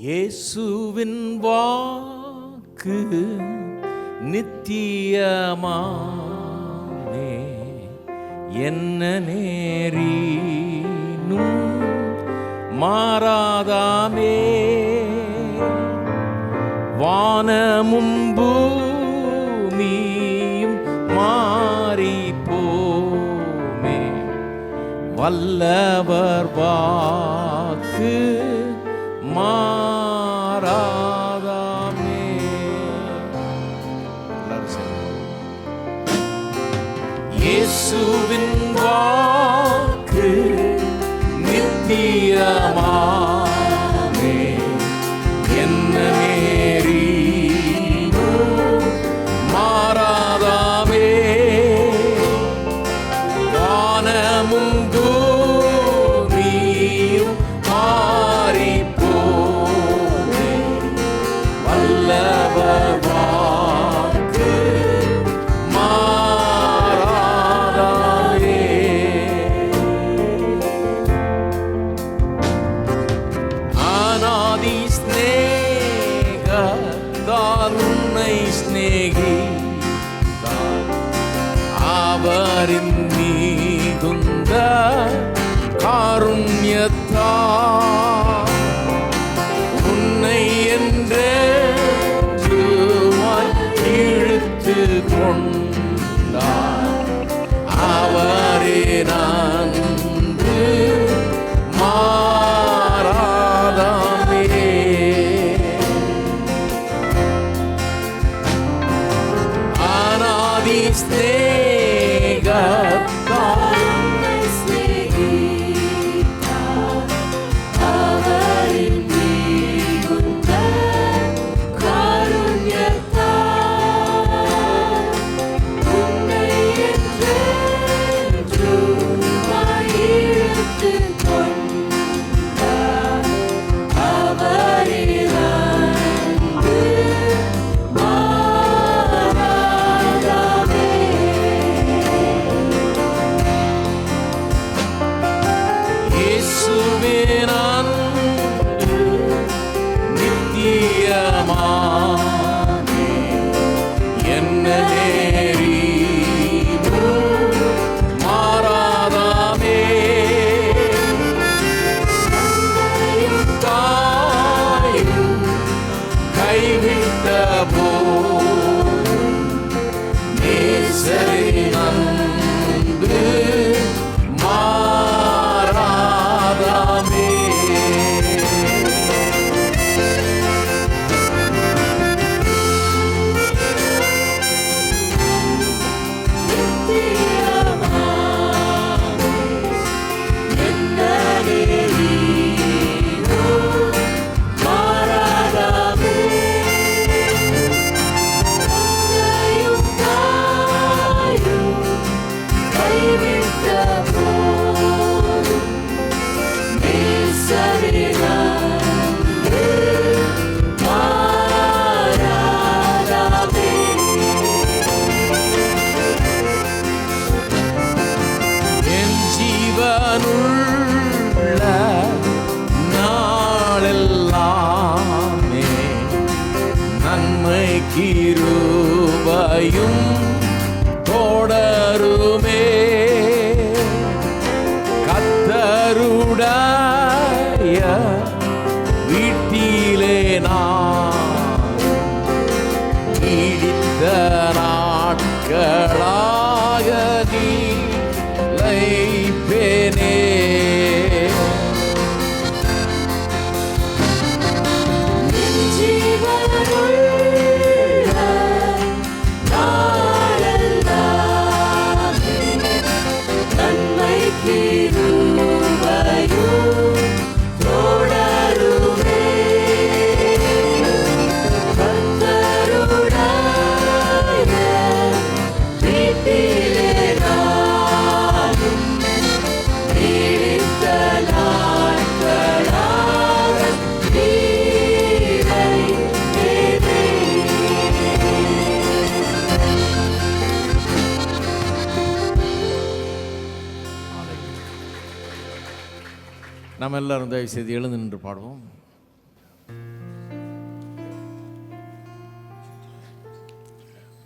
இயேசுவின் வாக்கு நித்தியமாமே, என்ன நேரினும் மாறாதாமே. வானமும் பூமியும் மாறிப்போமே, வல்லவர் வாக்கு மாறாதாமே. இயேசுவின் வாக்கு நித்தியமாமே, என்ன நேரினும் மாறாதாமே. வானமும் பூமியும் மாறிப்போமே, வல்லவர் வாக்கு மாறாதாமே. அநாதி ஸ்நேகத்தால் உன்னை ஸ்நேகித்தார், அவரின் மிகுந்த காருண்யத்தால் உன்னை என்றுமாய் இழுத்து கொண்டார். அவரே நன்று மாறாதாமே. அநாதி ஸ்நேகத்தால் கிருபையும் தொடருமே. கர்த்தருடைய வீட்டிலே நான் நீடித்த நாட்களாக நிலைப்பேனே. நம்ம எல்லாரும் தயவு செய்து எழுந்து நின்று பாடுவோம்.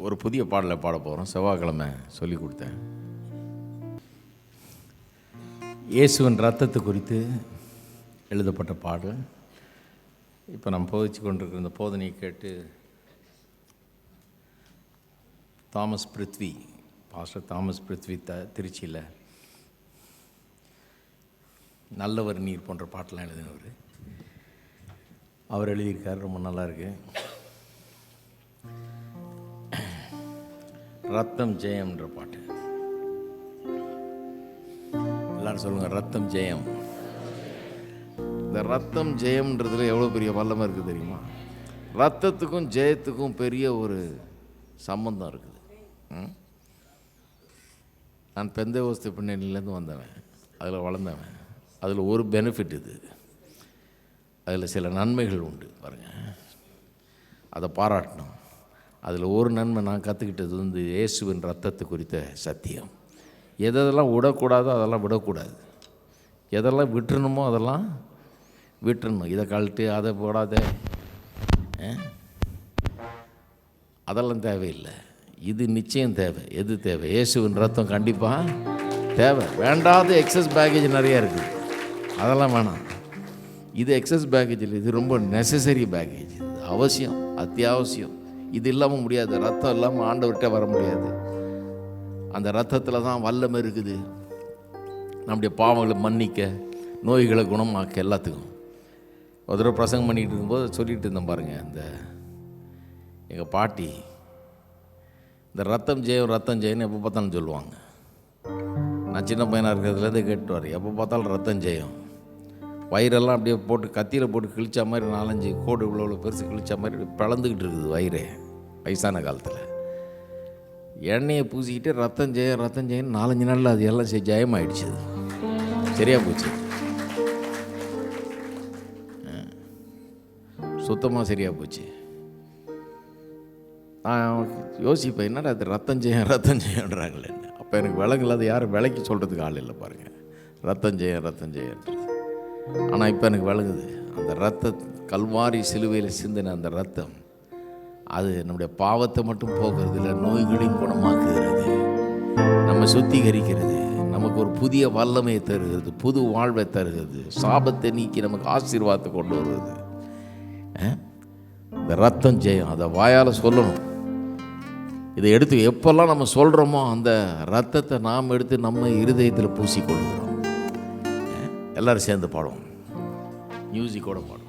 ஒரு புதிய பாடலை பாட போகிறோம். செவ்வாய்க்கிழமை சொல்லி கொடுத்தேன். இயேசுவின் ரத்தத்தை குறித்து எழுதப்பட்ட பாடல். இப்போ நம்ம போதிச்சு கொண்டிருக்கிற இந்த போதனையை கேட்டு Thomas Prithvi, pastor Thomas Prithvi திருச்சியில் நல்லவர் நீர் போன்ற பாட்டெலாம் எழுதினவர். அவர் எழுதியிருக்கார், ரொம்ப நல்லாயிருக்கு. ரத்தம் ஜெயம்ன்ற பாட்டு. எல்லாரும் சொல்லுங்கள், ரத்தம் ஜெயம். இந்த ரத்தம் ஜெயம்ன்றதுல எவ்வளோ பெரிய வல்லமை இருக்குது தெரியுமா? ரத்தத்துக்கும் ஜெயத்துக்கும் பெரிய ஒரு சம்பந்தம் இருக்குது. நான் பெந்தேகோஸ்து பின்னணியிலேருந்து வந்தவன், அதில் வளர்ந்தவன். அதில் ஒரு பெனிஃபிட் இது, அதில் சில நன்மைகள் உண்டு பாருங்கள், அதை பாராட்டணும். அதில் ஒரு நன்மை நான் கற்றுக்கிட்டது வந்து இயேசுவின் ரத்தத்தை குறித்த சத்தியம். எதெல்லாம் விடக்கூடாதோ அதெல்லாம் விடக்கூடாது, எதெல்லாம் விட்டுறணுமோ அதெல்லாம் விட்டுறணும். இதை கழட்டு, அதை போடாத, அதெல்லாம் தேவையில்லை. இது நிச்சயம் தேவை. எது தேவை? இயேசுவின் ரத்தம் கண்டிப்பாக தேவை. வேண்டாத எக்ஸஸ் பேக்கேஜ் நிறையா இருக்குது, அதெல்லாம் வேணாம். இது எக்ஸஸ் பேக்கேஜ் இல்லை, இது ரொம்ப நெசசரி பேக்கேஜ். இது அவசியம், அத்தியாவசியம். இது இல்லாமல் முடியாது. ரத்தம் இல்லாமல் ஆண்டவர்கிட்ட வர முடியாது. அந்த ரத்தத்தில் தான் வல்லமை இருக்குது, நம்முடைய பாவங்களை மன்னிக்க, நோய்களை குணமாக்க, எல்லாத்துக்கும். ஒரு தடவை பிரசங்கம் பண்ணிகிட்டு இருக்கும்போது சொல்லிகிட்டு இருந்தேன் பாருங்கள், இந்த எங்கள் பாட்டி இந்த ரத்தம் ஜெயம் ரத்தம் ஜெயம்னு எப்போ பார்த்தாலும் சொல்லுவாங்க. நான் சின்ன பையனாக இருக்கிறதுலேருந்து கேட்டுவார், எப்போ பார்த்தாலும் ரத்தம் ஜெயம். வயிறெல்லாம் அப்படியே போட்டு கத்தியில் போட்டு கிழிச்சா மாதிரி 4-5 கோடு இவ்வளோ பெருசு கிழிச்சா மாதிரி பிளந்துக்கிட்டு இருக்குது வயிறே வயசான காலத்தில். எண்ணெயை பூசிக்கிட்டு ரத்தம் ஜெயம் ரத்தம் ஜெயம் 4-5 நாளில் அது எல்லாம் ஜெயமாயிடுச்சு. அது சரியாக போச்சு, சுத்தமாக சரியாக போச்சு. நான் யோசிப்பேன், என்னடா அது ரத்தம் ஜெயம்ன்றாங்களே. அப்போ எனக்கு விலங்குல அது யாரும் விலைக்கு சொல்கிறதுக்கு ஆள் இல்லை பாருங்கள், ரத்தம் ஜெயன்றது. ஆனால் இப்போ எனக்கு விளங்குது, அந்த ரத்த கல்வாரி சிலுவையில் சிந்தின அந்த ரத்தம், அது நம்முடைய பாவத்தை மட்டும் போக்குறது இல்லை, நோய்களையும் குணமாக்குகிறது, நம்ம சுத்திகரிக்கிறது, நமக்கு ஒரு புதிய வல்லமையை தருகிறது, புது வாழ்வை தருகிறது, சாபத்தை நீக்கி நமக்கு ஆசீர்வாதத்தை கொண்டு வருகிறது. இந்த ரத்தம் ஜெயம், அதை வாயால் சொல்லணும். இதை எடுத்து எப்பெல்லாம் நம்ம சொல்கிறோமோ அந்த ரத்தத்தை நாம் எடுத்து நம்ம இருதயத்தில் பூசிக்கொள்கிறோம். எல்லாரும் சேர்ந்து பாடுவோம், மியூசிக்கோட பாடுவோம்.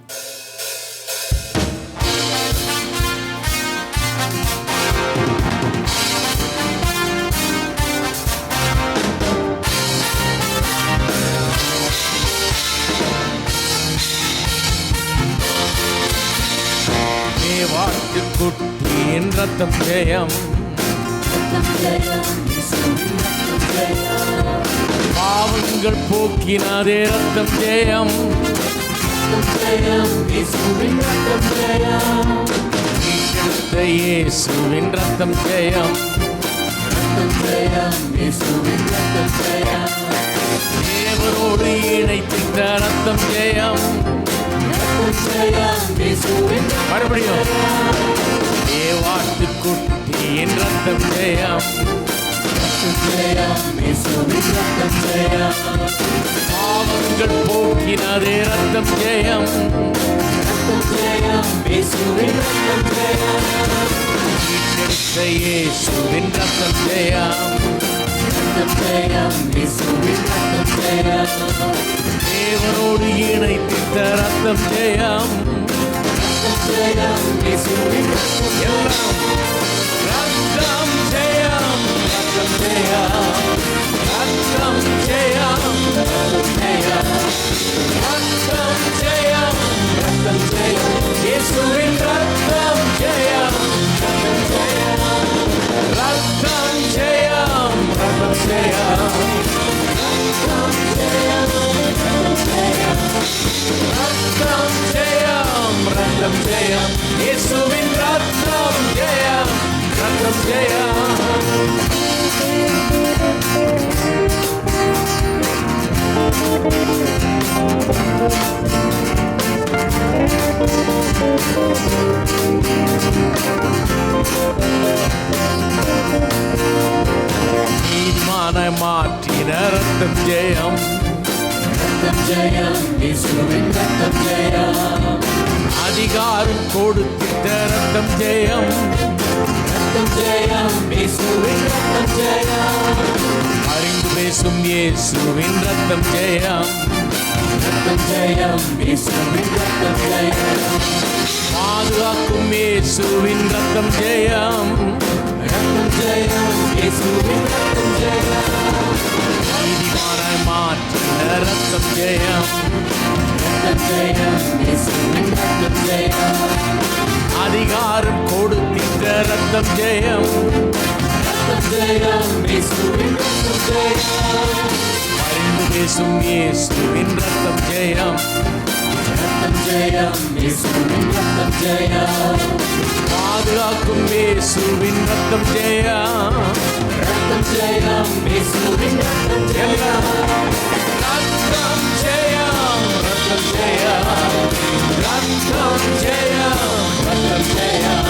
வாட்டுக்குட்டியின் ரத்தம் ஜெயம், பாவங்கள் போக்கினாதே ரத்தம் ஜெயம், இயேசுவின் ரத்தம் ஜெயம், தேவரோடு இணைத்திட்ட ரத்தம் ஜெயம். மறுபடியும் தேவாட்டுக்குட்டியின் ரத்தம் ஜெயம், பாவங்கள் போக்கினாதே ரத்தம் ஜெயம், இயேசுவின் ரத்தம் ஜெயம், தேவரோடு இணைத்திட்ட ரத்தம் ஜெயம். எல்லாம் ரத்தம் ஜெயம், ரத்தம் ஜெயம், ரத்தம் ஜெயம், ரத்தம் ஜெயம், ரத்தம் ஜெயம், ரத்தம் ஜெயம், இயேசுவின் ரத்தம் ஜெயம், ரத்தம் ஜெயம், ரத்தம் ஜெயம், ரத்தம் ஜெயம், ரத்தம் ஜெயம், ரத்தம் ஜெயம், ரத்தம் ஜெயம், இயேசுவின் ரத்தம் ஜெயம், ரத்தம் ஜெயம். ரத்தம் ஜெயம், ரத்தம் ஜெயம், இயேசுவின் ரத்தம் ஜெயம். அதிகாரம் கொடுத்திட்ட ரத்தம் ஜெயம், ரத்தம் ஜெயம், இயேசுவின் ரத்தம் ஜெயம். அறிந்து பேசும் இயேசுவின் ரத்தம் ஜெயம், ரத்தம் ஜெயம், இயேசுவின் ரத்தம் ஜெயம். பாதுகாக்கும் இயேசுவின் ரத்தம் ஜெயம், ரத்தம் ஜெயம், இயேசுவின் ரத்தம் ஜெயம். நீதிமானாய் மாற்றின ரத்தம் ஜெயம், ரத்தம் ஜெயம், இயேசுவின் ரத்தம் ஜெயம். அதிகாரம் கொடுத்திட்ட ரத்தம் ஜெயம், ரத்தம் ஜெயம், இயேசுவின் ரத்தம் ஜெயம். அறிந்து பேசும் இயேசுவின் ரத்தம் ஜெயம், ரத்தம் ஜெயம், இயேசுவின் ரத்தம் ஜெயம். பாதுகாக்கும் இயேசுவின் ரத்தம் ஜெயம், ரத்தம் ஜெயம், இயேசுவின் ரத்தம் ஜெயம். ரத்தம் ஜெயம், ரத்தம் ஜெயம், ரத்தம் ஜெயம், ரத்தம் ஜெயம்,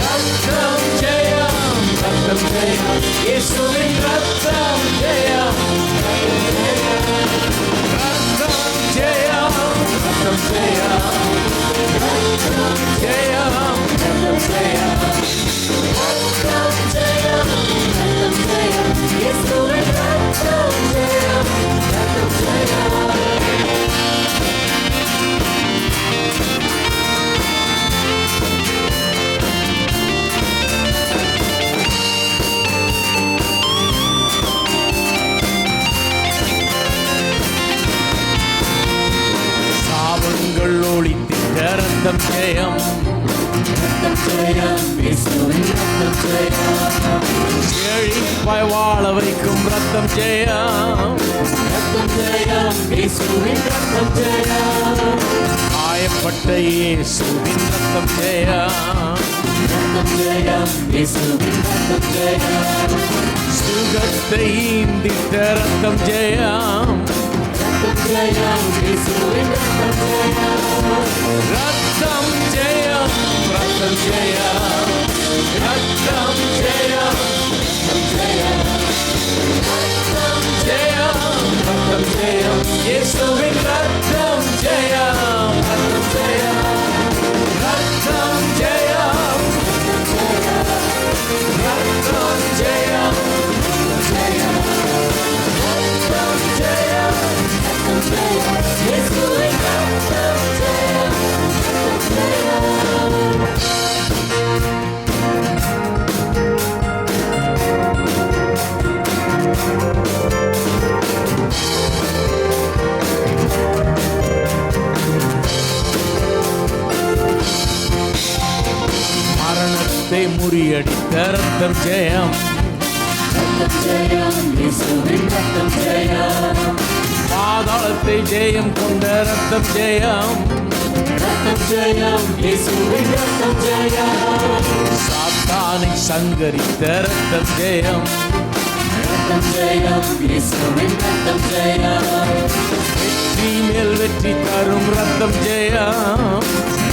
ரத்தம் ஜெயம், ரத்தம் ஜெயம், இயேசுவின் ரத்தம் ஜெயம், ரத்தம் ஜெயம், ரத்தம் ஜெயம், ரத்தம் ஜெயம், ரத்தம் ஜெயம், ரத்தம் ஜெயம், ரத்தம் ஜெயம், இயேசுவின் ரத்தம் ஜெயம், ரத்தம் ஜெயம். சாபங்கள் ஒளித்திட்ட ரத்தம் ஜெயம், ரத்தம் ஜெயம், இயேசுவின் ரத்தம் ஜெயம். செழிப்பாய் வாழ வைக்கும் ரத்தம் ஜெயம், ரத்தம் ஜெயம், இயேசுவின் ரத்தம் ஜெயம். காயப்பட்ட இயேசுவின் ரத்தம் ஜெயம், ரத்தம் ஜெயம், இயேசுவின் ரத்தம் ஜெயம். சுகத்தை ஈந்திட்ட ரத்தம் ஜெயம், ரத்தம் ஜெயம், இயேசுவின் ரத்தம் ஜெயம். ரத்தம் ஜெயம், ரத்தம் ஜெயம், ரத்தம் ஜெயம், ரத்தம் ஜெயம், ரத்தம் ஜெயம், ரத்தம் ஜெயம், இயேசுவின் ரத்தம் ஜெயம், ரத்தம் ஜெயம், ரத்தம் ஜெயம், ரத்தம் ஜெயம், ரத்தம் ஜெயம், ரத்தம் ஜெயம், இயேசுவின் ரத்தம் ஜெயம், ரத்தம் ஜெயம். மரணத்தை முறியடித்த ரத்தம் ஜெயம், ரத்தம் ஜெயம், இயேசுவின் ரத்தம் ஜெயம். பாதாளத்தை ஜெயம் கொண்ட ரத்தம் ஜெயம், ரத்தம் ஜெயம், இயேசுவின் ரத்தம் ஜெயம். சாத்தானை சங்கரித்த ரத்தம் ஜெயம், ரத்தம் ஜெயம், இயேசுவின் ரத்தம் ஜெயம். வெற்றி மேல் வெற்றி தரும் ரத்தம் ஜெயம்,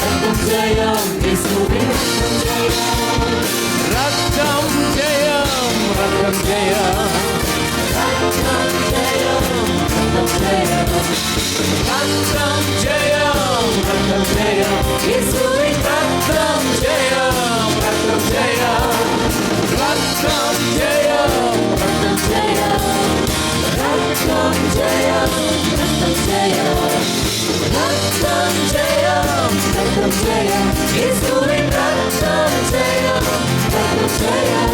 ரத்தம் ஜெயம், இயேசுவின் ரத்தம் ஜெயம். ரத்தம் ஜெயம், ரத்தம் ஜெயம், ரத்தம் ஜெயம், ரத்தம் ஜெயம். ரத்தம் ஜெயம், ரத்தம் ஜெயம், இயேசுவின் ரத்தம் ஜெயம், ரத்தம் ஜெயம், ரத்தம் ஜெயம், ரத்தம் ஜெயம். ரத்தம் ஜெயம், ரத்தம் ஜெயம். ரத்தம் ஜெயம், ரத்தம் ஜெயம். இயேசுவின் ரத்தம் ஜெயம், ரத்தம் ஜெயம்.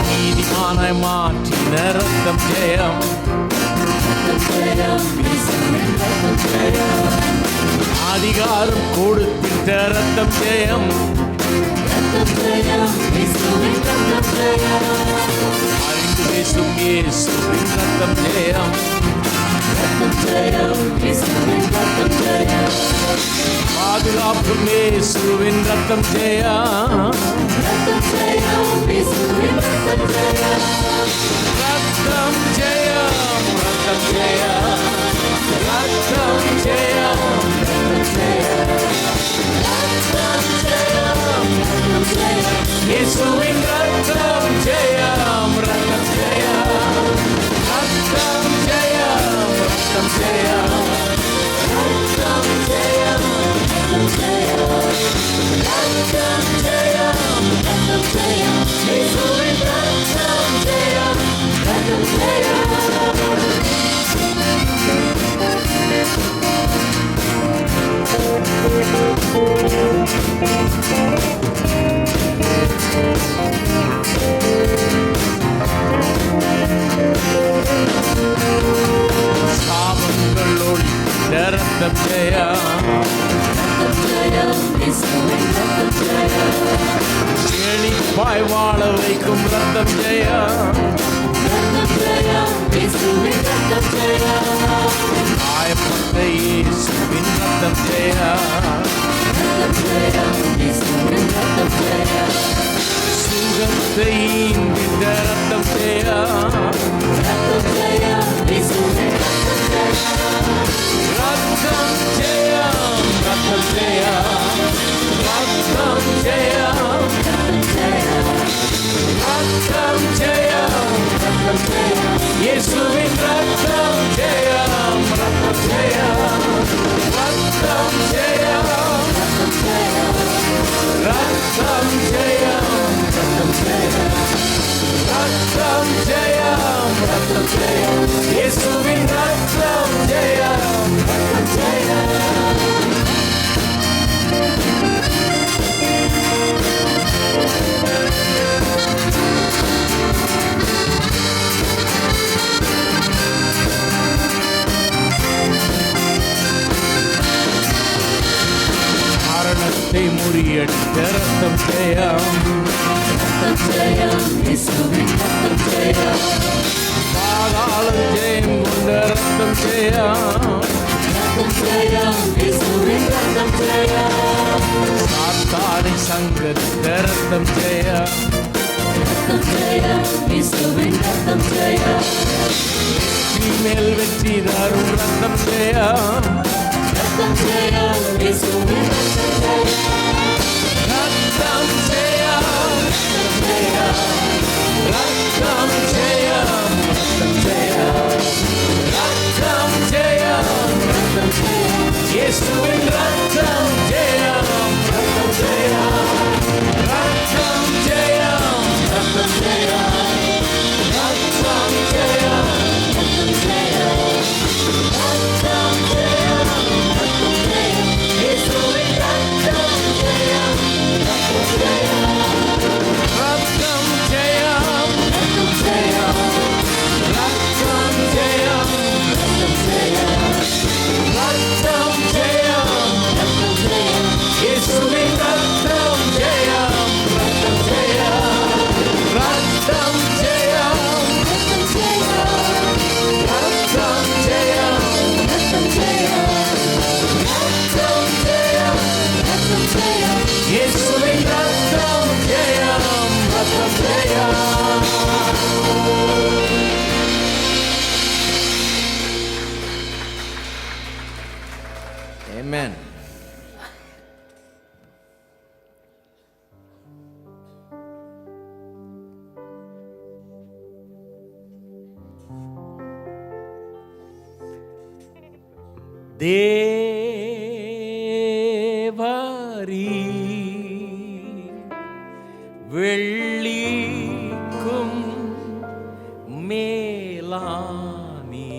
நீதிமானாய் மாற்றின ரத்தம் ஜெயம், ரத்தம் ஜெயம், இயேசுவின் ரத்தம் ஜெயம். அதிகாரம் கொடுத்திட்ட ரத்தம் ஜெயம், ரத்தம் ஜெயம், இயேசுவின் ரத்தம் ஜெயம். அறிந்து பேசும் இயேசுவின் ரத்தம் ஜெயம், ரத்தம் ஜெயம், இயேசுவின் ரத்தம் ஜெயம். பாதுகாப்பும் இயேசுவின் ரத்தம் ஜெயம், ரத்தம் இயேசுவின் ரத்தம் ஜெயம், ரத்தம் ஜெயம், ரத்தம் ஜெயம், ரத்தம் ஜெயம், ரத்தம் ஜெயம், ரத்தம் ஜெயம், ரத்தம் ஜெயம், இயேசுவின் ரத்தம் ஜெயம், ரத்தம் ஜெயம். சாபங்களோடு ரத்தம் ஜெயம், செழிப்பாய் வாழ வைக்கும் ரத்தம் ஜெயம், காயப்பட்ட இயேசுவின் ரத்தம் ஜெயம், சுகத்தை ஈந்திட்ட ரத்தம் ஜெயம், ரத்தம் ஜெயம், ரத்தம் ஜெயம், ரத்தம் ஜெயம், ரத்தம் ஜெயம், ரத்தம் ஜெயம், இயேசுவின் ரத்தம் ஜெயம், ரத்தம் ஜெயம், ரத்தம் ஜெயம், ரத்தம் ஜெயம், ரத்தம் ஜெயம், ரத்தம் ஜெயம், ரத்தம் ஜெயம், இயேசுவின் ரத்தம் ஜெயம், ரத்தம் ஜெயம். மரணத்தை முறியடித்த ரத்தம் ஜெயம், பாதாளம் ஜெயம் கொண்ட ரத்தம் ஜெயம், சாத்தானை சங்கரித்த ரத்தம் ஜெயம், வெற்றி மேல் வெற்றி தரும் ரத்தம் ஜெயம், ரத்தம் ஜெயம், ரத்தம் ஜெயம், ரத்தம் ஜெயம், ரத்தம் ஜெயம், ரத்தம் ஜெயம், இயேசுவின் ரத்தம் ஜெயம், ரத்தம் ஜெயம், ரத்தம் ஜெயம், ரத்தம் ஜெயம், ரத்தம் ஜெயம், ரத்தம் ஜெயம், ரத்தம் ஜெயம், ரத்தம் ஜெயம், இயேசுவின் ரத்தம் ஜெயம், ரத்தம் ஜெயம், ரத்தம் ஜெயம், ரத்தம் ஜெயம், ரத்தம் ஜெயம், ரத்தம் ஜெயம், ரத்தம் ஜெயம், ரத்தம் ஜெயம், இயேசுவின் ரத்தம் ஜெயம், ரத்தம் ஜெயம், ரத்தம் ஜெயம், ரத்தம் ஜெயம், ரத்தம் ஜெயம், ரத்தம் ஜெயம், இயேசுவின் ரத்தம் ஜெயம், ரத்தம் ஜெயம். Amen. தேவரீ வெள்ளிக்கும் மேலானி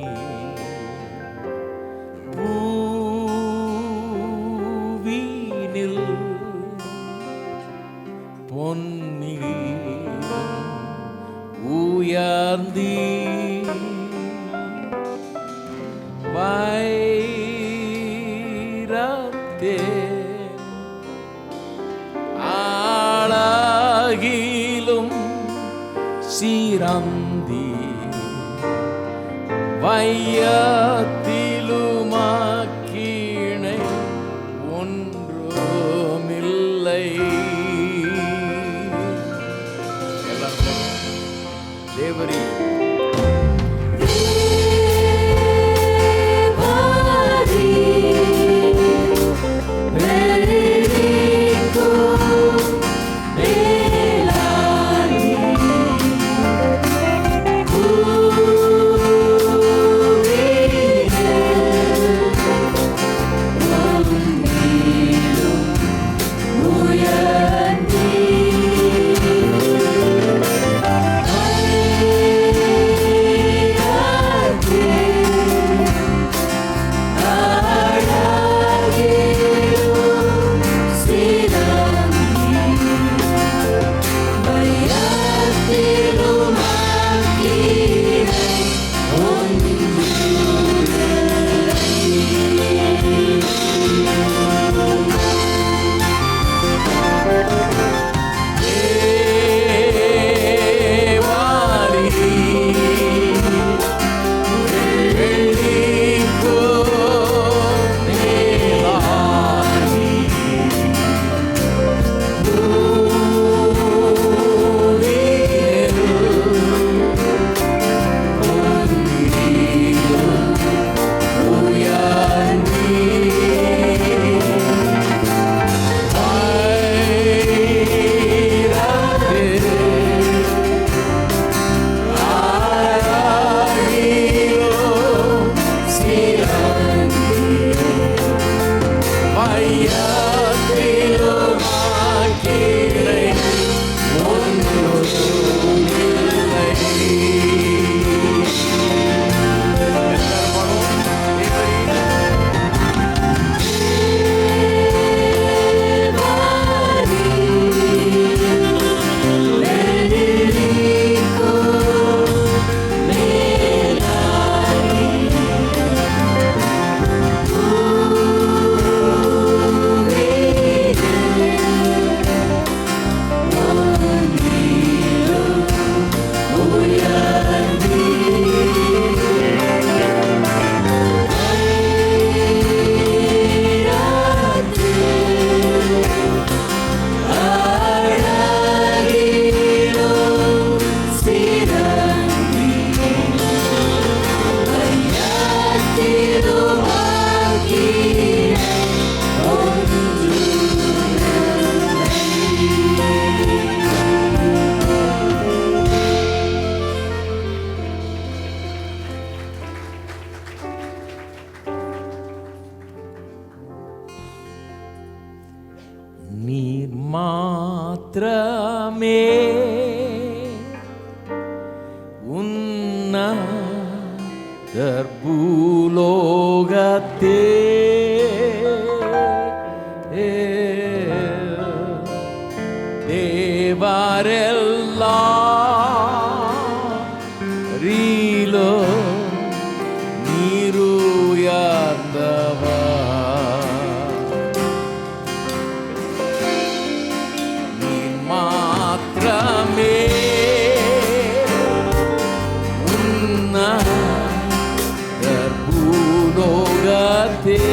பூவினில் பொன்னிலும் உயர்ந்தீ வைரத்தே ஆளாகிலும் சிறந்தி வையத்திலுமாக்கிணை ஒன்றுமில்லை மாத்திரமே பூலோகத்தே தேவரெல்லாம் ரீலோ நீருயர்ந்தவா நீ மாத்திரமே பூலோகத்தே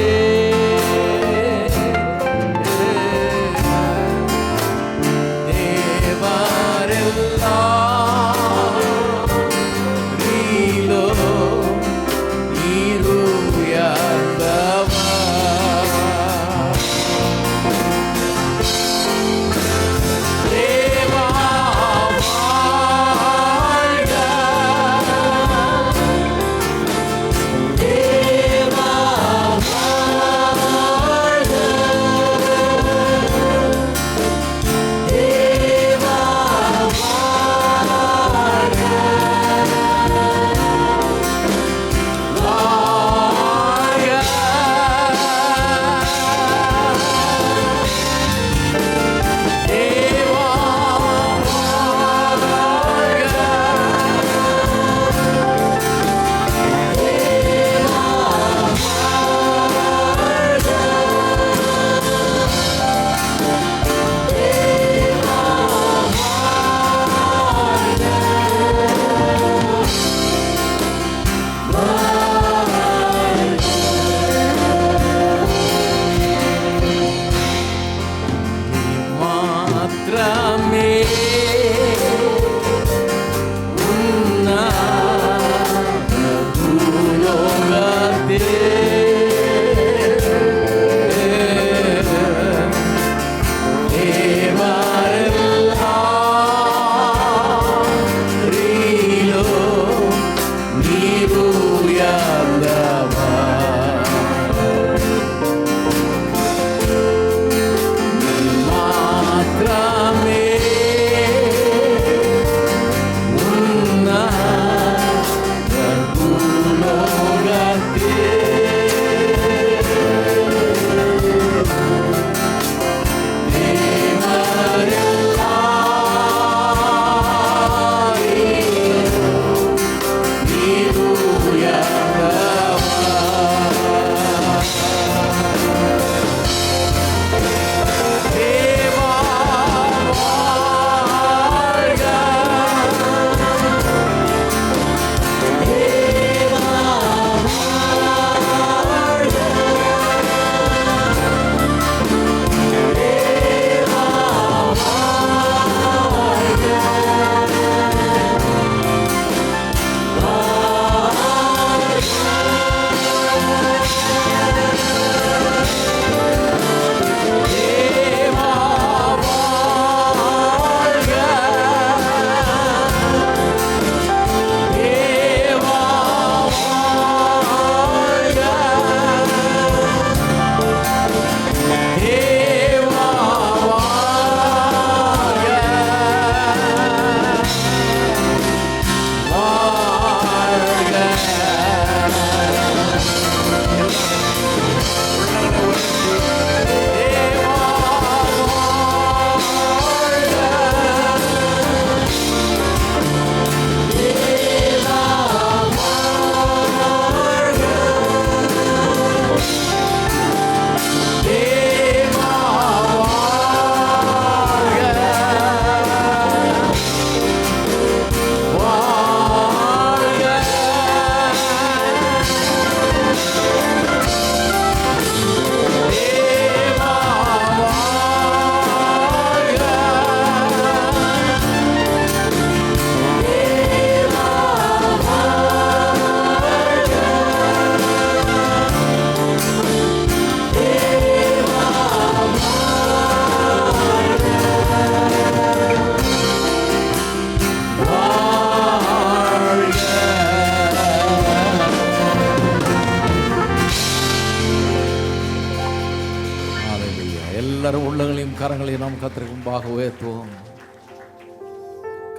எல்லாரும் உள்ளங்களையும் கரங்களையும் நாம் கர்த்தருக்கு முன்பாக உயர்த்துவோம்.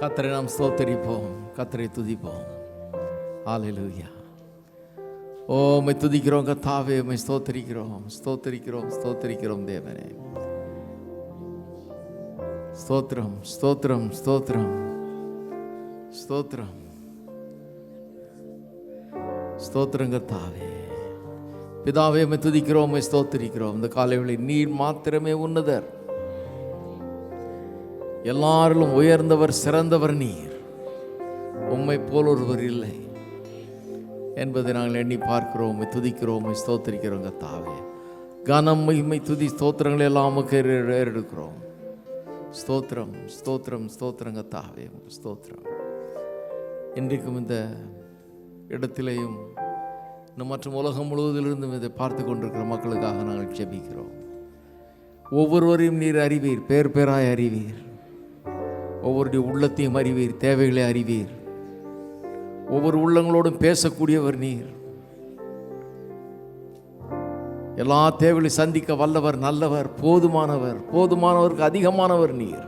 கர்த்தரை நாம் ஸ்தோத்தரிப்போம், கர்த்தரை துதிப்போம். ஹல்லேலூயா. ஓ உம்மை துதிக்கிறோம் கர்த்தாவே, உம்மை ஸ்தோத்தரிக்கிறோம், ஸ்தோத்தரிக்கிறோம், ஸ்தோத்தரிக்கிறோம் தேவனே. ஸ்தோத்திரம், ஸ்தோத்திரம், ஸ்தோத்திரம், ஸ்தோத்திரம், ஸ்தோத்திரம் கர்த்தாவே. பிதாவே உம்மை துதிக்கிறோம், உம்மை ஸ்தோத்தரிக்கிறோம். இந்த காலைகளில் நீர் மாத்திரமே உன்னதர், எல்லாரிலும் உயர்ந்தவர், சிறந்தவர் நீர். உம்மை போல் ஒருவர் இல்லை என்பதை நாங்கள் எண்ணி பார்க்கிறோம். உம்மை துதிக்கிறோம், உம்மை ஸ்தோத்தரிக்கிறோம் கர்த்தாவே. கனம், மகிமை, துதி, ஸ்தோத்திரங்களை எல்லாம் உமக்கு ஏறெடுக்கிறோம். ஸ்தோத்திரம், ஸ்தோத்திரம், ஸ்தோத்திரம் கர்த்தாவே, ஸ்தோத்திரம். இன்றைக்கும் இந்த இடத்திலேயும் இன்னும் மற்றும் உலகம் முழுவதிலிருந்தும் இதை பார்த்து கொண்டிருக்கிற மக்களுக்காக நாங்கள் ஜெபிக்கிறோம். ஒவ்வொருவரையும் நீர் அறிவீர், பேர் பேராய் அறிவீர். ஒவ்வொருடைய உள்ளத்தையும் அறிவீர், தேவைகளை அறிவீர். ஒவ்வொரு உள்ளங்களோடும் பேசக்கூடியவர் நீர். எல்லா தேவைகளை சந்திக்க வல்லவர், நல்லவர், போதுமானவர், போதுமானவருக்கு அதிகமானவர் நீர்.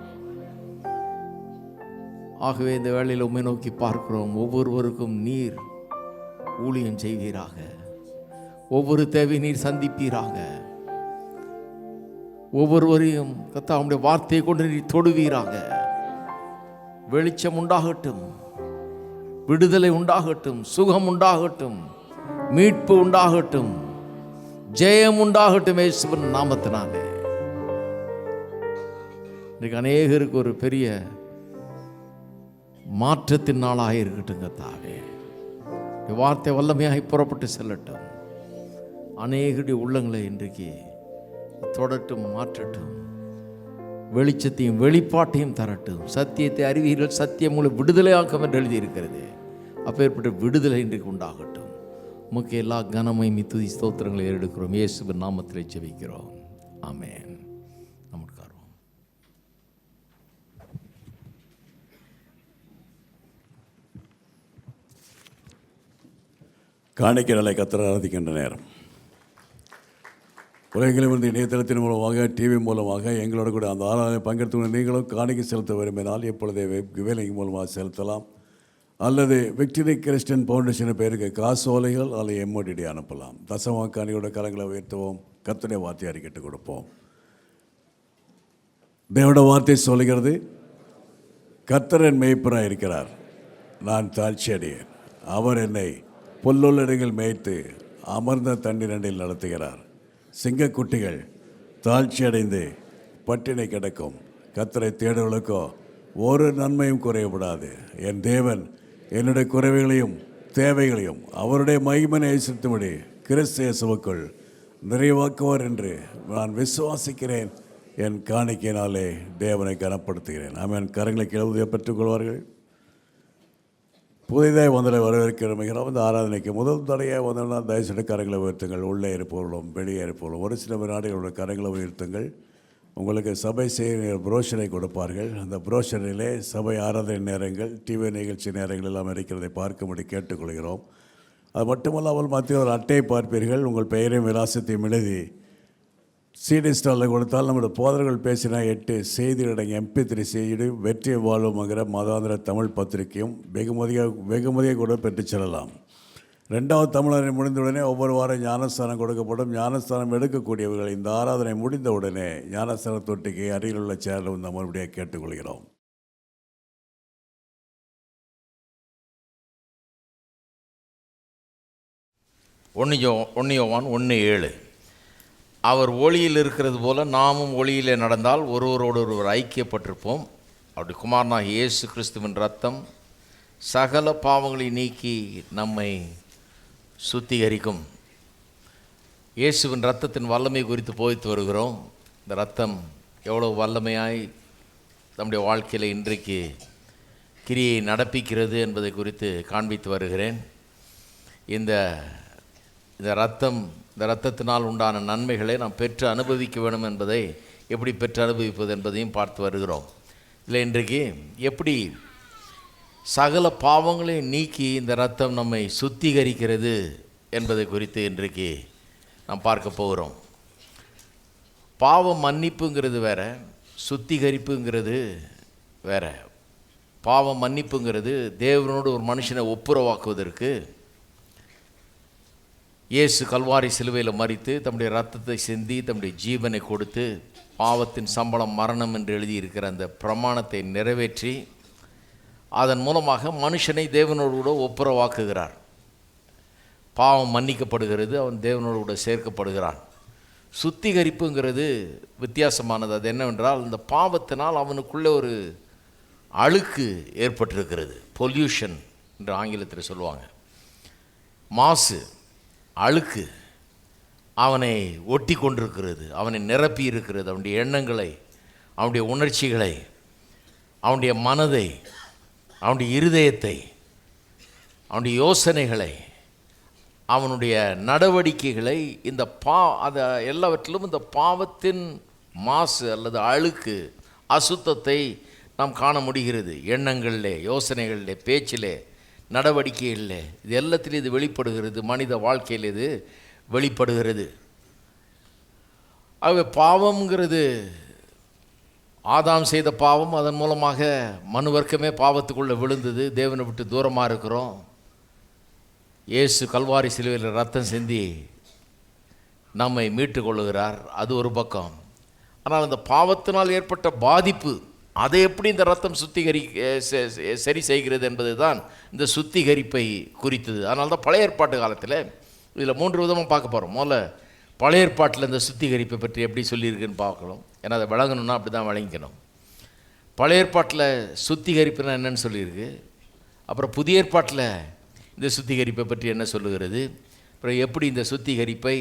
ஆகவே இந்த வேளையில் உம்மை நோக்கி பார்க்கிறோம். ஒவ்வொருவருக்கும் நீர் ஊழியம் செய்வீராக, ஒவ்வொரு தேவை நீர் சந்திப்பீராக. ஒவ்வொருவரையும் கர்த்தாவுடைய வார்த்தையை கொண்டு நீர் தொடுவீராக. வெளிச்சம் உண்டாகட்டும், விடுதலை உண்டாகட்டும், சுகம் உண்டாகட்டும், மீட்பு உண்டாகட்டும், ஜெயம் உண்டாகட்டும் இயேசுவின் நாமத்தினாலே. இன்றைக்கு அநேகருக்கு ஒரு பெரிய மாற்றத்தின் நாளாக இருக்கட்டும் கர்த்தாவே. வார்த்தை வல்லமையாக புறப்பட்டு செல்லட்டும். அநேகருடைய உள்ளங்களை இன்றைக்கு தொடட்டும், மாற்றட்டும். வெளிச்சத்தையும் வெளிப்பாட்டையும் தரட்டும். சத்தியத்தை அறிவீர்கள், சத்தியம் உங்களை விடுதலையாக்கும் என்று எழுதியிருக்கிறது. அப்பேற்பட்ட விடுதலை இன்றைக்கு உண்டாகட்டும். உமக்கு எல்லா கனமையும் துதி ஸ்தோத்திரங்களை ஏறெடுக்கிறோம். இயேசுவின் நாமத்திலே ஜெபிக்கிறோம். ஆமென். நமஸ்காரம். காணிக்கை நிலை கர்த்தரை ஆராதிக்கின்ற நேரம். உலகெங்கிலும் இருந்து இணையதளத்தின் மூலமாக, டிவி மூலமாக எங்களோட கூட அந்த ஆராதனை பங்கெடுத்து நீங்களும் காணிக்கை செலுத்த விரும்பினால் இப்பொழுதே வேலைக்கு மூலமாக செலுத்தலாம். அல்லது விக்டரி கிறிஸ்டியன் ஃபவுண்டேஷன் பேருக்கு காசோலைகள் அல்லது எம்ஓடிடி அனுப்பலாம். தசமா காணியோட கரங்களை உயர்த்துவோம். கர்த்தருடைய வார்த்தையை அறிக்கிட்டு கொடுப்போம். தேவனுடைய வார்த்தை சொல்லுகிறது, கர்த்தர் என் மேய்ப்பராக இருக்கிறார், நான் தாழ்ச்சி அடையேன். அவர் என்னை புல்லுள்ள இடங்கள் மேய்த்து அமர்ந்த தண்ணீரண்டில் நடத்துகிறார். சிங்கக்குட்டிகள் தாழ்ச்சி அடைந்து பட்டினை கிடக்கும். கர்த்தரை தேடுவர்களுக்கோ ஒரு நன்மையும் குறையப்படாது. என் தேவன் என்னுடைய குறைவுகளையும் தேவைகளையும் அவருடைய மகிமையை செலுத்தும்படி கிறிஸ்து இயேசுவுக்குள் நிறைவாக்குவார் என்று நான் விசுவாசிக்கிறேன். என் காணிக்கையினாலே தேவனை கனப்படுத்துகிறேன். ஆமென். கரங்களை கீழே பெற்றுக்கொள்வார்கள். புதிதாக வந்தலை வரவேற்கிறோம். இந்த ஆராதனைக்கு முதல் தடையாக வந்தோம்னா தயவுசெய்து கரங்களை உயர்த்துங்கள். உள்ளே இருப்பவர்களும் வெளியே இருப்பவர்களும் ஒரு சில நாடுகளோட கரங்களை உயர்த்துங்கள். உங்களுக்கு சபை செய்ய புரோஷரை கொடுப்பார்கள். அந்த புரோஷரிலே சபை ஆராதனை நேரங்கள், டிவி நிகழ்ச்சி நேரங்கள் எல்லாம் இருக்கிறதை பார்க்கும்படி கேட்டுக்கொள்கிறோம். அது மட்டுமல்லாமல் மத்திய ஒரு அட்டையை பார்ப்பீர்கள். உங்கள் பெயரையும் விலாசத்தையும் எழுதி சிடி ஸ்டாலில் கொடுத்தால் நம்முடைய போதர்கள் பேசின 8 செய்திகள் அடங்கிய MP3 செய்தி வெற்றி வாழ்வுங்கிற மாதாந்திர தமிழ் பத்திரிகையும் வெகுமதியாக கூட பெற்றுச் செல்லலாம். 2வது தமிழரை முடிந்தவுடனே ஒவ்வொரு வாரம் ஞானஸ்தானம் கொடுக்கப்படும். ஞானஸ்தானம் எடுக்கக்கூடியவர்கள் இந்த ஆராதனை முடிந்தவுடனே ஞானஸ்தான தொட்டிக்கு அருகில் உள்ள சேனல் வந்து மறுபடியாக கேட்டுக்கொள்கிறோம். யோவான் 1:7. அவர் ஒளியில் இருக்கிறது போல நாமும் ஒளியிலே நடந்தால் ஒருவரோடு ஒருவர் ஐக்கியப்பட்டிருப்போம். அவருடைய குமாரனாகிய இயேசு கிறிஸ்துவின் ரத்தம் சகல பாவங்களை நீக்கி நம்மை சுத்திகரிக்கும். இயேசுவின் ரத்தத்தின் வல்லமை குறித்து போதித்து வருகிறோம். இந்த ரத்தம் எவ்வளோ வல்லமையாய் நம்முடைய வாழ்க்கையில் இன்றைக்கு கிரியை நடப்பிக்கிறது என்பதை குறித்து காண்பித்து வருகிறேன். இந்த இரத்தத்தினால் உண்டான நன்மைகளை நாம் பெற்று அனுபவிக்க வேண்டும் என்பதை எப்படி பெற்று அனுபவிப்பது என்பதையும் பார்த்து வருகிறோம். இல்லை இன்றைக்கு எப்படி சகல பாவங்களையும் நீக்கி இந்த இரத்தம் நம்மை சுத்திகரிக்கிறது என்பதை குறித்து இன்றைக்கு நாம் பார்க்க போகிறோம். பாவ மன்னிப்புங்கிறது வேற, சுத்திகரிப்புங்கிறது வேற. பாவ மன்னிப்புங்கிறது தேவனோடு ஒரு மனுஷனை ஒப்புரவாக்குவதற்கு இயேசு கல்வாரி சிலுவையில் மரித்து தம்முடைய இரத்தத்தை சிந்தி தம்முடைய ஜீவனை கொடுத்து பாவத்தின் சம்பளம் மரணம் என்று எழுதியிருக்கிற அந்த பிரமாணத்தை நிறைவேற்றி அதன் மூலமாக மனுஷனை தேவனோடு கூட ஒப்புரவாக்குகிறார். பாவம் மன்னிக்கப்படுகிறது, அவன் தேவனோடு கூட சேர்க்கப்படுகிறான். சுத்திகரிப்புங்கிறது வித்தியாசமானது. அது என்னவென்றால், இந்த பாவத்தினால் அவனுக்குள்ளே ஒரு அழுக்கு ஏற்பட்டிருக்கிறது. பொல்யூஷன் என்று ஆங்கிலத்தில் சொல்லுவாங்க. மாசு, அழுக்கு அவனை ஒட்டி கொண்டிருக்கிறது, அவனை நிரப்பி இருக்கிறது. அவனுடைய எண்ணங்களை, அவனுடைய உணர்ச்சிகளை, அவனுடைய மனதை, அவனுடைய இருதயத்தை, அவனுடைய யோசனைகளை, அவனுடைய நடவடிக்கைகளை, இந்த அதை எல்லாவற்றிலும் இந்த பாவத்தின் மாசு அல்லது அழுக்கு, அசுத்தத்தை நாம் காண முடிகிறது. எண்ணங்களிலே, யோசனைகளிலே, பேச்சிலே, நடவடிக்கைகளிலே, இது எல்லாத்திலும் இது வெளிப்படுகிறது. மனித வாழ்க்கையில் இது வெளிப்படுகிறது. ஆகவே பாவம்ங்கிறது, ஆதாம் செய்த பாவம், அதன் மூலமாக மனு வர்க்கமே பாவத்துக்குள்ளே விழுந்தது. தேவனை விட்டு தூரமாக இருக்கிறோம். இயேசு கல்வாரி சிலுவையில் ரத்தம் சிந்தி நம்மை மீட்டு கொள்ளுகிறார். அது ஒரு பக்கம். ஆனால் அந்த பாவத்தினால் ஏற்பட்ட பாதிப்பு, அதை எப்படி இந்த ரத்தம் சரி செய்கிறது என்பது தான் இந்த சுத்திகரிப்பை குறித்தது. அதனால தான் பழைய ஏற்பாட்டு காலத்தில் இதில் 3 விதமாக பார்க்க போகிறோம். முதல்ல பழைய ஏற்பாட்டில் இந்த சுத்திகரிப்பை பற்றி எப்படி சொல்லியிருக்குன்னு பார்க்கணும். ஏன்னா அதை விளங்கணுன்னா அப்படி தான் விளங்கிக்கணும். பழைய ஏற்பாட்டில் சுத்திகரிப்புனா என்னன்னு சொல்லியிருக்கு. அப்புறம் புதிய ஏற்பாட்டில் இந்த சுத்திகரிப்பை பற்றி என்ன சொல்லுகிறது, அப்புறம் எப்படி இந்த சுத்திகரிப்பை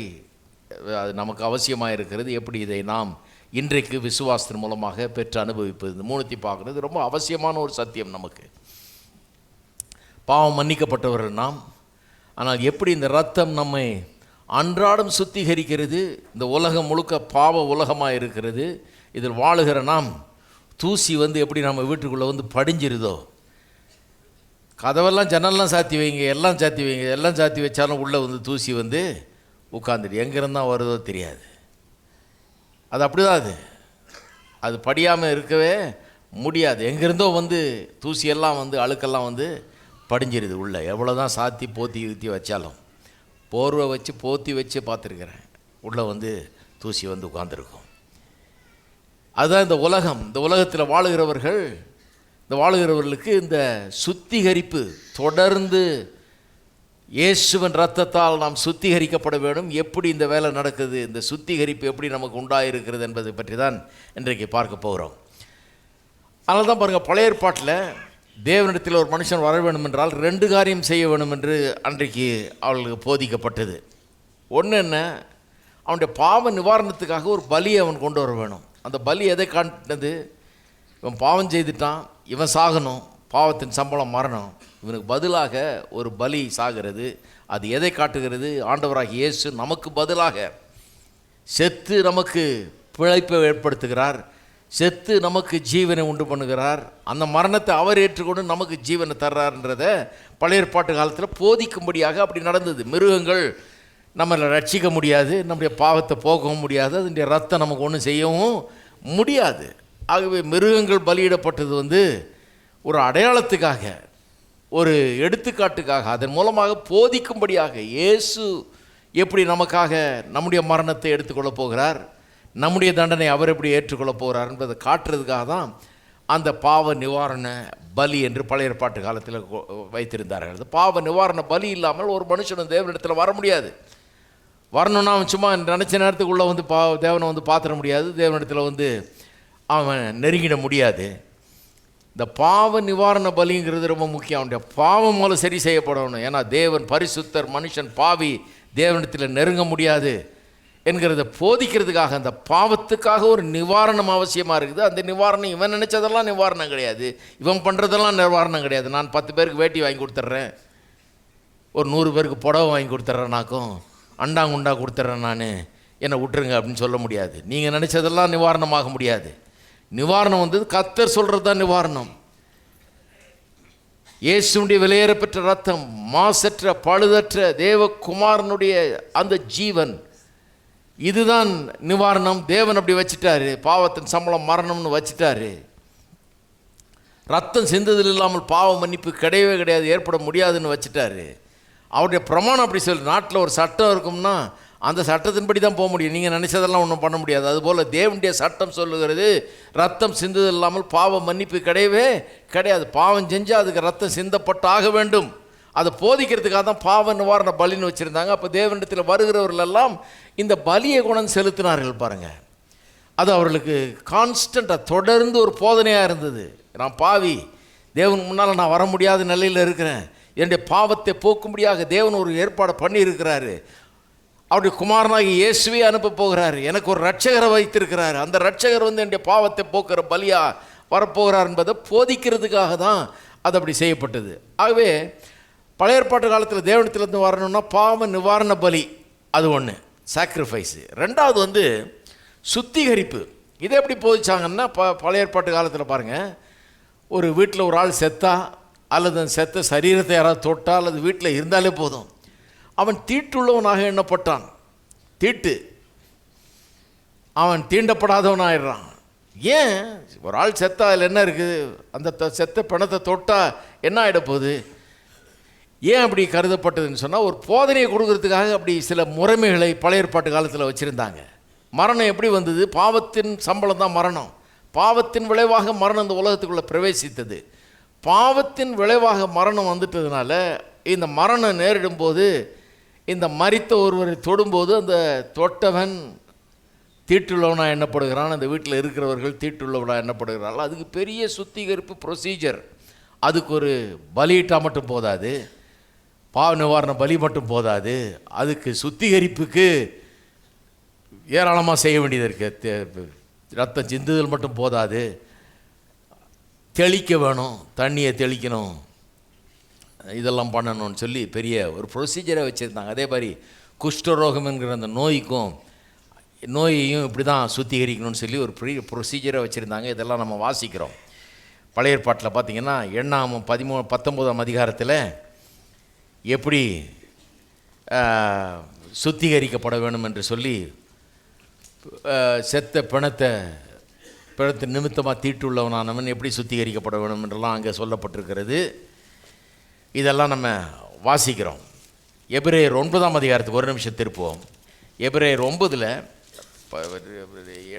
அது நமக்கு அவசியமாக இருக்கிறது, எப்படி இதை நாம் இன்றைக்கு விசுவாசத்தின் மூலமாக பெற்று அனுபவிப்பது, இந்த 3 பார்க்குறது ரொம்ப அவசியமான ஒரு சத்தியம் நமக்கு. பாவம் மன்னிக்கப்பட்டவர்கள் நாம். ஆனால் எப்படி இந்த ரத்தம் நம்மை அன்றாடம் சுத்திகரிக்கிறது. இந்த உலகம் முழுக்க பாவ உலகமாக இருக்கிறது. இதில் வாழுகிற நாம் தூசி எப்படி நம்ம வீட்டுக்குள்ளே படிஞ்சிருதோ, கதவெல்லாம் ஜன்னல்லாம் சாத்தி வைங்க, எல்லாம் சாத்தி வைங்க, எல்லாம் சாத்தி வச்சாலும் உள்ளே தூசி உட்காந்துட்டு எங்கேருந்தான் வருதோ தெரியாது. அது அப்படி தான். அது படியாமல் இருக்கவே முடியாது. எங்கேருந்தோ தூசியெல்லாம் அழுக்கெல்லாம் படிஞ்சிருது உள்ளே. எவ்வளோ தான் சாத்தி போத்தி ஊற்றி வச்சாலும், போர்வை வச்சு போத்தி வச்சு பார்த்துருக்குறேன், உள்ளே தூசி உட்காந்துருக்கும். அதுதான் இந்த உலகம். இந்த உலகத்தில் வாழுகிறவர்களுக்கு இந்த சுத்திகரிப்பு தொடர்ந்து இயேசுவின் இரத்தத்தால் நாம் சுத்திகரிக்கப்பட வேண்டும். எப்படி இந்த வேலை நடக்குது, இந்த சுத்திகரிப்பு எப்படி நமக்கு உண்டாயிருக்கிறது என்பதை பற்றி தான் இன்றைக்கு பார்க்க போகிறோம். அதனால தான் பாருங்கள், பழைய ஏற்பாட்டில் தேவனிடத்தில் ஒரு மனுஷன் வர வேண்டும் என்றால் 2 காரியம் செய்ய வேண்டும் என்று அன்றைக்கு அவர்களுக்கு போதிக்கப்பட்டது. ஒன்று என்ன, அவனுடைய பாவ நிவாரணத்துக்காக ஒரு பலியை அவன் கொண்டு வர வேணும். அந்த பலி எதை காட்டினது, இவன் பாவம் செய்துட்டான், இவன் சாகணும், பாவத்தின் சம்பளம் மரணம், இவனுக்கு பதிலாக ஒரு பலி சாகிறது. அது எதை காட்டுகிறது, ஆண்டவராகிய இயேசு நமக்கு பதிலாக செத்து நமக்கு பிழைப்பை ஏற்படுத்துகிறார், செத்து நமக்கு ஜீவனை உண்டு பண்ணுகிறார். அந்த மரணத்தை அவர் ஏற்றுக்கொண்டு நமக்கு ஜீவனை தர்றார்ன்றதை பழைய ஏற்பாட்டு காலத்தில் போதிக்கும்படியாக அப்படி நடந்தது. மிருகங்கள் நம்மளை ரட்சிக்க முடியாது, நம்முடைய பாவத்தை போக்கவும் முடியாது, அதனுடைய ரத்தம் நமக்கு ஒன்றும் செய்யவும் முடியாது. ஆகவே மிருகங்கள் பலியிடப்பட்டது ஒரு அடையாளத்துக்காக, ஒரு எடுத்துக்காட்டுக்காக, அதன் மூலமாக போதிக்கும்படியாக இயேசு எப்படி நமக்காக நம்முடைய மரணத்தை எடுத்துக்கொள்ளப் போகிறார், நம்முடைய தண்டனை அவர் எப்படி ஏற்றுக்கொள்ளப் போகிறார் என்பதை காட்டுறதுக்காக தான் அந்த பாவ நிவாரண பலி என்று பழைய ஏற்பாட்டு காலத்தில் வைத்திருந்தார்கள். அந்த பாவ நிவாரண பலி இல்லாமல் ஒரு மனுஷனும் தேவனிடத்தில் வர முடியாது. வரணுன்னா அவன் சும்மா நினச்ச நேரத்துக்குள்ளே தேவனை பார்த்துட முடியாது, தேவனிடத்தில் அவன் நெருங்கிட முடியாது. இந்த பாவ நிவாரண பலிங்கிறது ரொம்ப முக்கியம். அவனுடைய பாவம் மூலம் சரி செய்யப்படணும். ஏன்னா தேவன் பரிசுத்தர், மனுஷன் பாவி, தேவனிடத்தில் நெருங்க முடியாது என்கிறத போதிக்கிறதுக்காக அந்த பாவத்துக்காக ஒரு நிவாரணம் அவசியமாக இருக்குது. அந்த நிவாரணம் இவன் நினச்சதெல்லாம் நிவாரணம் கிடையாது, இவன் பண்ணுறதெல்லாம் நிவாரணம் கிடையாது. நான் 10 பேருக்கு வேட்டி வாங்கி கொடுத்துட்றேன், ஒரு 100 பேருக்கு புடவை வாங்கி கொடுத்துட்றேன்னாக்கும் அண்டாங்குண்டா கொடுத்துட்றேன், நான் என்னை விட்டுருங்க அப்படின்னு சொல்ல முடியாது. நீங்கள் நினச்சதெல்லாம் நிவாரணமாக முடியாது. நிவாரணம் கர்த்தர் சொல்கிறது தான் நிவாரணம். இயேசுடைய விலையேறப்பெற்ற ரத்தம், மாசற்ற பழுதற்ற தேவகுமாரனுடைய அந்த ஜீவன் இதுதான் நிவாரணம். தேவன் அப்படி வச்சுட்டாரு. பாவத்தின் சம்பளம் மரணம்னு வச்சுட்டாரு. ரத்தம் சிந்ததில் இல்லாமல் பாவ மன்னிப்பு கிடையவே கிடையாது, ஏற்பட முடியாதுன்னு வச்சுட்டாரு. அவருடைய பிரமாணம் அப்படி சொல்லு. நாட்டில் ஒரு சட்டம் இருக்கும்னா அந்த சட்டத்தின்படி தான் போக முடியும். நீங்கள் நினச்சதெல்லாம் ஒன்றும் பண்ண முடியாது. அதுபோல் தேவனுடைய சட்டம் சொல்லுகிறது, ரத்தம் சிந்ததில் இல்லாமல் பாவ மன்னிப்பு கிடையவே கிடையாது. பாவம் செஞ்சால் அதுக்கு ரத்தம் சிந்தப்பட்டாக வேண்டும். அதை போதிக்கிறதுக்காக தான் பாவ நிவாரண பலின்னு வச்சுருந்தாங்க. அப்போ தேவனிடத்தில் வருகிறவர்களெல்லாம் இந்த பலியை கொண்டு செலுத்தினார்கள் பாருங்கள். அது அவர்களுக்கு கான்ஸ்டண்ட்டாக தொடர்ந்து ஒரு போதனையாக இருந்தது. நான் பாவி, தேவன் முன்னால் நான் வர முடியாத நிலையில் இருக்கிறேன், என்னுடைய பாவத்தை போக்கும்படியாக தேவன் ஒரு ஏற்பாடு பண்ணியிருக்கிறாரு. அவருடைய குமாரனாகி இயேசுவே அனுப்ப போகிறாரு. எனக்கு ஒரு ரட்சகரை வைத்திருக்கிறார். அந்த ரட்சகர் என்னுடைய பாவத்தை போக்குற பலியாக வரப்போகிறார் என்பதை போதிக்கிறதுக்காக தான் அது அப்படி செய்யப்பட்டது. ஆகவே பழைய ஏற்பாட்டு காலத்தில் தேவனத்திலேருந்து வரணும்னா பாவ நிவாரண பலி, அது ஒன்று, சாக்ரிஃபைஸு. ரெண்டாவது சுத்திகரிப்பு. இதை எப்படி போதிச்சாங்கன்னா, பழைய ஏற்பாட்டு காலத்தில் பாருங்கள், ஒரு வீட்டில் ஒரு ஆள் செத்தா அல்லது அந்த செத்த சரீரத்தை யாராவது தொட்டா அல்லது வீட்டில் இருந்தாலே போதும், அவன் தீட்டுள்ளவனாக எண்ணப்பட்டான். தீட்டு, அவன் தீண்டப்படாதவன் ஆயிடுறான். ஏன்? ஒரு ஆள் செத்தா அதில் என்ன இருக்குது? அந்த செத்த பிணத்தை தொட்டால் என்ன ஆகிட போகுது? ஏன் அப்படி கருதப்பட்டதுன்னு சொன்னால், ஒரு போதனையை கொடுக்கறதுக்காக அப்படி சில முறைமைகளை பழைய ஏற்பாட்டு காலத்தில் வச்சுருந்தாங்க. மரணம் எப்படி வந்தது? பாவத்தின் சம்பளம் தான் மரணம். பாவத்தின் விளைவாக மரணம் இந்த உலகத்துக்குள்ளே பிரவேசித்தது. பாவத்தின் விளைவாக மரணம் வந்துட்டதுனால இந்த மரணம் நேரிடும் போது, இந்த மரித்த ஒருவரை தொடும்போது அந்த தொட்டவன் தீட்டுள்ளவனாக எண்ணப்படுகிறான். அந்த வீட்டில் இருக்கிறவர்கள் தீட்டுள்ளவனாக எண்ணப்படுகிறார்கள். அதுக்கு பெரிய சுத்திகரிப்பு ப்ரொசீஜர். அதுக்கு ஒரு பலியிட்டால் மட்டும் போதாது, பாவ நிவாரண பலி மட்டும் போதாது, அதுக்கு சுத்திகரிப்புக்கு ஏராளமாக செய்ய வேண்டியது இருக்குது. ரத்தம் சிந்துதல் மட்டும் போதாது, தெளிக்க வேணும், தண்ணியை தெளிக்கணும், இதெல்லாம் பண்ணணும்னு சொல்லி பெரிய ஒரு ப்ரொசீஜரை வச்சுருந்தாங்க. அதே மாதிரி குஷ்டரோகம் என்கிற அந்த நோயையும் இப்படி தான் சுத்திகரிக்கணும்னு சொல்லி ஒரு பெரிய ப்ரொசீஜரை வச்சுருந்தாங்க. இதெல்லாம் நம்ம வாசிக்கிறோம். பழைய ஏற்பாட்டில் பார்த்திங்கன்னா எண்ணாமம் 19ஆம் அதிகாரத்தில் எப்படி சுத்திகரிக்கப்பட வேணும் என்று சொல்லி, செத்த பிணத்து நிமித்தமாக தீட்டுள்ளவனானவன் எப்படி சுத்திகரிக்கப்பட வேணும் என்றெல்லாம் அங்கே சொல்லப்பட்டிருக்கிறது. இதெல்லாம் நம்ம வாசிக்கிறோம். எபிரேயர் 9ஆம் அதிகாரத்துக்கு ஒரு நிமிஷம் திருப்புவோம். எபிரேயர் 9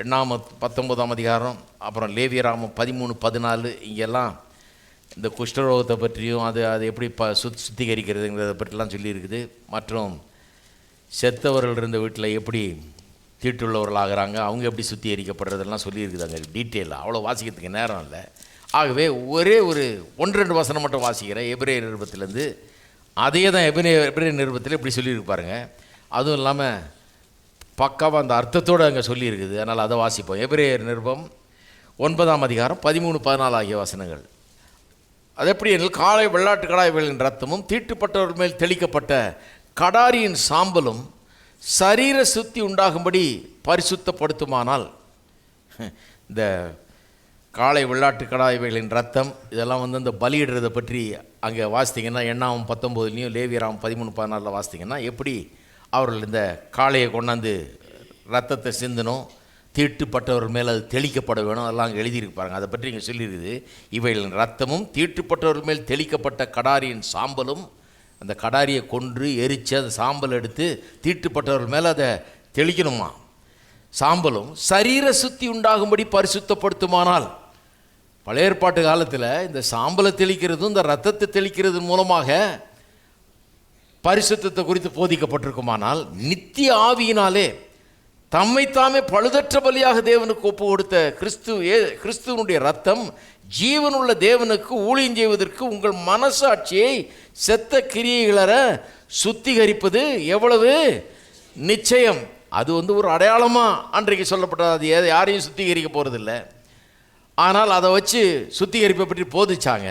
எண்ணாம 19ஆம் அதிகாரம், அப்புறம் லேவியராமம் 13-14, இங்கெல்லாம் இந்த குஷ்டரோகத்தை பற்றியும் அது எப்படி சுத்திகரிக்கிறதுங்கிறத பற்றிலாம் சொல்லியிருக்குது. மற்றும் செத்தவர்கள் இருந்த வீட்டில் எப்படி தீட்டுள்ளவர்கள் ஆகிறாங்க, அவங்க எப்படி சுத்திகரிக்கப்படுறதெல்லாம் சொல்லியிருக்குது அங்கே டீட்டெயிலாக. அவ்வளோ வாசிக்கிறதுக்கு நேரம் இல்லை. ஆகவே ஒரே ஒரு 1-2 வசனம் மட்டும் வாசிக்கிறேன் எபிரேயர் நிருபத்திலேருந்து. அதே தான் எபிரேயர் நிருபத்தில் இப்படி சொல்லியிருக்கு பாருங்கள். அதுவும் இல்லாமல் பக்காவாக அந்த அர்த்தத்தோடு அங்கே சொல்லியிருக்குது. அதனால் அதை வாசிப்போம். எபிரேயர் நிருபம் 9ஆம் அதிகாரம் 13-14 ஆகிய வசனங்கள். அது எப்படி என்றால், காளை வெள்ளாட்டு கடாய்களின் ரத்தமும் தீட்டுப்பட்டவர்கள் மேல் தெளிக்கப்பட்ட கடாரியின் சாம்பலும் சரீர சுத்தி உண்டாகும்படி பரிசுத்தப்படுத்துமானால், இந்த காளை வெள்ளாட்டு கடாய்களின் ரத்தம் இதெல்லாம் அந்த பலியிடுறதை பற்றி அங்கே வாசித்திங்கன்னா, எண்ணாமம் 19 லேவியராமம் 13-14 வாசித்திங்கன்னா எப்படி அவர்கள் இந்த காளையை கொண்டாந்து ரத்தத்தை சிந்தணும், தீட்டுப்பட்டவர்கள் மேலே அது தெளிக்கப்பட வேணும், அதெல்லாம் அங்கே எழுதியிருப்பாங்க. அதை பற்றி இங்கே சொல்லியிருக்குது. இவைகளின் ரத்தமும் தீட்டுப்பட்டவர்கள் மேல் தெளிக்கப்பட்ட கடாரியின் சாம்பலும், அந்த கடாரியை கொன்று எரித்து அந்த சாம்பல் எடுத்து தீட்டுப்பட்டவர்கள் மேலே அதை தெளிக்கணுமா, சாம்பலும் சரீர சுத்தி உண்டாகும்படி பரிசுத்தப்படுத்துமானால். பழைய ஏற்பாட்டு காலத்தில் இந்த சாம்பலை தெளிக்கிறதும் இந்த ரத்தத்தை தெளிக்கிறது மூலமாக பரிசுத்தத்தை குறித்து போதிக்கப்பட்டிருக்குமானால், நித்திய ஆவியினாலே தம்மைத்தாமே பழுதற்ற பலியாக தேவனுக்கு ஒப்பு கொடுத்த கிறிஸ்துவனுடைய ரத்தம் ஜீவனுள்ள தேவனுக்கு ஊழியம் செய்வதற்கு உங்கள் மனசாட்சியை செத்த கிரியைகளற சுத்திகரிப்பது எவ்வளவு நிச்சயம். அது ஒரு அடையாளமாக அன்றைக்கு சொல்லப்பட்டது. அது யாரையும் சுத்திகரிக்க போகிறதில்ல. ஆனால் அதை வச்சு சுத்திகரிப்பை பற்றி போதிச்சாங்க.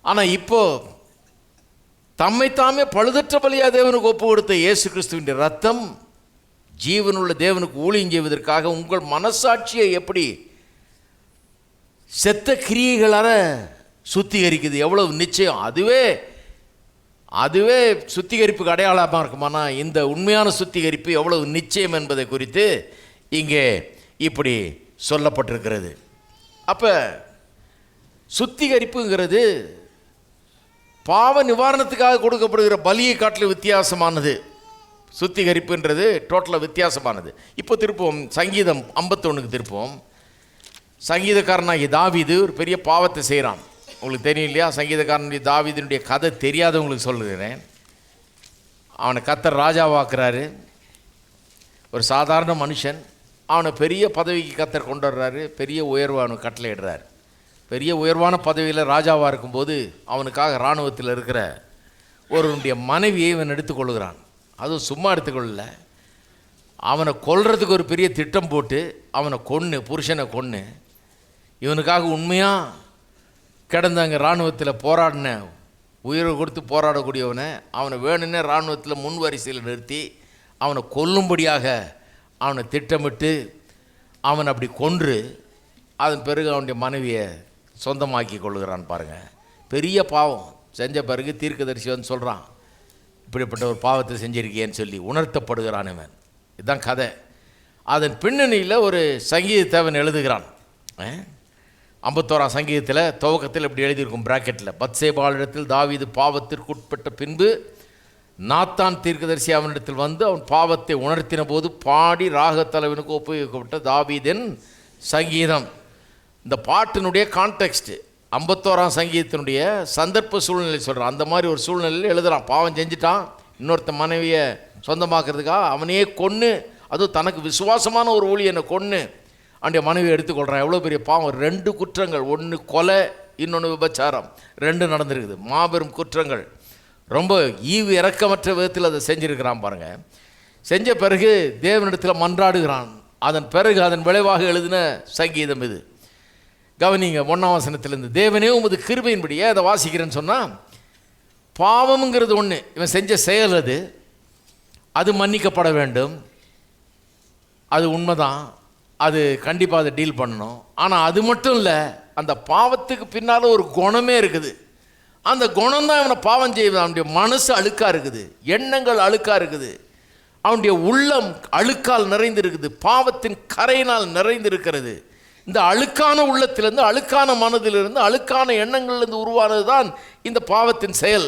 ஆனால் இப்போது தம்மைத்தாமே பழுதற்ற பலியாக தேவனுக்கு ஒப்பு கொடுத்த இயேசு கிறிஸ்துவின் ரத்தம் ஜீவனுள்ள தேவனுக்கு ஊழியம் செய்வதற்காக உங்கள் மனசாட்சியை எப்படி செத்த கிரியைகளால் சுத்திகரிக்குது, எவ்வளவு நிச்சயம். அதுவே அதுவே சுத்திகரிப்புக்கு அடையாளமாக இருக்குமானா இந்த உண்மையான சுத்திகரிப்பு எவ்வளவு நிச்சயம் என்பதை குறித்து இங்கே இப்படி சொல்லப்பட்டிருக்கிறது. அப்போ சுத்திகரிப்புங்கிறது பாவ நிவாரணத்துக்காக கொடுக்கப்படுகிற பலியை காட்டிலும் வித்தியாசமானது. சுத்திகரிப்புன்றது டோட்டலாக வித்தியாசமானது. இப்போ திருப்போம் சங்கீதம் 51க்கு திருப்போம். சங்கீதக்காரனாகிய தாவீது ஒரு பெரிய பாவத்தை செய்கிறான். உங்களுக்கு தெரியும் இல்லையா? சங்கீதக்காரனுடைய தாவீதினுடைய கதை தெரியாதவங்களுக்கு சொல்லுகிறேன். அவனை கர்த்தர் ராஜாவாக்குறாரு. ஒரு சாதாரண மனுஷன், அவனை பெரிய பதவிக்கு கர்த்தர் கொண்டு வர்றாரு. பெரிய உயர்வு அவனுக்கு கட்டளையிடுறாரு. பெரிய உயர்வான பதவியில் ராஜாவாக இருக்கும்போது அவனுக்காக இராணுவத்தில் இருக்கிற ஒருவனுடைய மனைவியை இவன் எடுத்துக்கொள்கிறான். அதுவும் சும்மா எடுத்துக்கொள்ளல, அவனை கொல்றதுக்கு ஒரு பெரிய திட்டம் போட்டு அவனை புருஷனை கொன்று இவனுக்காக உண்மையாக கிடந்தாங்க இராணுவத்தில் போராடின, உயிரை கொடுத்து போராடக்கூடியவனை அவனை வேணுன்னே இராணுவத்தில் முன் வரிசையில் நிறுத்தி அவனை கொல்லும்படியாக அவனை திட்டமிட்டு அவனை அப்படி கொன்று அதன் பிறகு அவனுடைய மனைவியை சொந்தமாக்கி கொள்ளுகிறான். பாருங்கள், பெரிய பாவம் செஞ்ச பிறகு தீர்க்கதரிசி வந்து சொல்கிறான், இப்படிப்பட்ட ஒரு பாவத்தை செஞ்சிருக்கேன்னு சொல்லி உணர்த்தப்படுகிறான் இவன். இதுதான் கதை. அதன் பின்னணியில் ஒரு சங்கீதத்தேவன் எழுதுகிறான். 51ஆம் சங்கீதத்தில் துவக்கத்தில் இப்படி எழுதியிருக்கும் பிராக்கெட்டில், பத்சேபாளிடத்தில் தாவீது பாவத்திற்குட்பட்ட பின்பு நாத்தான் தீர்க்கதரிசி அவனிடத்தில் வந்து அவன் பாவத்தை உணர்த்தின போது பாடி ராகத்தலைவனுக்கு ஒப்புவிக்கப்பட்ட தாவீதின் சங்கீதம். இந்த பாட்டினுடைய கான்டெக்ஸ்ட்டு 51ஆம் சங்கீதத்தினுடைய சந்தர்ப்ப சூழ்நிலை சொல்கிறான். அந்த மாதிரி ஒரு சூழ்நிலையில் எழுதுகிறான். பாவம் செஞ்சுட்டான், இன்னொருத்த மனைவியை சொந்தமாக்குறதுக்காக அவனையே கொன்று, அதுவும் தனக்கு விசுவாசமான ஒரு ஊழியனை கொன்று அவனுடைய மனைவியை எடுத்துக்கொள்கிறான். எவ்வளோ பெரிய பாவம்! 2 குற்றங்கள், ஒன்று கொலை, இன்னொன்று விபச்சாரம், 2 நடந்திருக்குது. மாபெரும் குற்றங்கள். ரொம்ப ஈவு இறக்கமற்ற விதத்தில் அதை செஞ்சுருக்கிறான். பாருங்கள், செஞ்ச பிறகு தேவனிடத்தில் மன்றாடுகிறான். அதன் பிறகு அதன் விளைவாக எழுதின சங்கீதம் இது. கவனிங்க, 1ஆம் வசனத்திலிருந்து, தேவனே உமது கிருபையின்படியே அதை வாசிக்கிறேன்னு சொன்னால், பாவம்ங்கிறது ஒன்று, இவன் செஞ்ச செயல் அது மன்னிக்கப்பட வேண்டும், அது உண்மைதான், அது கண்டிப்பாக அதை டீல் பண்ணணும். ஆனால் அது மட்டும் இல்லை, அந்த பாவத்துக்கு பின்னால் ஒரு குணமே இருக்குது. அந்த குணம் தான் இவனை பாவம் செய்வது. அவனுடைய மனசு அழுக்காக இருக்குது, எண்ணங்கள் அழுக்காக இருக்குது, அவனுடைய உள்ளம் அழுக்கால் நிறைந்திருக்குது, பாவத்தின் கரையினால் நிறைந்திருக்கிறது. இந்த அழுக்கான உள்ளத்திலிருந்து, அழுக்கான மனதிலிருந்து, அழுக்கான எண்ணங்கள்லேருந்து உருவானது தான் இந்த பாவத்தின் செயல்.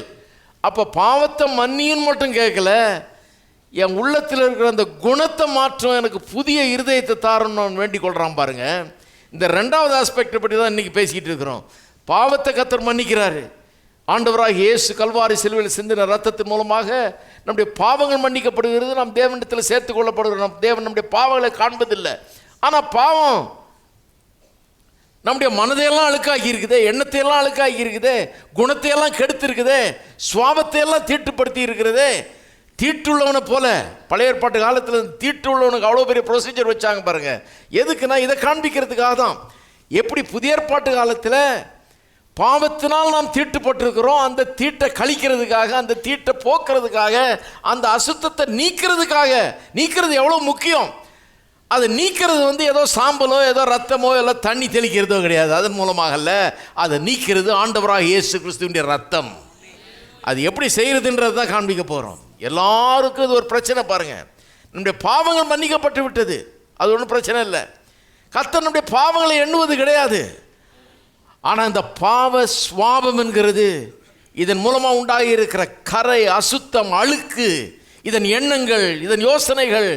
அப்போ பாவத்தை மன்னின்னு மட்டும் கேட்கல, என் உள்ளத்தில் இருக்கிற அந்த குணத்தை மாற்றம், எனக்கு புதிய இருதயத்தை தாரணும்னு வேண்டிக் கொள்கிறான். பாருங்கள், இந்த 2வது ஆஸ்பெக்டை பற்றி தான் இன்றைக்கி பேசிக்கிட்டு இருக்கிறோம். பாவத்தை கர்த்தர் மன்னிக்கிறாரு. ஆண்டவராக இயேசு கல்வாரி சிலுவையில் சிந்தின ரத்தத்தின் மூலமாக நம்முடைய பாவங்கள் மன்னிக்கப்படுகிறது. நாம் தேவனிடத்தில் சேர்த்து கொள்ளப்படுகிறோம். தேவன் நம்முடைய பாவங்களை காண்பதில்லை. ஆனால் பாவம் நம்முடைய மனதையெல்லாம் அழுக்காகி இருக்குதே, எண்ணத்தையெல்லாம் அழுக்காகி இருக்குதே, குணத்தையெல்லாம் கெடுத்து இருக்குதே, சுவாபத்தையெல்லாம் தீட்டுப்படுத்தி இருக்கிறதே. தீட்டுள்ளவனை போல பழைய ஏற்பாட்டு காலத்தில் தீட்டுள்ளவனுக்கு அவ்வளோ பெரிய ப்ரொசீஜர் வச்சாங்க பாருங்கள். எதுக்குன்னா இதை காண்பிக்கிறதுக்காக தான். எப்படி புதிய ஏற்பாட்டு காலத்தில் பாவத்தினால் நாம் தீட்டுப்பட்டிருக்கிறோம், அந்த தீட்டை கழிக்கிறதுக்காக, அந்த தீட்டை போக்குறதுக்காக, அந்த அசுத்தத்தை நீக்கிறது எவ்வளோ முக்கியம். அதை நீக்கிறது ஏதோ சாம்பலோ ஏதோ ரத்தமோ எல்லாம் தண்ணி தெளிக்கிறதோ கிடையாது. அதன் மூலமாக அல்ல, அதை நீக்கிறது ஆண்டவராக இயேசு கிறிஸ்துவினுடைய ரத்தம். அது எப்படி செய்கிறதுன்றது தான் காண்பிக்க போகிறோம். எல்லாருக்கும் இது ஒரு பிரச்சனை. பாருங்கள், நம்முடைய பாவங்கள் மன்னிக்கப்பட்டு விட்டது, அது ஒன்றும் பிரச்சனை இல்லை. கர்த்தர் நம்முடைய பாவங்களை எண்ணுவது கிடையாது. ஆனால் இந்த பாவ சுவாபம் என்கிறது, இதன் மூலமாக உண்டாகி இருக்கிற கரை, அசுத்தம், அழுக்கு, இதன் எண்ணங்கள், இதன் யோசனைகள்,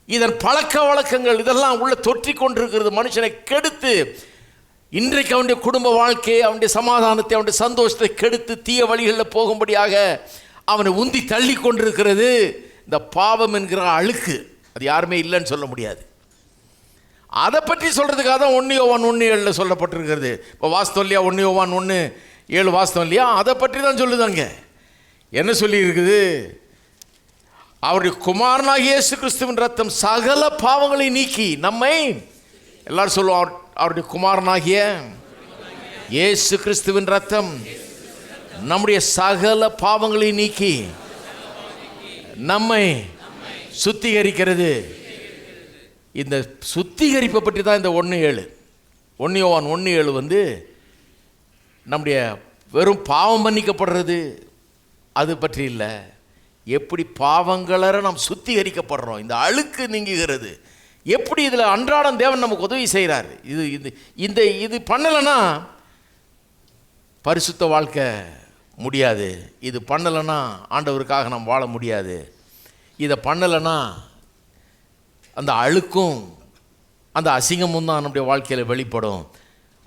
இதன் பழக்க வழக்கங்கள், இதெல்லாம் உள்ள தொற்றி கொண்டிருக்கிறது. மனுஷனை கெடுத்து இன்றைக்கு அவனுடைய குடும்ப வாழ்க்கையை, அவனுடைய சமாதானத்தை, அவனுடைய சந்தோஷத்தை கெடுத்து தீய வழிகளில் போகும்படியாக அவனை உந்தி தள்ளி கொண்டிருக்கிறது இந்த பாவம் என்கிற அழுக்கு. அது யாருமே இல்லைன்னு சொல்ல முடியாது. அதை பற்றி சொல்கிறதுக்காக தான் 1 யோவான் 1:7 சொல்லப்பட்டிருக்கிறது. இப்போ வாஸ்தவம் இல்லையா? 1 யோவான் 1:7 வாஸ்தவம் இல்லையா? அதை பற்றி தான் சொல்லுதாங்க. என்ன சொல்லி இருக்குது? அவருடைய குமாரனாகிய இயேசு கிறிஸ்துவின் ரத்தம் சகல பாவங்களை நீக்கி நம்மை, எல்லாரும் சொல்லுவோம், அவருடைய குமாரனாகிய இயேசு கிறிஸ்துவின் ரத்தம் நம்முடைய சகல பாவங்களை நீக்கி நம்மை சுத்திகரிக்கிறது. இந்த சுத்திகரிப்பை பற்றி தான் இந்த 1 யோவான் 1:7 நம்முடைய வெறும் பாவம் மன்னிக்கப்படுறது, அது பற்றி இல்லை, எப்படி பாவங்களற நாம் சுத்திகரிக்கப்படுறோம், இந்த அழுக்கு நீங்குகிறது, எப்படி இதில் அன்றாடம் தேவன் நமக்கு உதவி செய்கிறார். இது இது இந்த இது பண்ணலைன்னா பரிசுத்த வாழ்க்கை முடியாது. இது பண்ணலைன்னா ஆண்டவருக்காக நாம் வாழ முடியாது. இதை பண்ணலைன்னா அந்த அழுக்கும் அந்த அசிங்கமும் தான் நம்முடைய வாழ்க்கையில் வெளிப்படும்.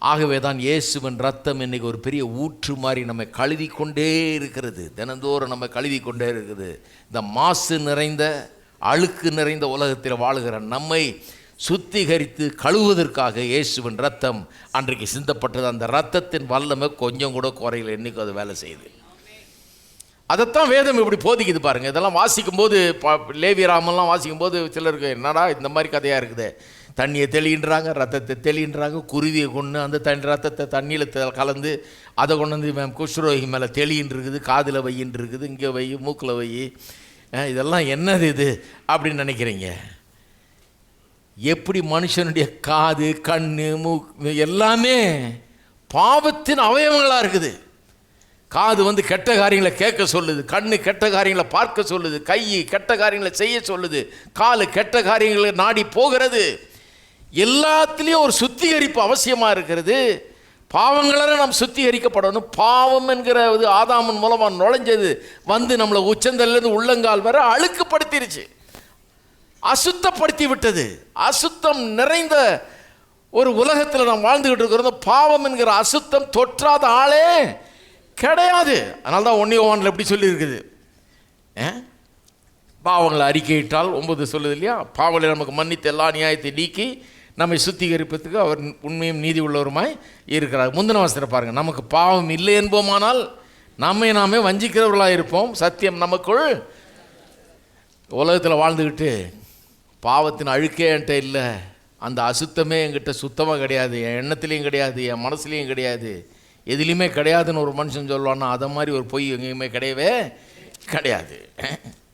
ஆகவே தான் இயேசுவின் ரத்தம் இன்றைக்கி ஒரு பெரிய ஊற்று மாதிரி நம்மை கழுவி கொண்டே இருக்கிறது, தினந்தோறும் நம்ம கழுவி கொண்டே இருக்குது. இந்த மாசு நிறைந்த அழுக்கு நிறைந்த உலகத்தில் வாழுகிற நம்மை சுத்திகரித்து கழுவுவதற்காக இயேசுவின் ரத்தம் அன்றைக்கு சிந்தப்பட்டது. அந்த ரத்தத்தின் வல்லமை கொஞ்சம் கூட குறையில் என்றைக்கும் அது வேலை செய்யுது. அதைத்தான் வேதம் இப்படி போதிக்குது பாருங்கள். இதெல்லாம் வாசிக்கும்போது லேவியராமெல்லாம் வாசிக்கும்போது சிலருக்கு என்னடா இந்த மாதிரி கதையாக இருக்குது, தண்ணியை தெளின்றாங்க, ரத்தத்தை தெளின்றாங்க, குருவியை கொண்டு அந்த ரத்தத்தை தண்ணியில் கலந்து அதை கொண்டு வந்து குஷ்ரோகி மேலே தெளின்னு இருக்குது, காதில் வையின்னு இருக்குது, இங்கே வை, மூக்கில் வை, இதெல்லாம் என்னது இது அப்படின்னு நினைக்கிறீங்க. எப்படி மனுஷனுடைய காது, கண், மூக்கு எல்லாமே பாவத்தின் அவயவங்களாக இருக்குது. காது வந்து கெட்ட காரியங்களை கேட்க சொல்லுது, கண்ணு கெட்ட காரியங்களை பார்க்க சொல்லுது, கை கெட்ட காரியங்களை செய்ய சொல்லுது, காலு கெட்ட காரியங்களை நாடி போகிறது. எல்லாத்துலேயும் ஒரு சுத்திகரிப்பு அவசியமாக இருக்கிறது. பாவங்கள நாம் சுத்திகரிக்கப்படணும். பாவம் என்கிற ஆதாமின் மூலமாக நுழைஞ்சது வந்து நம்மளை உச்சந்தலேருந்து உள்ளங்கால் வரை அழுக்குப்படுத்திருச்சு, அசுத்தப்படுத்தி விட்டது. அசுத்தம் நிறைந்த ஒரு உலகத்தில் நாம் வாழ்ந்துக்கிட்டு இருக்கிறோம். பாவம் என்கிற அசுத்தம் தொற்றாத ஆளே கிடையாது. அதனால தான் 1 யோவானில் எப்படி சொல்லியிருக்குது, பாவங்களை அறிக்கையிட்டால் 9 சொல்லுது இல்லையா, பாவங்களை நமக்கு மன்னித்து எல்லா நியாயத்தை நீக்கி நம்மை சுத்திகரிப்பதற்கு அவர் உண்மையும் நீதி உள்ளவருமாய் இருக்கிறார். முந்தின வசனத்தை பாருங்கள், நமக்கு பாவம் இல்லை என்போமானால் நம்மை நாமே வஞ்சிக்கிறவர்களாக இருப்போம், சத்தியம் நமக்குள். உலகத்தில் வாழ்ந்துக்கிட்டு பாவத்தின் அழுக்கே என்கிட்ட இல்லை, அந்த அசுத்தமே என்கிட்ட சுத்தமாக கிடையாது, என் எண்ணத்துலேயும் கிடையாது, என் மனசுலேயும் கிடையாது, எதுலேயுமே கிடையாதுன்னு ஒரு மனுஷன் சொல்லுவான்னா அதை மாதிரி ஒரு பொய் எங்கேயுமே கிடையவே கிடையாது.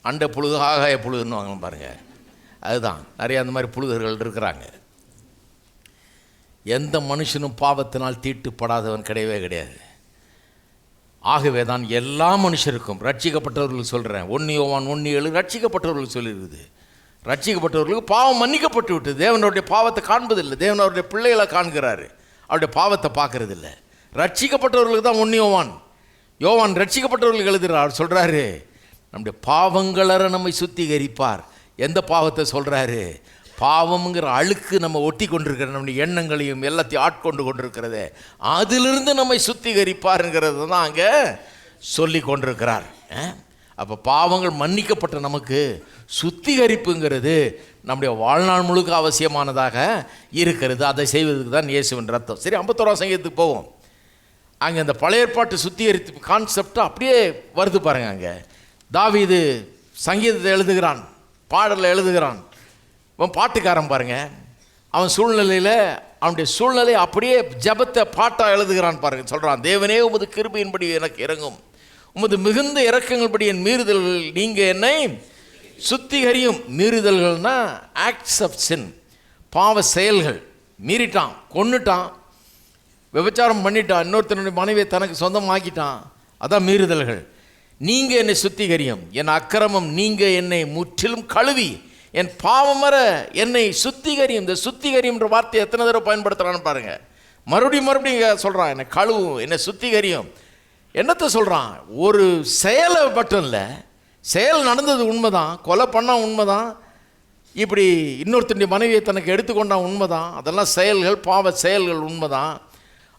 அண்டை புழுகு ஆகாய புழுகுன்னு வாங்க பாருங்கள். அதுதான் நிறையா அந்த மாதிரி புழுகர்கள் இருக்கிறாங்க. எந்த மனுஷனும் பாவத்தினால் தீட்டுப்படாதவன் கிடையவே கிடையாது. ஆகவே தான் எல்லா மனுஷருக்கும், ரட்சிக்கப்பட்டவர்களுக்கு சொல்கிறேன், 1 யோவான் 1:7 ரட்சிக்கப்பட்டவர்களுக்கு சொல்லியிருக்குது. ரட்சிக்கப்பட்டவர்களுக்கு பாவம் மன்னிக்கப்பட்டு விட்டு, தேவனுடைய பாவத்தை காண்பதில்லை, தேவன் அவருடைய பிள்ளைகளை காண்கிறாரு, அவருடைய பாவத்தை பார்க்கறதில்லை. ரட்சிக்கப்பட்டவர்களுக்கு தான் 1 யோவான் ரட்சிக்கப்பட்டவர்களுக்கு எழுதுகிறார். சொல்கிறாரு, நம்முடைய பாவங்களற நம்மை சுத்திகரிப்பார். எந்த பாவத்தை சொல்கிறாரு? பாவம்ங்கிற அழுக்கு நம்ம ஒட்டி கொண்டிருக்கிற நம்முடைய எண்ணங்களையும் எல்லாத்தையும் ஆட்கொண்டு கொண்டிருக்கிறதே, அதிலிருந்து நம்மை சுத்திகரிப்பாருங்கிறது தான் அங்கே சொல்லி கொண்டிருக்கிறார். அப்போ பாவங்கள் மன்னிக்கப்பட்ட நமக்கு சுத்திகரிப்புங்கிறது நம்முடைய வாழ்நாள் முழுக்க அவசியமானதாக இருக்கிறது. அதை செய்வதற்கு தான் இயேசுவின் ரத்தம். சரி, 51ஆம் சங்கீதத்துக்கு போவோம். அங்கே அந்த பழைய ஏற்பாட்டு சுத்திகரிப்பு கான்செப்ட் அப்படியே வருது பாருங்க. அங்கே தாவீது சங்கீதத்தை எழுதுகிறான், பாடலில் எழுதுகிறான். அவன் பாட்டுக்காரன் பாருங்க, அவன் சூழ்நிலையில் அவனுடைய சூழ்நிலை அப்படியே ஜபத்தை பாட்டாக எழுதுகிறான் பாருங்க. சொல்கிறான், தேவனே உமது கிருபையின்படி எனக்கு இறங்கும், உமது மிகுந்த இறக்கங்கள்படி என் மீறுதல்கள் நீங்கள் என்னை சுத்திகரியும். மீறுதல்கள்னா ஆக்ட்ஸ் ஆஃப் சின், பாவ செயல்கள். மீறிட்டான், கொன்னுட்டான், விபச்சாரம் பண்ணிட்டான், இன்னொருத்தனுடைய மனைவியை தனக்கு சொந்தமாக்கிட்டான், அதான் மீறுதல்கள். நீங்கள் என்னை சுத்திகரியும், என் அக்கிரமம் நீங்கள் என்னை முற்றிலும் கழுவி என் பாவமர என்னை சுத்திகரியும். இந்த சுத்திகரியும்ன்ற வார்த்தையை எத்தனை தடவை பயன்படுத்துகிறான்னு பாருங்கள். மறுபடியும் சொல்கிறான், என்னை கழுவும், என்னை சுத்திகரியும். என்னத்தை சொல்கிறான்? ஒரு செயலை மட்டும் இல்லை, செயல் நடந்தது உண்மைதான், கொலை பண்ணால் உண்மைதான், இப்படி இன்னொருத்தனுடைய மனைவியை தனக்கு எடுத்துக்கொண்டான் உண்மைதான், அதெல்லாம் செயல்கள், பாவ செயல்கள் உண்மைதான்.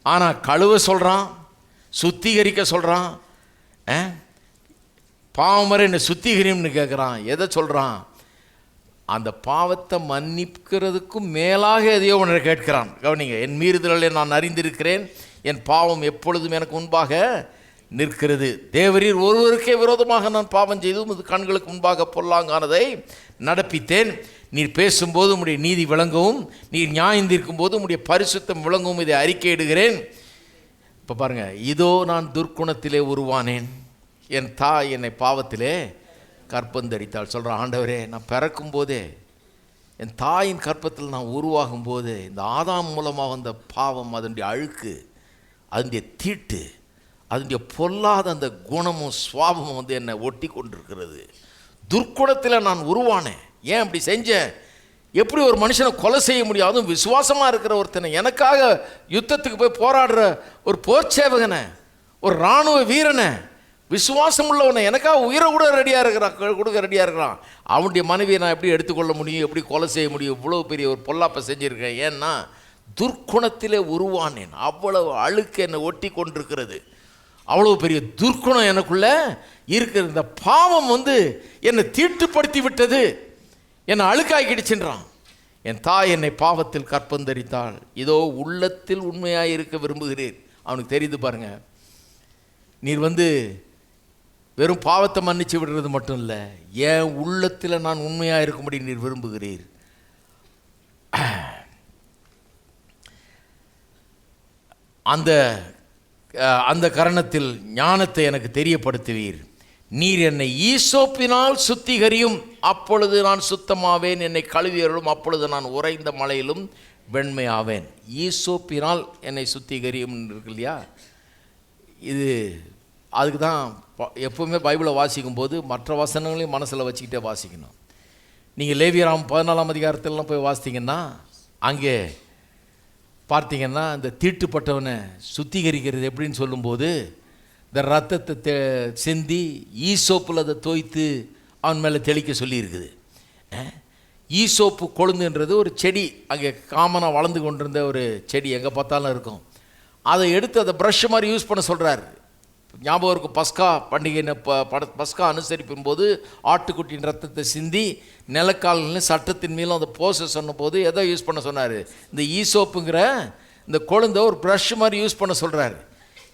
ஆனால் கழுவ சொல்கிறான், சுத்திகரிக்க சொல்கிறான். பாவமர என்னை சுத்திகரியும்னு கேட்குறான். எதை சொல்கிறான்? அந்த பாவத்தை மன்னிக்கிறதுக்கும் மேலாக எதையோ ஒன்று கேட்கிறான். கவனிங்க, என் மீறுதல்களை நான் அறிந்திருக்கிறேன், என் பாவம் எப்பொழுதும் எனக்கு முன்பாக நிற்கிறது. தேவரீர் ஒருவருக்கே விரோதமாக நான் பாவம் செய்தும் இது கண்களுக்கு முன்பாக பொல்லாங்கானதை நடப்பித்தேன். நீர் பேசும்போது உம்முடைய நீதி விளங்கவும், நீர் நியாயந்திருக்கும் போது உம்முடைய பரிசுத்தம் விளங்கவும் இதை அறிக்கையிடுகிறேன். இப்போ பாருங்கள், இதோ நான் துர்க்குணத்திலே உருவானேன், என் தாய் என்னை பாவத்திலே கற்பந்தரித்தாள். சொல்கிறான், ஆண்டவரே, நான் பிறக்கும் போதே, என் தாயின் கற்பத்தில் நான் உருவாகும் போது இந்த ஆதாம் மூலமாக வந்த பாவம், அதனுடைய அழுக்கு, அதனுடைய தீட்டு, அதனுடைய பொல்லாத அந்த குணமும் சுவாபமும் வந்து என்னை ஒட்டி கொண்டிருக்கிறது. துர்க்குணத்தில் நான் உருவானேன். ஏன் அப்படி செஞ்சேன்? எப்படி ஒரு மனுஷனை கொலை செய்ய முடியும்? அதுவும் விசுவாசமாக இருக்கிற ஒருத்தனை, எனக்காக யுத்தத்துக்கு போய் போராடுற ஒரு போர்ச்சேவகனை, ஒரு இராணுவ வீரனை, விசுவாசம் உள்ளவனை, எனக்காக உயிரை கூட ரெடியாக இருக்கிறான், கொடுக்க ரெடியாக இருக்கிறான். அவனுடைய மனைவியை நான் எப்படி எடுத்துக்கொள்ள முடியும்? எப்படி கொலை செய்ய முடியும்? இவ்வளோ பெரிய ஒரு பொல்லாப்பை செஞ்சுருக்கேன். ஏன்னா துர்க்குணத்திலே உருவானேன். அவ்வளவு அழுக்கு என்னை ஒட்டி கொண்டிருக்கிறது. அவ்வளோ பெரிய துர்க்குணம் எனக்குள்ளே இருக்கிற இந்த பாவம் வந்து என்னை தீட்டுப்படுத்தி விட்டது, என்னை அழுக்காக்கிடுச்சுன்றான். என் தாய் என்னை பாவத்தில் கற்பந்தரித்தாள். இதோ உள்ளத்தில் உண்மையாக இருக்க விரும்புகிறேன். அவனுக்கு தெரியுது பாருங்க, நீர் வந்து வெறும் பாவத்தை மன்னிச்சு விடுறது மட்டும் இல்லை, என் உள்ளத்தில் நான் உண்மையாக இருக்கும்படி நீர் விரும்புகிறீர். அந்த கரணத்தில் ஞானத்தை எனக்கு தெரியப்படுத்துவீர். நீர் என்னை ஈசோப்பினால் சுத்திகரியும், அப்பொழுது நான் சுத்தமாவேன். என்னை கழுவியருளும், அப்பொழுது நான் உறைந்த மலையிலும் வெண்மையாவேன். ஈசோப்பினால் என்னை சுத்திகரியும் இருக்கு இல்லையா? இது அதுக்கு தான் எப்போவுமே பைபிளை வாசிக்கும் போது மற்ற வசனங்களையும் மனசில் வச்சுக்கிட்டே வாசிக்கணும். நீங்கள் லேவியராம் 14ஆம் அதிகாரத்திலலாம் போய் வாசித்தீங்கன்னா அங்கே பார்த்தீங்கன்னா இந்த தீட்டுப்பட்டவனை சுத்திகரிக்கிறது எப்படின்னு சொல்லும்போது, இந்த ரத்தத்தை சிந்தி ஈசோப்பில் அதை தோய்த்து அவன் மேலே தெளிக்க சொல்லியிருக்குது. ஈசோப்பு கொழுந்துன்றது ஒரு செடி, அங்கே காமனாக வளர்ந்து கொண்டிருந்த ஒரு செடி, எங்கே பார்த்தாலும் இருக்கும். அதை எடுத்து அதை ப்ரஷ் மாதிரி யூஸ் பண்ண சொல்கிறார். ஞாபகம் இருக்கும், பஸ்கா பண்டிகை பஸ்கா அனுசரிப்பின் போது ஆட்டுக்குட்டியின் ரத்தத்தை சிந்தி நிலக்கால்னு சட்டத்தின் மேலும் அந்த போச சொன்னபோது எதை யூஸ் பண்ண சொன்னார்? இந்த ஈசோப்புங்கிற இந்த கொழுந்தை ஒரு ப்ரஷ் மாதிரி யூஸ் பண்ண சொல்கிறார்.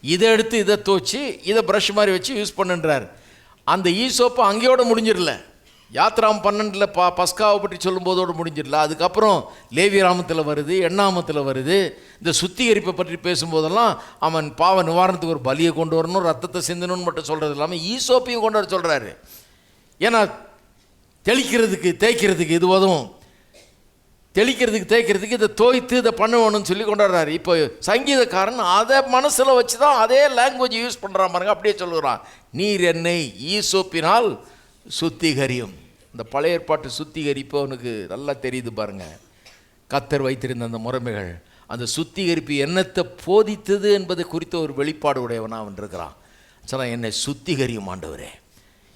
இதை எடுத்து இதை தோச்சி இதை ப்ரஷ் மாதிரி வச்சு யூஸ் பண்ணுன்றார். அந்த ஈசோப்பு அங்கேயோட முடிஞ்சிடல, யாத்ராம் 12 பஸ்காவை பற்றி சொல்லும்போதோடு முடிஞ்சிடல. அதுக்கப்புறம் லேவியராமத்தில் வருது, எண்ணாமத்தில் வருது. இந்த சுத்திகரிப்பை பற்றி பேசும்போதெல்லாம் அவன் பாவ நிவாரணத்துக்கு ஒரு பலியை கொண்டு வரணும், ரத்தத்தை சிந்தணும்னு மட்டும் சொல்கிறது இல்லாமல் ஈசோப்பையும் கொண்டு வர சொல்கிறாரு. ஏன்னா தெளிக்கிறதுக்கு தேய்க்கிறதுக்கு இது உதவும், தெளிக்கிறதுக்கு தேய்க்கிறதுக்கு இதை தோய்த்து இதை பண்ணணும்னு சொல்லி கொண்டாடுறாரு. இப்போ சங்கீதக்காரன் அதை மனசில் வச்சு தான் அதே லாங்குவேஜ் யூஸ் பண்ணுறான் பாருங்க. அப்படியே சொல்லுகிறான், நீர் என்னை ஈசோப்பினால் சுத்திகரியும். இந்த பழைய ஏற்பாட்டு சுத்திகரிப்பு அவனுக்கு நல்லா தெரியுது பாருங்க. கர்த்தர் வைத்திருந்த அந்த முறைமைகள், அந்த சுத்திகரிப்பு என்னத்தை போதித்தது என்பதை குறித்த ஒரு வெளிப்பாடு உடையவனாக அவன் இருக்கிறான். சொன்னால் என்னை சுத்திகரியும் ஆண்டவரே,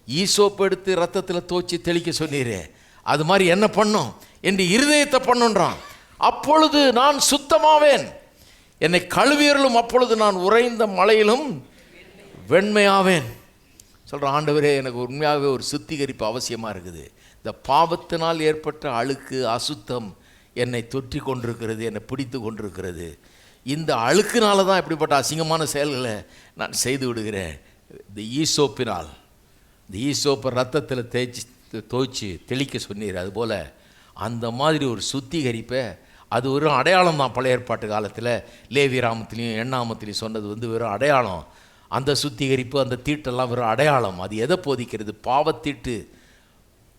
ஈசோப்பு எடுத்து ரத்தத்தில் தோச்சி தெளிக்க சொன்னீரே, அது மாதிரி என்ன பண்ணும் என்று இருதயத்தை பண்ணுன்றான். அப்பொழுது நான் சுத்தமாவேன், என்னை கழுவியருளும், அப்பொழுது நான் உறைந்த மலையிலும் வெண்மையாவேன். சொல்கிறேன், ஆண்டவரே எனக்கு உண்மையாகவே ஒரு சுத்திகரிப்பு அவசியமாக இருக்குது. இந்த பாவத்தினால் ஏற்பட்ட அழுக்கு அசுத்தம் என்னை தொற்றி கொண்டிருக்கிறது, என்னை பிடித்து கொண்டிருக்கிறது. இந்த அழுக்குனால தான் இப்படிப்பட்ட அசிங்கமான செயல்களை நான் செய்து விடுகிறேன். இந்த ஈசோப்பினால், இந்த ஈசோப்பை ரத்தத்தில் தோய்ச்சி தெளிக்க சொன்னீர். அதுபோல் அந்த மாதிரி ஒரு சுத்திகரிப்பை, அது ஒரு அடையாளம் தான். பழைய ஏற்பாட்டு காலத்தில் லேவியராமத்திலையும் எண்ணாமத்திலையும் சொன்னது வந்து வெறும் அடையாளம். அந்த சுத்திகரிப்பு, அந்த தீட்டெல்லாம் வெறும் அடையாளம். அது எதை போதிக்கிறது? பாவத்தீட்டு.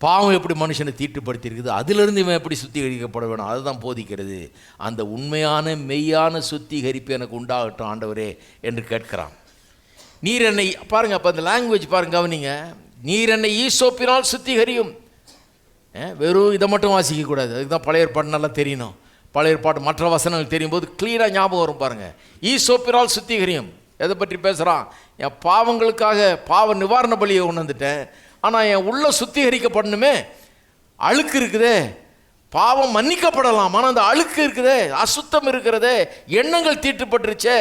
பாவம் எப்படி மனுஷனை தீட்டுப்படுத்தியிருக்குது, அதிலிருந்து இவன் எப்படி சுத்திகரிக்கப்பட வேணும், அதை தான் போதிக்கிறது. அந்த உண்மையான மெய்யான சுத்திகரிப்பு எனக்கு உண்டாகட்டும் ஆண்டவரே என்று கேட்கிறான். நீர் என்னை பாருங்கள், அப்போ அந்த லாங்குவேஜ் பாருங்க, கவனிங்க. நீர் என்னை ஈசோப்பினால் சுத்திகரியும். வெறும் இதை மட்டும் வாசிக்கக்கூடாது. அதுக்கு தான் பழைய ஏற்பாடு நல்லா தெரியணும். பழைய ஏற்பாடு மற்ற வசனங்கள் தெரியும் போது கிளியராக ஞாபகம் வரும் பாருங்கள். ஈசோப்பினால் சுத்திகரியும் எதை பற்றி பேசுகிறான்? என் பாவங்களுக்காக பாவ நிவாரண பலியை கொண்டு வந்துட்டேன், ஆனால் என் உள்ள சுத்திகரிக்கப்படணுமே. அழுக்கு இருக்குதே, பாவம் மன்னிக்கப்படலாம், ஆனால் அந்த அழுக்கு இருக்குதே, அசுத்தம் இருக்கிறதே, எண்ணங்கள் தீட்டுப்பட்டுருச்சே,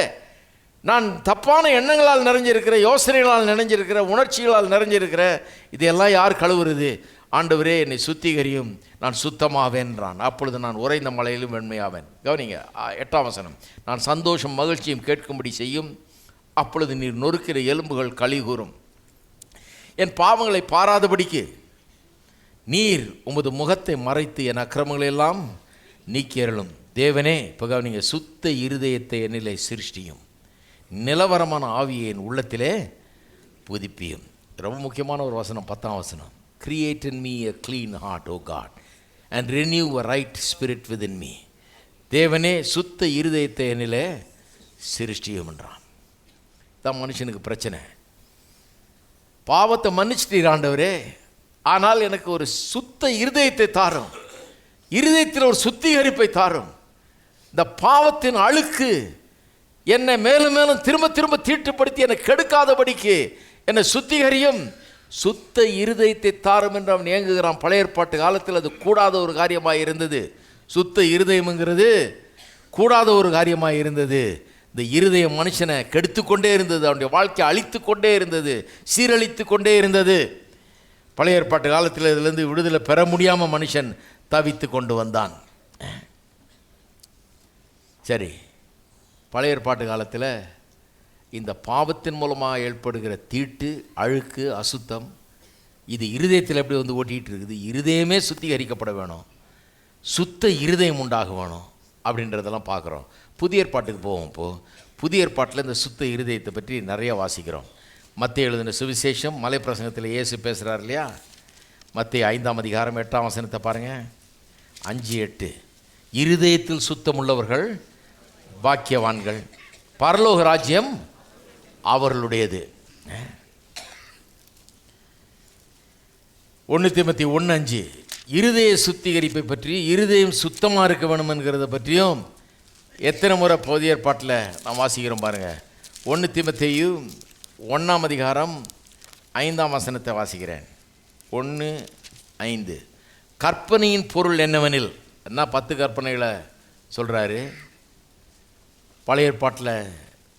நான் தப்பான எண்ணங்களால் நிறைஞ்சிருக்கிறேன், யோசனைகளால் நிறைஞ்சிருக்கிறேன், உணர்ச்சிகளால் நிறைஞ்சிருக்கிறேன். இதையெல்லாம் யார் கழுவுறது? ஆண்டவரே என்னை சுத்திகரியும், நான் சுத்தமாவேன்றான். அப்பொழுது நான் உறைந்த மலையிலும் வெண்மையாவேன். கவனிங்க 8ஆம் வசனம். நான் சந்தோஷம் மகிழ்ச்சியும் கேட்கும்படி செய்யும், அப்பொழுது நீர் நொறுக்கிற எலும்புகள் களி கூறும். என் பாவங்களை பாராதபடிக்கு நீர் உமது முகத்தை மறைத்து என் அக்கிரமங்களெல்லாம் நீக்கியருளும். தேவனே, இப்போ கவனிங்க, சுத்த இருதயத்தை என்னிலே சிருஷ்டியும், நிலவரமான ஆவியை என் உள்ளத்திலே புதுப்பியும். ரொம்ப முக்கியமான ஒரு வசனம், 10ஆம் வசனம். Create in me a clean heart, O God, and renew a right spirit within me. தேவனே, சுத்த இருதயத்தை என்னிலே சிருஷ்டியும் என்றான். தான் மனுஷனுக்கு பிரச்சனை. பாவத்தை மன்னிச்சிட்டீர் ஆண்டவரே, ஆனால் எனக்கு ஒரு சுத்த இருதயத்தை தாரும், இருதயத்தில் ஒரு சுத்திகரிப்பை தாரும். இந்த பாவத்தின் அழுக்கு என்னை மேலும் மேலும் திரும்ப திரும்ப தீட்டுப்படுத்தி என்னை கெடுக்காதபடிக்கு என்னை சுத்திகரியும், சுத்த இருதயத்தை தாரும் என்று அவன் ஏங்குகிறான். பழைய ஏற்பாட்டு காலத்தில் அது கூடாத ஒரு காரியமாக இருந்தது. சுத்த இருதயம்ங்கிறது கூடாத ஒரு காரியமாக இருந்தது. இந்த இருதயம் மனுஷனை கெடுத்து கொண்டே இருந்தது, அவனுடைய வாழ்க்கையை அழித்து கொண்டே இருந்தது, சீரழித்து கொண்டே இருந்தது. பழைய ஏற்பாட்டு காலத்தில் இதிலிருந்து விடுதலை பெற முடியாமல் மனுஷன் தவித்து கொண்டு வந்தான். சரி, பழைய ஏற்பாட்டு காலத்தில் இந்த பாவத்தின் மூலமாக ஏற்படுகிற தீட்டு, அழுக்கு, அசுத்தம் இது இருதயத்தில் எப்படி வந்து ஓட்டிகிட்டு இருக்குது. இருதயமே சுத்திகரிக்கப்பட வேணும், சுத்த இருதயம் உண்டாக வேணும் அப்படின்றதெல்லாம் பார்க்குறோம். புதிய ஏற்பாட்டுக்கு போவோம். இப்போது புதிய ஏற்பாட்டில் இந்த சுத்த இருதயத்தை பற்றி நிறைய வாசிக்கிறோம். மத்தேயு எழுதின சுவிசேஷம் மலை பிரசங்கத்தில் இயேசு பேசுகிறார் இல்லையா? மத்தேயு 5ஆம் அதிகாரம் 8ஆம் வசனத்தை பாருங்கள். 5:8 இருதயத்தில் சுத்தமுள்ளவர்கள் பாக்கியவான்கள், பரலோக ராஜ்யம் அவர்களுடையது. 1 தீமோத்தேயு 1:5 இருதய சுத்திகரிப்பை பற்றி, இருதயம் சுத்தமாக இருக்க வேணும் என்கிறத பற்றியும் எத்தனை முறை புதிய ஏற்பாட்டில் நாம் வாசிக்கிறோம் பாருங்கள். 1 தீமோத்தேயு 1ஆம் அதிகாரம் 5ஆம் வசனத்தை வாசிக்கிறேன். 1:5 கற்பனையின் பொருள் என்னவெனில், என்ன 10 கற்பனைகளை சொல்கிறாரு. பழைய ஏற்பாட்டில்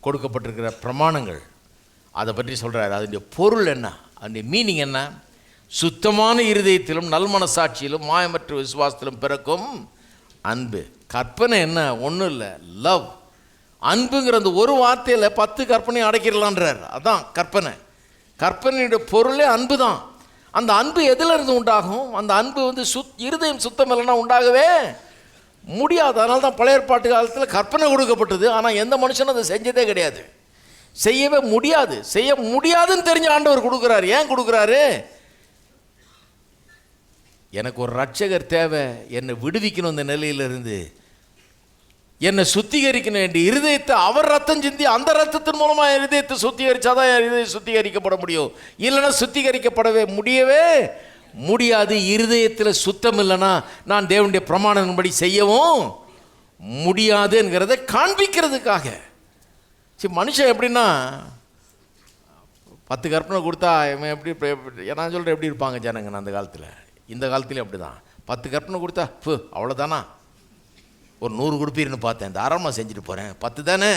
கொடுக்கப்பட்டிருக்கிற பிரமாணங்கள் அதை பற்றி சொல்கிறாரு. அதனுடைய பொருள் என்ன, அதனுடைய மீனிங் என்ன? சுத்தமான இருதயத்திலும் நல்மனசாட்சியிலும் மாயமற்ற விசுவாசத்திலும் பிறக்கும் அன்பு. கற்பனை என்ன? ஒன்றும் இல்லை, லவ். அன்புங்கிற அந்த ஒரு வார்த்தையில் 10 கற்பனையை அடைக்கிடலான்றார். அதான் கற்பனை. கற்பனையுடைய பொருளே அன்பு தான். அந்த அன்பு எதிலிருந்து உண்டாகும்? அந்த அன்பு வந்து இருதயம் சுத்தம் இல்லைன்னா உண்டாகவே முடியாது. அதனால தான் பழைய ஏற்பாட்டு காலத்தில் கற்பனை கொடுக்கப்பட்டது. ஆனால் எந்த மனுஷனும் அதை செஞ்சதே கிடையாது, செய்யவே முடியாது. செய்ய முடியாதுன்னு தெரிஞ்ச ஆண்டவர் கொடுக்குறாரு. ஏன் கொடுக்குறாரு? எனக்கு ஒரு ரட்சகர் தேவை, என்னை விடுவிக்கணும் இந்த நிலையிலிருந்து, என்னை சுத்திகரிக்கணும். என் இருதயத்தை அவர் ரத்தம் சிந்தி அந்த ரத்தத்தின் மூலமாக என் இருதயத்தை சுத்திகரித்தாதான் என் இருதயம் சுத்திகரிக்கப்பட முடியும். இல்லைன்னா சுத்திகரிக்கப்படவே முடியவே முடியாது. இருதயத்தில் சுத்தம் இல்லைன்னா நான் தேவனுடைய பிரமாணத்தின்படி செய்யவும் முடியாது என்கிறத காண்பிக்கிறதுக்காக. சரி, மனுஷன் எப்படின்னா 10 கற்பனை கொடுத்தா இவன் எப்படி, நான் சொல்கிறேன் எப்படி இருப்பாங்க ஜனங்க அந்த காலத்தில். இந்த காலத்துலேயும் அப்படி தான். 10 கற்பனை கொடுத்தா அவ்வளோதானா, ஒரு 100 கொடுப்பீர்னு பார்த்தேன், தாராளமாக செஞ்சுட்டு போகிறேன். 10 தானே,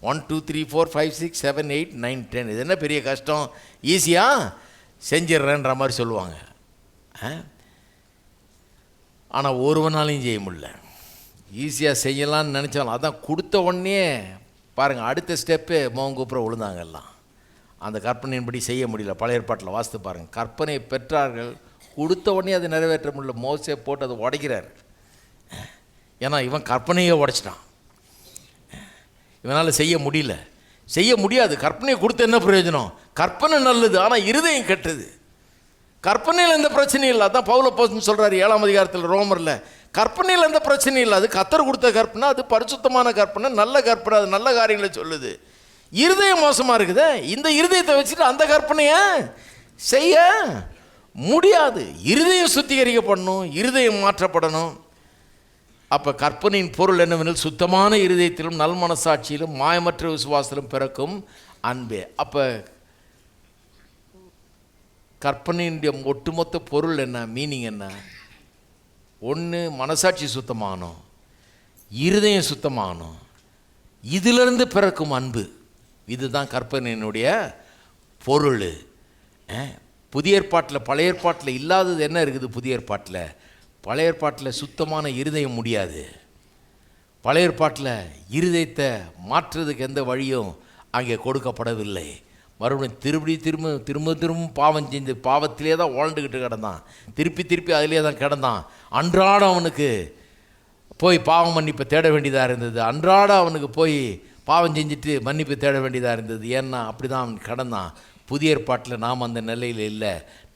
1 2 3 4 5 6 7 8 9 10 இது என்ன பெரிய கஷ்டம், ஈஸியாக செஞ்சிட்றேன்ற மாதிரி சொல்லுவாங்க. ஆனால் ஒருவனாலையும் செய்ய முடியல. ஈஸியாக செய்யலான்னு நினச்சாலும் அதான் கொடுத்த உடனே பாருங்கள், அடுத்த ஸ்டெப்பு மோங்கூப்புற விழுந்தாங்க எல்லாம். அந்த கற்பனையின்படி செய்ய முடியல. பழைய ஏற்பாட்டில் வாசித்து பாருங்கள். கற்பனையை பெற்றார்கள், கொடுத்த உடனே அதை நிறைவேற்ற முடியல. மோசே போட்டு அதை உடைக்கிறார். ஏன்னா இவன் கற்பனையை உடைச்சிட்டான், இவனால் செய்ய முடியல, செய்ய முடியாது. கற்பனையை கொடுத்து என்ன பிரயோஜனம்? கற்பனை நல்லது, ஆனால் இருதயம் கெட்டது. கற்பனையில் எந்த பிரச்சனையும் இல்லை. அதான் பவுல் அப்போஸ்தலன் சொல்கிறார் 7ஆம் அதிகாரத்தில் ரோமரில், கற்பனையில் எந்த பிரச்சனையும் இல்லை. அது கர்த்தர் கொடுத்த கற்பனை, அது பரிசுத்தமான கற்பனை, நல்ல கற்பனை, அது நல்ல காரியங்களை சொல்லுது. இருதயம் மோசமாக இருக்குது. இந்த இருதயத்தை வச்சுட்டு அந்த கற்பனையை செய்ய முடியாது. இருதயம் சுத்திகரிக்கப்படணும், இருதயம் மாற்றப்படணும். அப்போ கற்பனையின் பொருள் என்னவெனில் சுத்தமான இருதயத்திலும் நல் மனசாட்சியிலும் மாயமற்ற விசுவாசத்திலும் பிறக்கும் அன்பே. அப்போ கற்பனையினுடைய ஒட்டுமொத்த பொருள் என்ன, மீனிங் என்ன? ஒன்று, மனசாட்சி சுத்தமாகணும், இருதயம் சுத்தமாகணும், இதிலிருந்து பிறக்கும் அன்பு. இதுதான் கற்பனையினுடைய பொருள். புதிய ஏற்பாட்டில், பழைய ஏற்பாட்டில் இல்லாதது என்ன இருக்குது? புதிய ஏற்பாட்டில், பழைய ஏற்பாட்டில் சுத்தமான இருதயம் முடியாது. பழைய ஏற்பாட்டில் இருதயத்தை மாற்றுறதுக்கு எந்த வழியும் அங்கே கொடுக்கப்படவில்லை. மறுபடியும் திரும்ப பாவம் செஞ்சு பாவத்திலே தான் வாழ்ந்துக்கிட்டு கிடந்தான். திருப்பி அதிலே தான் கிடந்தான். அன்றாடம் அவனுக்கு போய் பாவம் மன்னிப்பை தேட வேண்டியதாக இருந்தது. அன்றாடம் அவனுக்கு போய் பாவம் செஞ்சுட்டு மன்னிப்பு தேட வேண்டியதாக இருந்தது. ஏன்னா அப்படி தான் அவன் கடந்தான். புதிய ஏற்பாட்டில் நாம் அந்த நிலையில் இல்லை.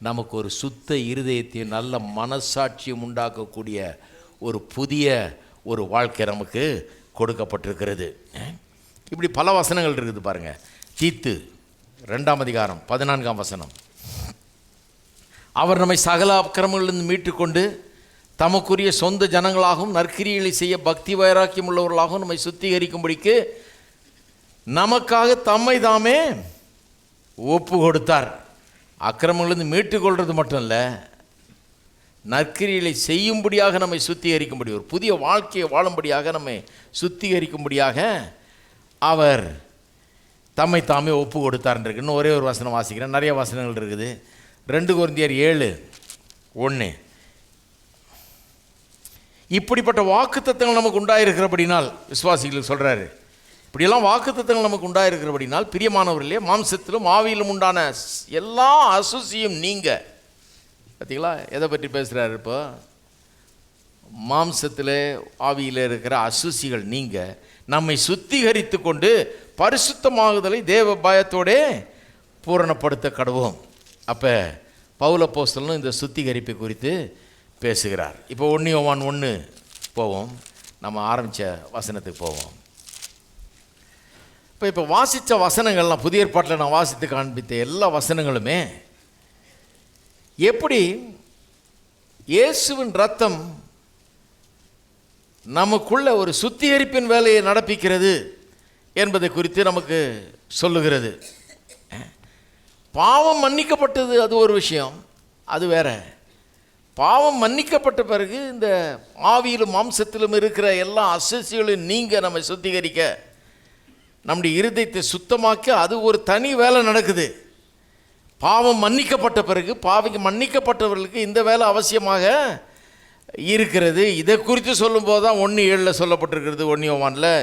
நமக்கு ஒரு சுத்த இருதயத்தையும் நல்ல மனசாட்சியும் உண்டாக்கக்கூடிய ஒரு புதிய ஒரு வாழ்க்கை நமக்கு கொடுக்கப்பட்டிருக்கிறது. இப்படி பல வசனங்கள் இருக்குது பாருங்கள். தீத்து 2ஆம் அதிகாரம் 14ஆம் வசனம். அவர் நம்மை சகல அக்கிரமங்களிலிருந்து மீட்டுக்கொண்டு தமக்குரிய சொந்த ஜனங்களாகவும் நற்கிரியைகளை செய்ய பக்தி வைராக்கியம் உள்ளவர்களாகவும் நம்மை சுத்திகரிக்கும்படிக்கு நமக்காக தம்மை தாமே ஒப்பு கொடுத்தார். அக்கிரமங்களிலிருந்து மீட்டுக்கொள்வது மட்டும் இல்லை, நற்கிரியைகளை செய்யும்படியாக நம்மை சுத்திகரிக்கும்படி, ஒரு புதிய வாழ்க்கையை வாழும்படியாக நம்மை சுத்திகரிக்கும்படியாக அவர் தம்மை தாமே ஒப்பு கொடுத்தார்ன்றிருக்கு. இன்னும் ஒரே ஒரு வசனம் வாசிக்கிறேன், நிறைய வசனங்கள் இருக்குது. 2 கொரிந்தியர் 7:1. இப்படிப்பட்ட வாக்குத்தத்தங்கள் நமக்கு உண்டாயிருக்கிறபடினால், விசுவாசிகளுக்கு சொல்கிறாரு, இப்படியெல்லாம் வாக்குத்தத்தங்கள் நமக்கு உண்டாயிருக்கிறபடினால் பிரியமானவர்களே, மாம்சத்திலும் ஆவியிலும் உண்டான எல்லா அசுசியும் நீங்க. பார்த்தீங்களா எதை பற்றி பேசுகிறாரு? இப்போ மாம்சத்தில் ஆவியில் இருக்கிற அசுசிகள் நீங்க நம்மை சுத்திகரித்து கொண்டு பரிசுத்தமாகுதலை தேவ பயத்தோடே பூரணப்படுத்த கடவோம். அப்போ பவுல் அப்போஸ்தலனும் இந்த சுத்திகரிப்பை குறித்து பேசுகிறார். இப்போ 1 யோவான் 1 போவோம், நம்ம ஆரம்பித்த வசனத்துக்கு போவோம். இப்போ வாசித்த வசனங்கள்லாம், புதிய ஏற்பாட்டில் நான் வாசித்து காண்பித்த எல்லா வசனங்களுமே எப்படி இயேசுவின் ரத்தம் நமக்குள்ள ஒரு சுத்திகரிப்பின் வேலையை நடப்பிக்கிறது என்பதை குறித்து நமக்கு சொல்லுகிறது. பாவம் மன்னிக்கப்பட்டது அது ஒரு விஷயம், அது வேற. பாவம் மன்னிக்கப்பட்ட பிறகு இந்த ஆவியிலும் மாம்சத்திலும் இருக்கிற எல்லா அசுசிகளையும் நீங்க நம்மை சுத்திகரிக்க, நம்முடைய இருதயத்தை சுத்தமாக்க அது ஒரு தனி வேலை நடக்குது. பாவம் மன்னிக்கப்பட்ட பிறகு மன்னிக்கப்பட்டவர்களுக்கு இந்த வேலை அவசியமாக இருக்கிறது. இதை குறித்து சொல்லும்போது தான் 1:7 சொல்லப்பட்டிருக்கிறது. 1 யோவானில்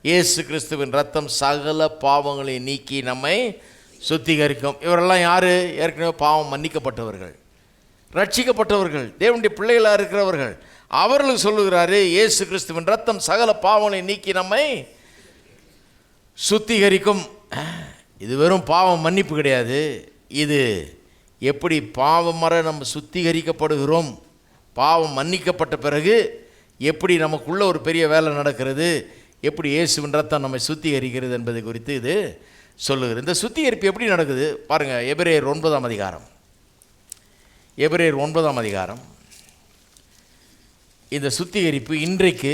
இயேசு கிறிஸ்துவின் ரத்தம் சகல பாவங்களை நீக்கி நம்மை சுத்திகரிக்கும். இவரெல்லாம் யார்? ஏற்கனவே பாவம் மன்னிக்கப்பட்டவர்கள், ரட்சிக்கப்பட்டவர்கள், தேவனுடைய பிள்ளைகளாக இருக்கிறவர்கள். அவர்களுக்கு சொல்லுகிறாரு, இயேசு கிறிஸ்துவின் ரத்தம் சகல பாவங்களை நீக்கி நம்மை சுத்திகரிக்கும். இது வெறும் பாவம் மன்னிப்பு கிடையாது. இது எப்படி பாவமற நம்ம சுத்திகரிக்கப்படுகிறோம், பாவம் மன்னிக்கப்பட்ட பிறகு எப்படி நமக்குள்ள ஒரு பெரிய வேலை நடக்கிறது, எப்படி இயேசுவின் ரத்தம் நம்மை சுத்திகரிக்கிறது என்பதை குறித்து இது சொல்லுகிறது. இந்த சுத்திகரிப்பு எப்படி நடக்குது பாருங்கள். எபிரேயர் 9ஆம் அதிகாரம், எபிரேயர் 9ஆம் அதிகாரம். இந்த சுத்திகரிப்பு இன்றைக்கு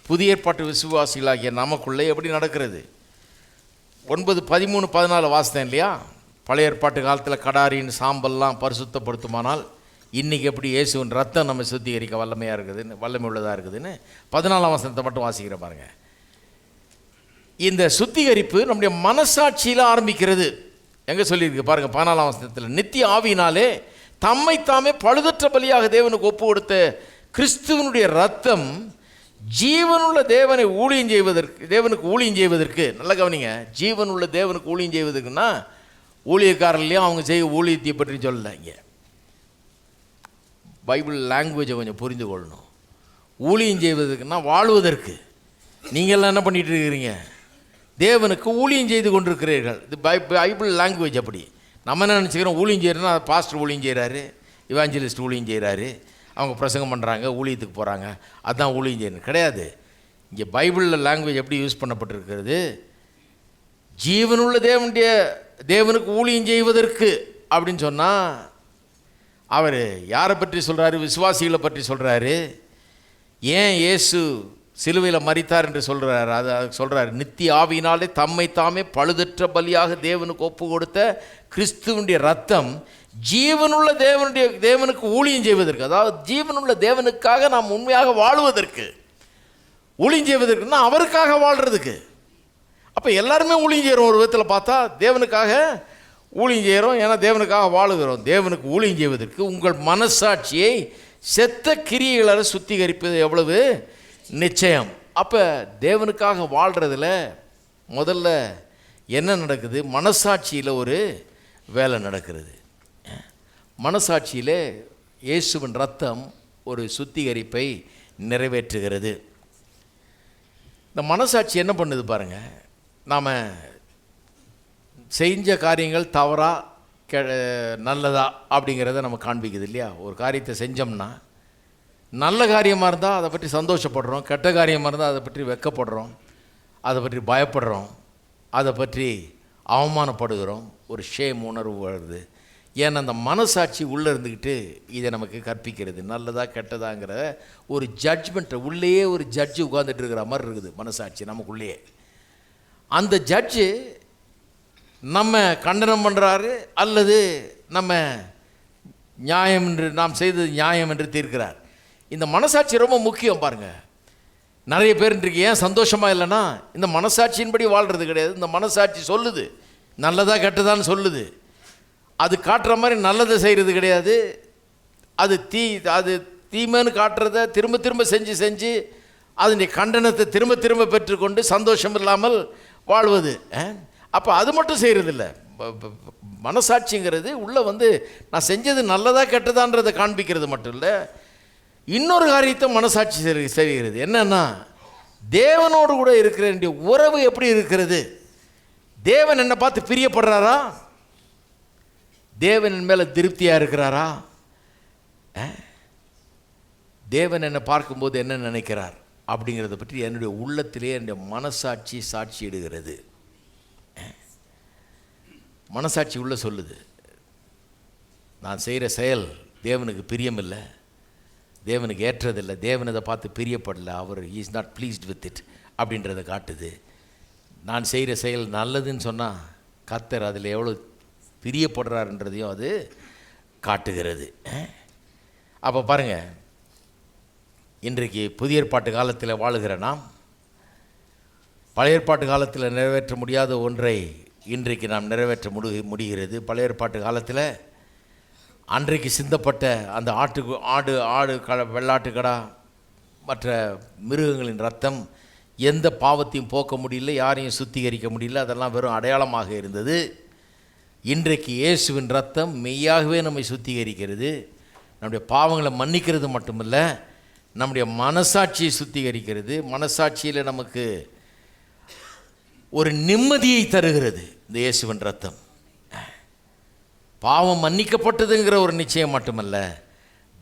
புதிய ஏற்பாட்டு விசுவாசிகளாகிய நமக்குள்ளே எப்படி நடக்கிறது? 9, 13, 14 வாசித்தேன் இல்லையா? பழைய ஏற்பாட்டு காலத்தில் கடாரின் சாம்பல்லாம் பரிசுத்தப்படுத்துமானால் இன்றைக்கி எப்படி இயேசுவின் ரத்தம் நம்ம சுத்திகரிக்க வல்லமையாக இருக்குதுன்னு, வல்லமை உள்ளதாக இருக்குதுன்னு 14ஆம் வசனத்தை மட்டும் வாசிக்கிற பாருங்கள். இந்த சுத்திகரிப்பு நம்முடைய மனசாட்சியில் ஆரம்பிக்கிறது. எங்கே சொல்லியிருக்கு பாருங்கள், 14ஆம் வசனத்தில், நித்திய ஆவியினாலே தம்மை தாமே பழுதற்ற பலியாக தேவனுக்கு ஒப்பு கொடுத்த கிறிஸ்துவனுடைய ரத்தம் ஜீவனுள்ள தேவனை ஊழியம் செய்வதற்கு, தேவனுக்கு ஊழியம் செய்வதற்கு, நல்ல கவனிங்க, ஜீவனுள்ள தேவனுக்கு ஊழியம் செய்வதற்குன்னா ஊழியக்காரர்லையும் அவங்க செய்ய ஊழியத்தை பற்றி சொல்லலை. இங்கே பைபிள் லாங்குவேஜை கொஞ்சம் புரிந்து கொள்ளணும். ஊழியம் செய்வதற்குன்னா வாழ்வதற்கு. நீங்கள்லாம் என்ன பண்ணிகிட்டு இருக்கிறீங்க? தேவனுக்கு ஊழியம் செய்து கொண்டிருக்கிறீர்கள். இது பைபிள் லாங்குவேஜ். அப்படி நம்ம என்ன நினச்சிக்கிறோம்? ஊழியம் செய்கிறோன்னா பாஸ்டர் ஊழியம் செய்கிறாரு, இவாஞ்சலிஸ்ட் ஊழியம் செய்கிறாரு, அவங்க பிரசங்கம் பண்ணுறாங்க, ஊழியத்துக்கு போகிறாங்க, அதுதான் ஊழியம் செய்யணும் கிடையாது. இங்கே பைபிளில் லாங்குவேஜ் எப்படி யூஸ் பண்ணப்பட்டிருக்கிறது? ஜீவனுள்ள தேவனுக்கு ஊழியம் செய்வதற்கு அப்படின்னு சொன்னால் அவர் யாரை பற்றி சொல்கிறாரு? விசுவாசிகளை பற்றி சொல்கிறாரு. ஏன் இயேசு சிலுவையில் மரித்தார் என்று சொல்கிறார்? அது சொல்கிறார், நித்திய ஆவியினாலே தம்மை தாமே பழுதற்ற பலியாக தேவனுக்கு ஒப்பு கொடுத்த கிறிஸ்துவனுடைய ரத்தம் ஜீவனுள்ள தேவனுக்கு ஊழியம் செய்வதற்கு, அதாவது ஜீவனுள்ள தேவனுக்காக நாம் உண்மையாக வாழுவதற்கு, ஊழியம் செய்வதற்குன்னா அவருக்காக வாழ்கிறதுக்கு. அப்போ எல்லாருமே ஊழியம் செய்கிறோம். ஒரு விதத்தில் பார்த்தா தேவனுக்காக ஊழியம் செய்கிறோம், ஏன்னா தேவனுக்காக வாழுகிறோம். தேவனுக்கு ஊழியம் செய்வதற்கு உங்கள் மனசாட்சியை செத்த கிரியைகளால் சுத்திகரிப்பது எவ்வளவு நிச்சயம். அப்போ தேவனுக்காக வாழ்கிறதுல முதல்ல என்ன நடக்குது? மனசாட்சியில் ஒரு வேலை நடக்கிறது. மனசாட்சியில் இயேசுவின் ரத்தம் ஒரு சுத்திகரிப்பை நிறைவேற்றுகிறது. இந்த மனசாட்சி என்ன பண்ணுது பாருங்கள், நாம் செஞ்ச காரியங்கள் தவறா நல்லதா அப்படிங்கிறத நம்ம காண்பிக்குது இல்லையா? ஒரு காரியத்தை செஞ்சோம்னா நல்ல காரியமாக இருந்தால் அதை பற்றி சந்தோஷப்படுறோம், கெட்ட காரியமாக இருந்தால் அதை பற்றி வெட்கப்படுறோம், அதை பற்றி பயப்படுறோம், அதை பற்றி அவமானப்படுகிறோம், ஒரு ஷேம் உணர்வு வருது. ஏன்னா அந்த மனசாட்சி உள்ளே இருந்துக்கிட்டு இதை நமக்கு கற்பிக்கிறது, நல்லதா கெட்டதாங்கிற ஒரு ஜட்ஜ்மெண்ட்டை உள்ளேயே ஒரு ஜட்ஜு உட்காந்துட்டு இருக்கிற மாதிரி இருக்குது மனசாட்சி நமக்குள்ளேயே. அந்த ஜட்ஜு நம்ம கண்டனம் பண்ணுறாரு அல்லது நம்ம நியாயம் என்று நாம் செய்தது நியாயம் என்று தீர்க்கிறார். இந்த மனசாட்சி ரொம்ப முக்கியம் பாருங்கள். நிறைய பேர் இன்றைக்கு ஏன் சந்தோஷமாக இல்லைன்னா இந்த மனசாட்சியின்படி வாழ்கிறது கிடையாது. இந்த மனசாட்சி சொல்லுது நல்லதா கெட்டதான்னு சொல்லுது, அது காட்டுற மாதிரி நல்லதை செய்கிறது கிடையாது. அது தீமைன்னு காட்டுறத திரும்ப திரும்ப செஞ்சு அதனுடைய கண்டனத்தை திரும்ப திரும்ப பெற்றுக்கொண்டு சந்தோஷம் இல்லாமல் வாழ்வது. அப்போ அது மட்டும் செய்கிறதில்ல. மனசாட்சிங்கிறது உள்ளே நான் செஞ்சது நல்லதா கெட்டதான்றதை காண்பிக்கிறது மட்டும் இல்லை, இன்னொரு காரியத்தை மனசாட்சி செய்கிறது. என்னன்னா தேவனோடு கூட இருக்கிற வேண்டிய உறவு எப்படி இருக்கிறது? தேவன் என்னை பார்த்து பிரியப்படுறாரா? தேவன் என் மேலே திருப்தியாக இருக்கிறாரா? தேவன் என்னை பார்க்கும்போது என்ன நினைக்கிறார் அப்படிங்கிறத பற்றி என்னுடைய உள்ளத்திலே என்னுடைய மனசாட்சி சாட்சி இடுகிறது. மனசாட்சி உள்ள சொல்லுது, நான் செய்கிற செயல் தேவனுக்கு பிரியமில்லை, தேவனுக்கு ஏற்றதில்லை, தேவன் அதை பார்த்து பிரியப்படலை, அவர் is not pleased with it அப்படின்றத காட்டுது. நான் செய்கிற செயல் நல்லதுன்னு சொன்னால் கர்த்தர் அதில் எவ்வளோ பிரியப்படுறாருன்றதையும் அது காட்டுகிறது. அப்போ பாருங்கள், இன்றைக்கு புதிய ஏற்பாட்டு காலத்தில் வாழுகிற நாம் பழைய ஏற்பாட்டு காலத்தில் நிறைவேற்ற முடியாத ஒன்றை இன்றைக்கு நாம் நிறைவேற்ற முடிகிறது. பழைய ஏற்பாட்டு காலத்தில் அன்றைக்கு சிந்தப்பட்ட அந்த ஆடு வெள்ளாட்டுக்கடா மற்ற மிருகங்களின் ரத்தம் எந்த பாவத்தையும் போக்க முடியல, யாரையும் சுத்திகரிக்க முடியல, அதெல்லாம் வெறும் அடையாளமாக இருந்தது. இன்றைக்கு இயேசுவின் ரத்தம் மெய்யாகவே நம்மை சுத்திகரிக்கிறது. நம்முடைய பாவங்களை மன்னிக்கிறது மட்டுமல்ல, நம்முடைய மனசாட்சியை சுத்திகரிக்கிறது. மனசாட்சியில் நமக்கு ஒரு நிம்மதியை தருகிறது இந்த இயேசுவின் ரத்தம். பாவம் மன்னிக்கப்பட்டதுங்கிற ஒரு நிச்சயம் மட்டுமல்ல,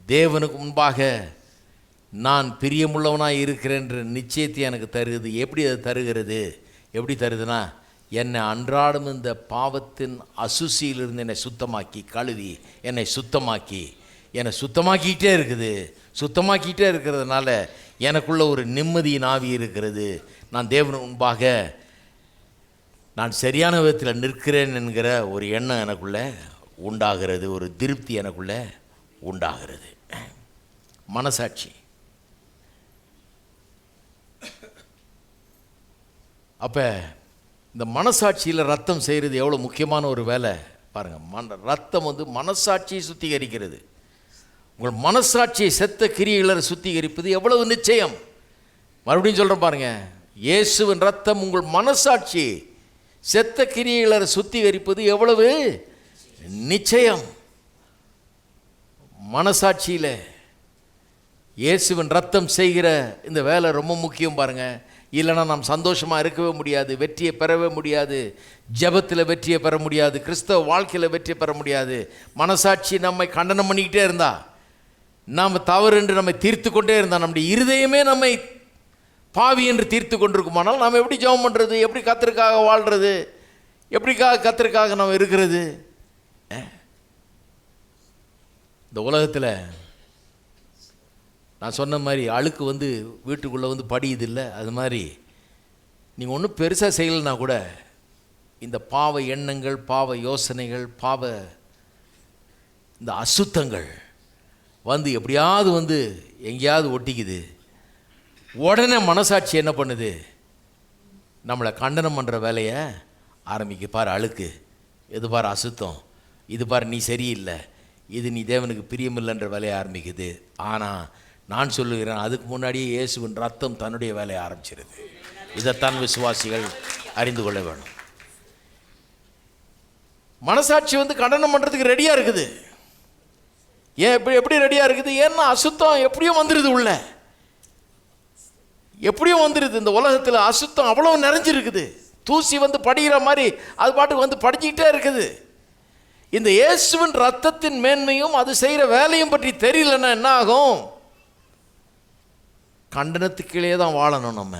தேவனுக்கு முன்பாக நான் பிரியமுள்ளவனாக இருக்கிறேன்ற நிச்சயத்தை எனக்கு தருகிறது. எப்படி அது தருகிறது? எப்படி தருதுன்னா, என்னை அன்றாடம் இந்த பாவத்தின் அசுசியிலிருந்து என்னை சுத்தமாக்கி கழுவி என்னை சுத்தமாக்கிக்கிட்டே இருக்குது. சுத்தமாக்கிட்டே இருக்கிறதுனால எனக்குள்ள ஒரு நிம்மதியின் ஆவி இருக்கிறது. நான் தேவன் முன்பாக நான் சரியான விதத்தில் நிற்கிறேன் என்கிற ஒரு எண்ணம் எனக்குள்ளே உண்டாகிறது, ஒரு திருப்தி எனக்குள்ளே உண்டாகிறது. மனசாட்சி. அப்போ இந்த மனசாட்சியில் ரத்தம் செய்கிறது எவ்வளோ முக்கியமான ஒரு வேலை பாருங்கள். ரத்தம் மனசாட்சியை சுத்திகரிக்கிறது. உங்கள் மனசாட்சியை செத்த கிரியைகளை சுத்திகரிப்பது எவ்வளவு நிச்சயம். மறுபடியும் சொல்கிறேன் பாருங்கள், இயேசுவின் ரத்தம் உங்கள் மனசாட்சி செத்த கிரியைகளை சுத்திகரிப்பது எவ்வளவு நிச்சயம். மனசாட்சியில் இயேசுவின் ரத்தம் செய்கிற இந்த வேலை ரொம்ப முக்கியம் பாருங்கள். இல்லைனா நாம் சந்தோஷமாக இருக்கவே முடியாது, வெற்றியை பெறவே முடியாது, ஜெபத்தில் வெற்றியை பெற முடியாது, கிறிஸ்தவ வாழ்க்கையில் வெற்றியை பெற முடியாது. மனசாட்சி நம்மை கண்டனம் பண்ணிக்கிட்டே இருந்தா, நாம் தவறு என்று நம்மை தீர்த்து கொண்டே இருந்தால், நம்முடைய இருதயமே நம்மை பாவி என்று தீர்த்து கொண்டிருக்குமானால் நாம் எப்படி ஜெபம் பண்ணுறது? எப்படி கர்த்தருக்காக வாழ்கிறது? எப்படி கர்த்தருக்காக நாம் இருக்கிறது? இந்த உலகத்தில் நான் சொன்ன மாதிரி அழுக்கு வீட்டுக்குள்ளே படியுது இல்லை, அது மாதிரி நீங்கள் ஒன்றும் பெருசாக செய்யலைன்னா கூட இந்த பாவ எண்ணங்கள், பாவ யோசனைகள், இந்த அசுத்தங்கள் எப்படியாவது எங்கேயாவது ஒட்டிக்குது. உடனே மனசாட்சி என்ன பண்ணுது? நம்மளை கண்டனம் பண்ணுற வேலையை ஆரம்பிக்க. பாரு அழுக்கு, இது பாரு அசுத்தம், இது பாரு நீ சரியில்லை, இது நீ தேவனுக்கு பிரியமில்லைன்ற வேலையை ஆரம்பிக்குது. ஆனால் நான் சொல்லுகிறேன், அதுக்கு முன்னாடியே இயேசுவின் ரத்தம் தன்னுடைய வேலையை ஆரம்பிச்சிருது. இதைத்தான் விசுவாசிகள் அறிந்து கொள்ள வேணும். மனசாட்சி கண்டனம் பண்ணுறதுக்கு ரெடியாக இருக்குது. ஏன் எப்படி ரெடியாக இருக்குது? ஏன்னா அசுத்தம் எப்படியும் வந்துடுது, உள்ள எப்படியும் வந்துடுது. இந்த உலகத்தில் அசுத்தம் அவ்வளோ நிறைஞ்சிருக்குது. தூசி படிக்கிற மாதிரி அது பாட்டுக்கு படிச்சுக்கிட்டே இருக்குது. இந்த இயேசுவின் ரத்தத்தின் மேன்மையும் அது செய்கிற வேலையும் பற்றி தெரியலன்னா என்ன ஆகும்? கண்டனத்துக்கிலே தான் வாழணும், நம்ம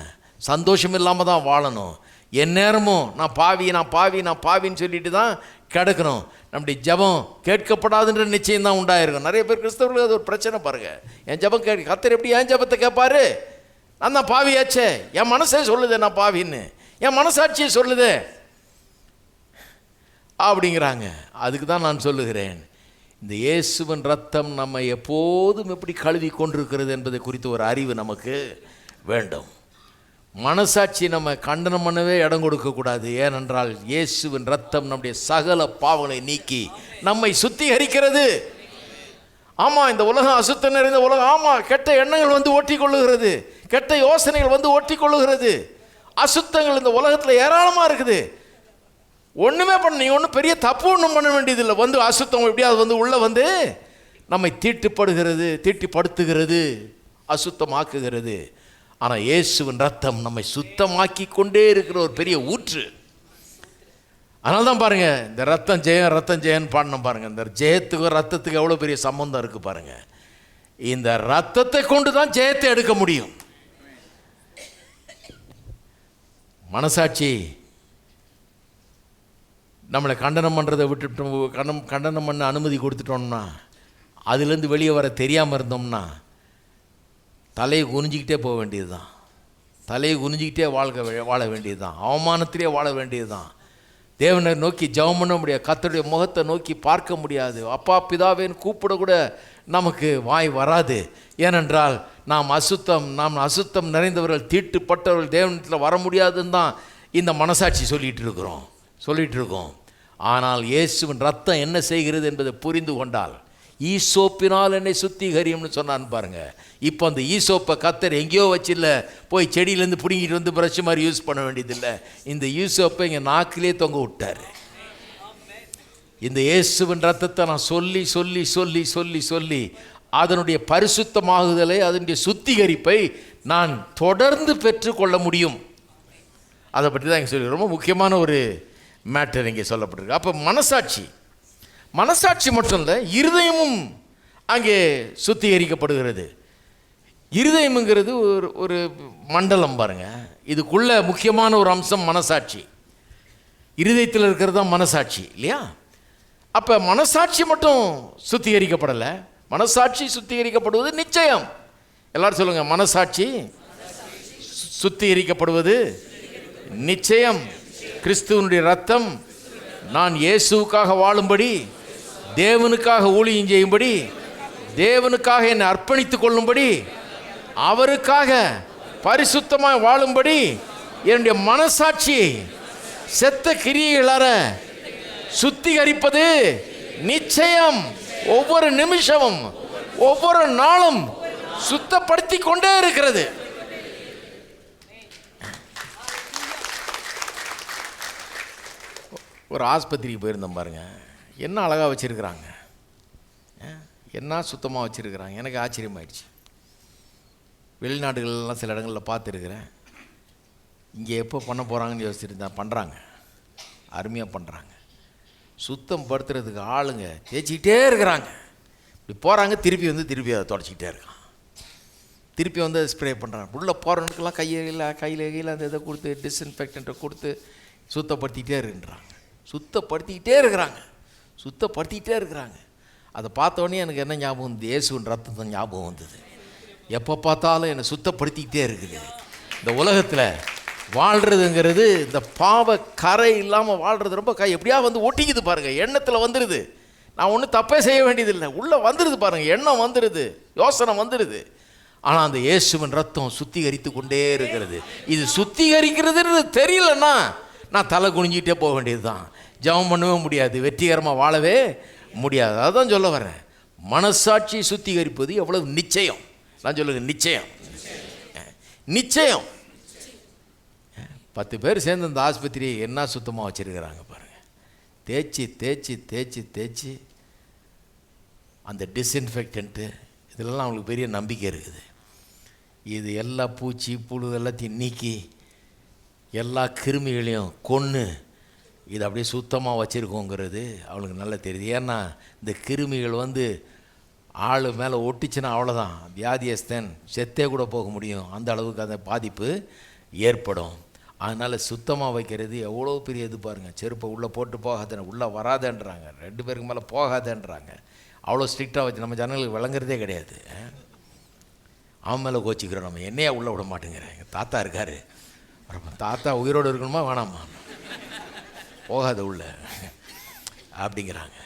சந்தோஷம் இல்லாமல் தான் வாழணும். என் நேரமும் நான் பாவின்னு சொல்லிட்டு தான் கிடக்கணும். நம்முடைய ஜெபம் கேட்கப்படாதுன்ற நிச்சயம் தான் உண்டாயிருக்கும். நிறைய பேர் கிறிஸ்தவர்களுக்கு அது ஒரு பிரச்சனை பாருங்கள். என் ஜெபம் கர்த்தர் எப்படி என் ஜெபத்தை கேட்பாரு? நான் தான் பாவியாச்சே, என் மனசே சொல்லுதே நான் பாவின்னு, என் மனசாட்சியை சொல்லுதே அப்படிங்கிறாங்க. அதுக்கு தான் நான் சொல்லுகிறேன், இந்த இயேசுவின் ரத்தம் நம்ம எப்போதும் எப்படி கழுவி கொண்டிருக்கிறது என்பதை குறித்து ஒரு அறிவு நமக்கு வேண்டும். மனசாட்சி நம்ம கண்டனம் பண்ணவே இடம் கொடுக்கக்கூடாது. ஏனென்றால் இயேசுவின் ரத்தம் நம்முடைய சகல பாவங்களை நீக்கி நம்மை சுத்திகரிக்கிறது. ஆமாம், இந்த உலகம் அசுத்தம் நிறைந்த உலகம். ஆமாம், கெட்ட எண்ணங்கள் வந்து ஒட்டி கொள்ளுகிறது, கெட்ட யோசனைகள் வந்து ஒட்டி கொள்ளுகிறது. அசுத்தங்கள் இந்த உலகத்தில் ஏராளமாக இருக்குது. ஒன்றுமே பண்ண, நீங்கள் ஒன்றும் பெரிய தப்பு ஒன்றும் பண்ண வேண்டியதில்லை. வந்து அசுத்தம் எப்படியாவது வந்து உள்ளே வந்து நம்மை தீட்டுப்படுத்துகிறது, அசுத்தமாக்குகிறது. ஆனால் இயேசுவின் ரத்தம் நம்மை சுத்தமாக்கி கொண்டே இருக்கிற ஒரு பெரிய ஊற்று. அதனால தான் பாருங்கள், இந்த ரத்தம் ஜெயம் பாடணும் பாருங்கள். இந்த ஜெயத்துக்கும் ரத்தத்துக்கு எவ்வளோ பெரிய சம்பந்தம் இருக்குது பாருங்கள். இந்த ரத்தத்தை கொண்டு தான் ஜெயத்தை எடுக்க முடியும். மனசாட்சி நம்மளை கண்டனம் பண்ணுறதை விட்டுட்டோம், கண்டனம் பண்ண அனுமதி கொடுத்துட்டோம்னா, அதுலேருந்து வெளியே வர தெரியாமல் இருந்தோம்னா தலையை குனிஞ்சிக்கிட்டே போக வேண்டியது தான். தலையை குனிஞ்சிக்கிட்டே வாழ வேண்டியது தான். அவமானத்திலே வாழ வேண்டியது தான். தேவனை நோக்கி ஜெபம் பண்ண முடியாது, கர்த்தருடைய முகத்தை நோக்கி பார்க்க முடியாது, அப்பா பிதாவேன்னு கூப்பிட கூட நமக்கு வாய் வராது. ஏனென்றால் நாம் அசுத்தம் நிறைந்தவர்கள், தீட்டுப்பட்டவர்கள் தேவனத்தில் வர முடியாதுன்னு தான் இந்த மனசாட்சி சொல்லிகிட்டு இருக்கோம். ஆனால் இயேசுவின் ரத்தம் என்ன செய்கிறது என்பதை புரிந்து கொண்டால், ஈசோப்பினால் என்னை சுத்திகரியும்னு சொன்னான்னு பாருங்க. இப்போ அந்த ஈசோப்பை கர்த்தர் எங்கேயோ வச்சில்ல, போய் செடியிலேருந்து பிடுங்கிட்டு வந்து பிரஷ் மாதிரி யூஸ் பண்ண வேண்டியதில்லை. இந்த ஈசோப்பை இங்கே நாக்கிலே தொங்க விட்டார். இந்த இயேசுவின் ரத்தத்தை நான் சொல்லி சொல்லி சொல்லி சொல்லி சொல்லி அதனுடைய பரிசுத்தமாகுதலை, அதனுடைய சுத்திகரிப்பை நான் தொடர்ந்து பெற்றுக்கொள்ள முடியும். அதை பற்றி தான் இங்கே சொல்லி ரொம்ப முக்கியமான ஒரு மேட்டர் இங்கே சொல்லப்பட்டிருக்கு. அப்போ மனசாட்சி மட்டும் இல்லை, இருதயமும் அங்கே சுத்திகரிக்கப்படுகிறது. இருதயம்ங்கிறது ஒரு மண்டலம் பாருங்கள். இதுக்குள்ள முக்கியமான ஒரு அம்சம் மனசாட்சி. இருதயத்தில் இருக்கிறது தான் மனசாட்சி இல்லையா? அப்போ மனசாட்சி மட்டும் சுத்திகரிக்கப்படலை, மனசாட்சி சுத்திகரிக்கப்படுவது நிச்சயம். எல்லாரும் சொல்லுங்கள், மனசாட்சி சுத்திகரிக்கப்படுவது நிச்சயம். கிறிஸ்துவனுடைய ரத்தம் நான் இயேசுவுக்காக வாழும்படி, தேவனுக்காக ஊழியம் செய்யும்படி, தேவனுக்காக என்னை அர்ப்பணித்துக் கொள்ளும்படி, அவருக்காக பரிசுத்தமாக வாழும்படி என்னுடைய மனசாட்சியை செத்த கிரியைகளார சுத்திகரிப்பது நிச்சயம். ஒவ்வொரு நிமிஷமும் ஒவ்வொரு நாளும் சுத்தப்படுத்தி கொண்டே இருக்கிறது. ஒரு ஆஸ்பத்திரிக்கு போயிருந்தோம் பாருங்கள், என்ன அழகாக வச்சுருக்குறாங்க, என்ன சுத்தமாக வச்சுருக்குறாங்க. எனக்கு ஆச்சரியமாயிடுச்சு. வெளிநாடுகள்லாம் சில இடங்களில் பார்த்துருக்குறேன். இங்கே எப்போ பண்ண போகிறாங்கன்னு யோசிச்சுருந்தேன். பண்ணுறாங்க, அருமையாக பண்ணுறாங்க. சுத்தம் படுத்துறதுக்கு ஆளுங்க தேய்ச்சிக்கிட்டே இருக்கிறாங்க. இப்படி போகிறாங்க, திருப்பி அதை தொடச்சிக்கிட்டே இருக்கான், திருப்பி அதை ஸ்ப்ரே பண்ணுறாங்க. உள்ளே போகிறவனுக்கெல்லாம் கையில் அந்த இதை கொடுத்து டிஸ்இன்ஃபெக்டண்ட்டை கொடுத்து சுத்தப்படுத்திக்கிட்டே இருக்கிறாங்க. அதை பார்த்தோன்னே எனக்கு என்ன ஞாபகம் வந்து, இயேசுவின் ரத்தத்தை ஞாபகம் வந்தது. எப்போ பார்த்தாலும் என்னை சுத்தப்படுத்திக்கிட்டே இருக்குது. இந்த உலகத்தில் வாழ்கிறதுங்கிறது, இந்த பாவ கரை இல்லாமல் வாழ்கிறது ரொம்ப எப்படியா வந்து ஒட்டிக்குது பாருங்கள். எண்ணத்தில் வந்துடுது. நான் ஒன்றும் தப்பே செய்ய வேண்டியதில்லை, உள்ளே வந்துடுது பாருங்கள், எண்ணம் வந்துடுது, யோசனை வந்துடுது. ஆனால் அந்த இயேசுவின் ரத்தம் சுத்திகரித்து கொண்டே இருக்கிறது. இது சுத்திகரிக்கிறதுன்னு தெரியலன்னா நான் தலை குனிஞ்சிக்கிட்டே போக வேண்டியது தான். ஜெபம் பண்ணவே முடியாது, வெற்றிகரமாக வாழவே முடியாது. அதுதான் சொல்ல வரேன். மனசாட்சி சுத்திகரிப்பது எவ்வளவு நிச்சயம். நான் சொல்லுங்க, நிச்சயம். 10 பேர் சேர்ந்து அந்த ஆஸ்பத்திரியை என்ன சுத்தமாக வச்சுருக்கிறாங்க பாருங்கள். தேய்ச்சி அந்த டிஸ்இன்ஃபெக்டன்ட்டு இதெல்லாம் அவங்களுக்கு பெரிய நம்பிக்கை இருக்குது. இது எல்லா பூச்சி புழு எல்லாத்தையும் நீக்கி எல்லா கிருமிகளையும் கொன்று இது அப்படியே சுத்தமாக வச்சுருக்கோங்கிறது அவளுக்கு நல்லா தெரியுது. ஏன்னா இந்த கிருமிகள் வந்து ஆள் மேலே ஒட்டிச்சுன்னா அவ்வளோதான், வியாதியஸ்தன் செத்தே கூட போக முடியும். அந்த அளவுக்கு அந்த பாதிப்பு ஏற்படும். அதனால் சுத்தமாக வைக்கிறது எவ்வளோ பெரிய இது பாருங்கள். செருப்பை உள்ளே போட்டு போகாத, உள்ளே வராதேன்றாங்க, 2 பேருக்கு மேலே போகாதேன்றாங்க. அவ்வளோ ஸ்ட்ரிக்டாக வச்சு நம்ம ஜனங்களுக்கு விளங்குறதே கிடையாது. அவன் மேலே கோச்சிக்கிறோம் நம்ம, என்னையா உள்ளே விட மாட்டேங்கிறேன், எங்கள் தாத்தா இருக்கார், தாத்தா உயிரோடு இருக்கணுமா வேணாமா, போகாத உள்ள அப்படிங்கிறாங்க.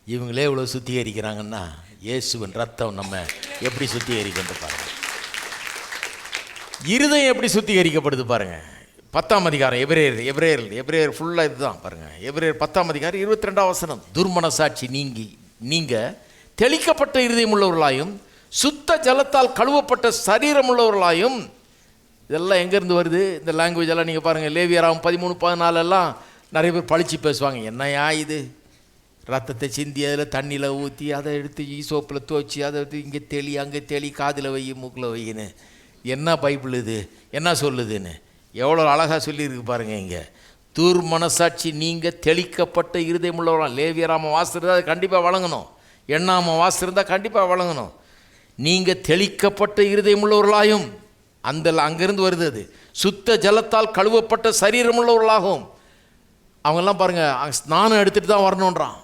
இவங்களே இவ்வளோ சுத்திகரிக்கிறாங்கன்னா இயேசுவின் ரத்தம் நம்ம எப்படி சுத்திகரிக்கின்ற பாருங்கள். இருதயம் எப்படி சுத்திகரிக்கப்படுது பாருங்கள். 10ஆம் அதிகாரம் எபிரேயர் ஃபுல்லாக இதுதான் பாருங்கள். எபிரேயர் 10ஆம் அதிகாரம் 22ஆம் வசனம். துர்மனசாட்சி நீங்கள் தெளிக்கப்பட்ட இருதயம் உள்ளவர்களாயும் சுத்த ஜலத்தால் கழுவப்பட்ட சரீரம் உள்ளவர்களாயும். இதெல்லாம் எங்கேருந்து வருது இந்த லாங்குவேஜ் எல்லாம்? நீங்கள் பாருங்கள், லேவியராகும் 13-14 எல்லாம் நிறைய பேர் பழித்து பேசுவாங்க. என்னையா இது, ரத்தத்தை சிந்தி அதில் தண்ணியில் ஊற்றி அதை எடுத்து ஈசோப்பில் துவச்சி அதை எடுத்து இங்கே தெளி அங்கே தெளி காதில் வை மூக்கில் வையின்னு, என்ன பைபிள் இது என்ன சொல்லுதுன்னு எவ்வளோ அழகாக சொல்லியிருக்கு பாருங்கள். இங்கே துர்மனசாட்சி நீங்கள் தெளிக்கப்பட்ட இருதயம் உள்ளவர்களாம். லேவியராம வாசிருந்தால் அது கண்டிப்பாக வழங்கணும், எண்ணாம வாசிருந்தால் கண்டிப்பாக வழங்கணும். நீங்கள் தெளிக்கப்பட்ட இருதயம் உள்ளவர்களாயும், அங்கேருந்து வருது அது, சுத்த ஜலத்தால் கழுவப்பட்ட சரீரம் உள்ளவர்களாகும். அவங்கெல்லாம் பாருங்கள் ஸ்நானம் எடுத்துகிட்டு தான் வரணுன்றான்.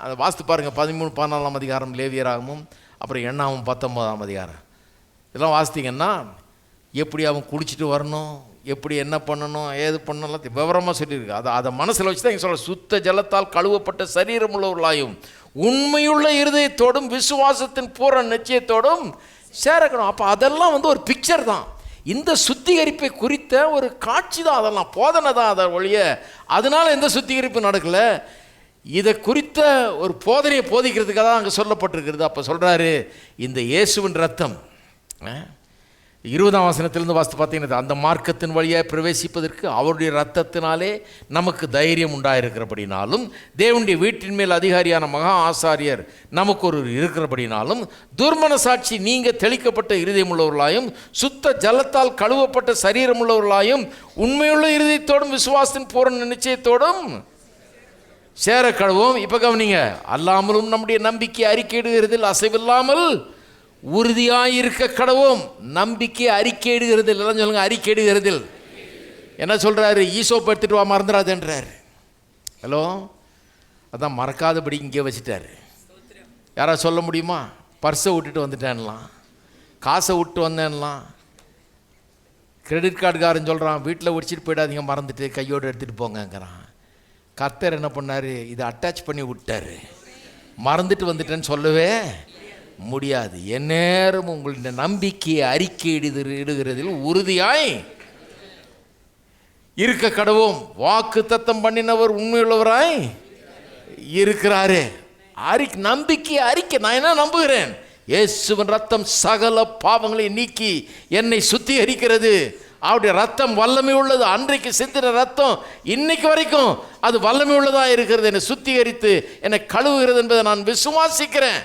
அதை வாசித்து பாருங்கள் 13-14ஆம் அதிகாரம் லேவியராகமும், அப்புறம் எண்ணாமும் 19ஆம் அதிகாரம். இதெல்லாம் வாசித்தீங்கன்னா எப்படி அவன் குளிச்சுட்டு வரணும், எப்படி என்ன பண்ணணும் ஏது பண்ணலாம் விவரமாக சொல்லியிருக்கு. அதை மனசில் வச்சு தான் இங்கே சொல்ல, சுத்த ஜலத்தால் கழுவப்பட்ட சரீரம் உள்ளவர்களாயும் உண்மையுள்ள இருதயத்தோடும் விசுவாசத்தின் பூரண நிச்சயத்தோடும் சேரக்கணும். அப்போ அதெல்லாம் ஒரு பிக்சர் தான், இந்த சுத்திகரிப்பை குறித்த ஒரு காட்சி தான், அதெல்லாம் போதனை தான் அதை ஒழிய அதனால் எந்த சுத்திகரிப்பு நடக்கலை. இதை குறித்த ஒரு போதனையை போதிக்கிறதுக்காக தான் அங்கே சொல்லப்பட்டிருக்கிறது. அப்போ சொல்கிறாரு, இந்த இயேசுவின் ரத்தம் 20ஆம் வசனத்திலிருந்து வாசித்து பார்த்தீங்கன்னா, அந்த மார்க்கத்தின் வழியாக பிரவேசிப்பதற்கு அவருடைய ரத்தத்தினாலே நமக்கு தைரியம் உண்டாயிருக்கிறபடினாலும், தேவனுடைய வீட்டின் மேல் அதிகாரியான மகா ஆசாரியர் நமக்கு ஒரு இருக்கிறபடினாலும், துர்மனசாட்சி நீங்கள் தெளிக்கப்பட்ட இருதயம் உள்ளவர்களாயும் சுத்த ஜலத்தால் கழுவப்பட்ட சரீரம் உள்ளவர்களாயும் உண்மையுள்ள இருதயத்தோடும் விசுவாசத்தின் பூரண நிச்சயத்தோடும் சேர கழுவோம். இப்போ கவனிங்க, அல்லாமலும் நம்முடைய நம்பிக்கை அறிக்கையிடுகிறதில் அசைவில்லாமல் உறுதியாயிருக்க கடவோம். நம்பிக்கை அறிக்கையிடுகிறதில், எல்லாம் சொல்லுங்க, அறிக்கையிடுகிறதில். என்ன சொல்கிறாரு? ஈசோப்பு எடுத்துகிட்டு வா மறந்துடாதுன்றார். ஹலோ, அதான் மறக்காதபடி இங்கே வச்சுட்டார். யாராவது சொல்ல முடியுமா? பர்ஸை விட்டுட்டு வந்துட்டேன்லாம், காசை விட்டு வந்தேன்லாம். கிரெடிட் கார்டுக்காரன் சொல்கிறான், வீட்டில் ஒடிச்சிட்டு போயிடாதீங்க, மறந்துட்டு கையோடு எடுத்துகிட்டு போங்கங்கிறான். கர்த்தர் என்ன பண்ணார்? இதை அட்டாச் பண்ணி விட்டார். மறந்துட்டு வந்துட்டேன்னு சொல்லவே முடியாது. எந்நேரம் உங்களுடைய நம்பிக்கையை அறிக்கையிடுகிறதில் உறுதியாய் இருக்க கடவோம். வாக்கு தத்தம் பண்ணினவர் உண்மையுள்ளவராய் இருக்கிறாரே. நம்பிக்கை அறிக்கை. நான் என்ன நம்புகிறேன்? இயேசுவின் ரத்தம் சகல பாவங்களை நீக்கி என்னை சுத்திகரிக்கிறது. அவருடைய ரத்தம் வல்லமை உள்ளது. அன்றைக்கு சிந்தின ரத்தம் இன்னைக்கு வரைக்கும் அது வல்லமை உள்ளதாக இருக்கிறது. என்னை சுத்திகரித்து என்னை கழுவுகிறது என்பதை நான் விசுவாசிக்கிறேன்.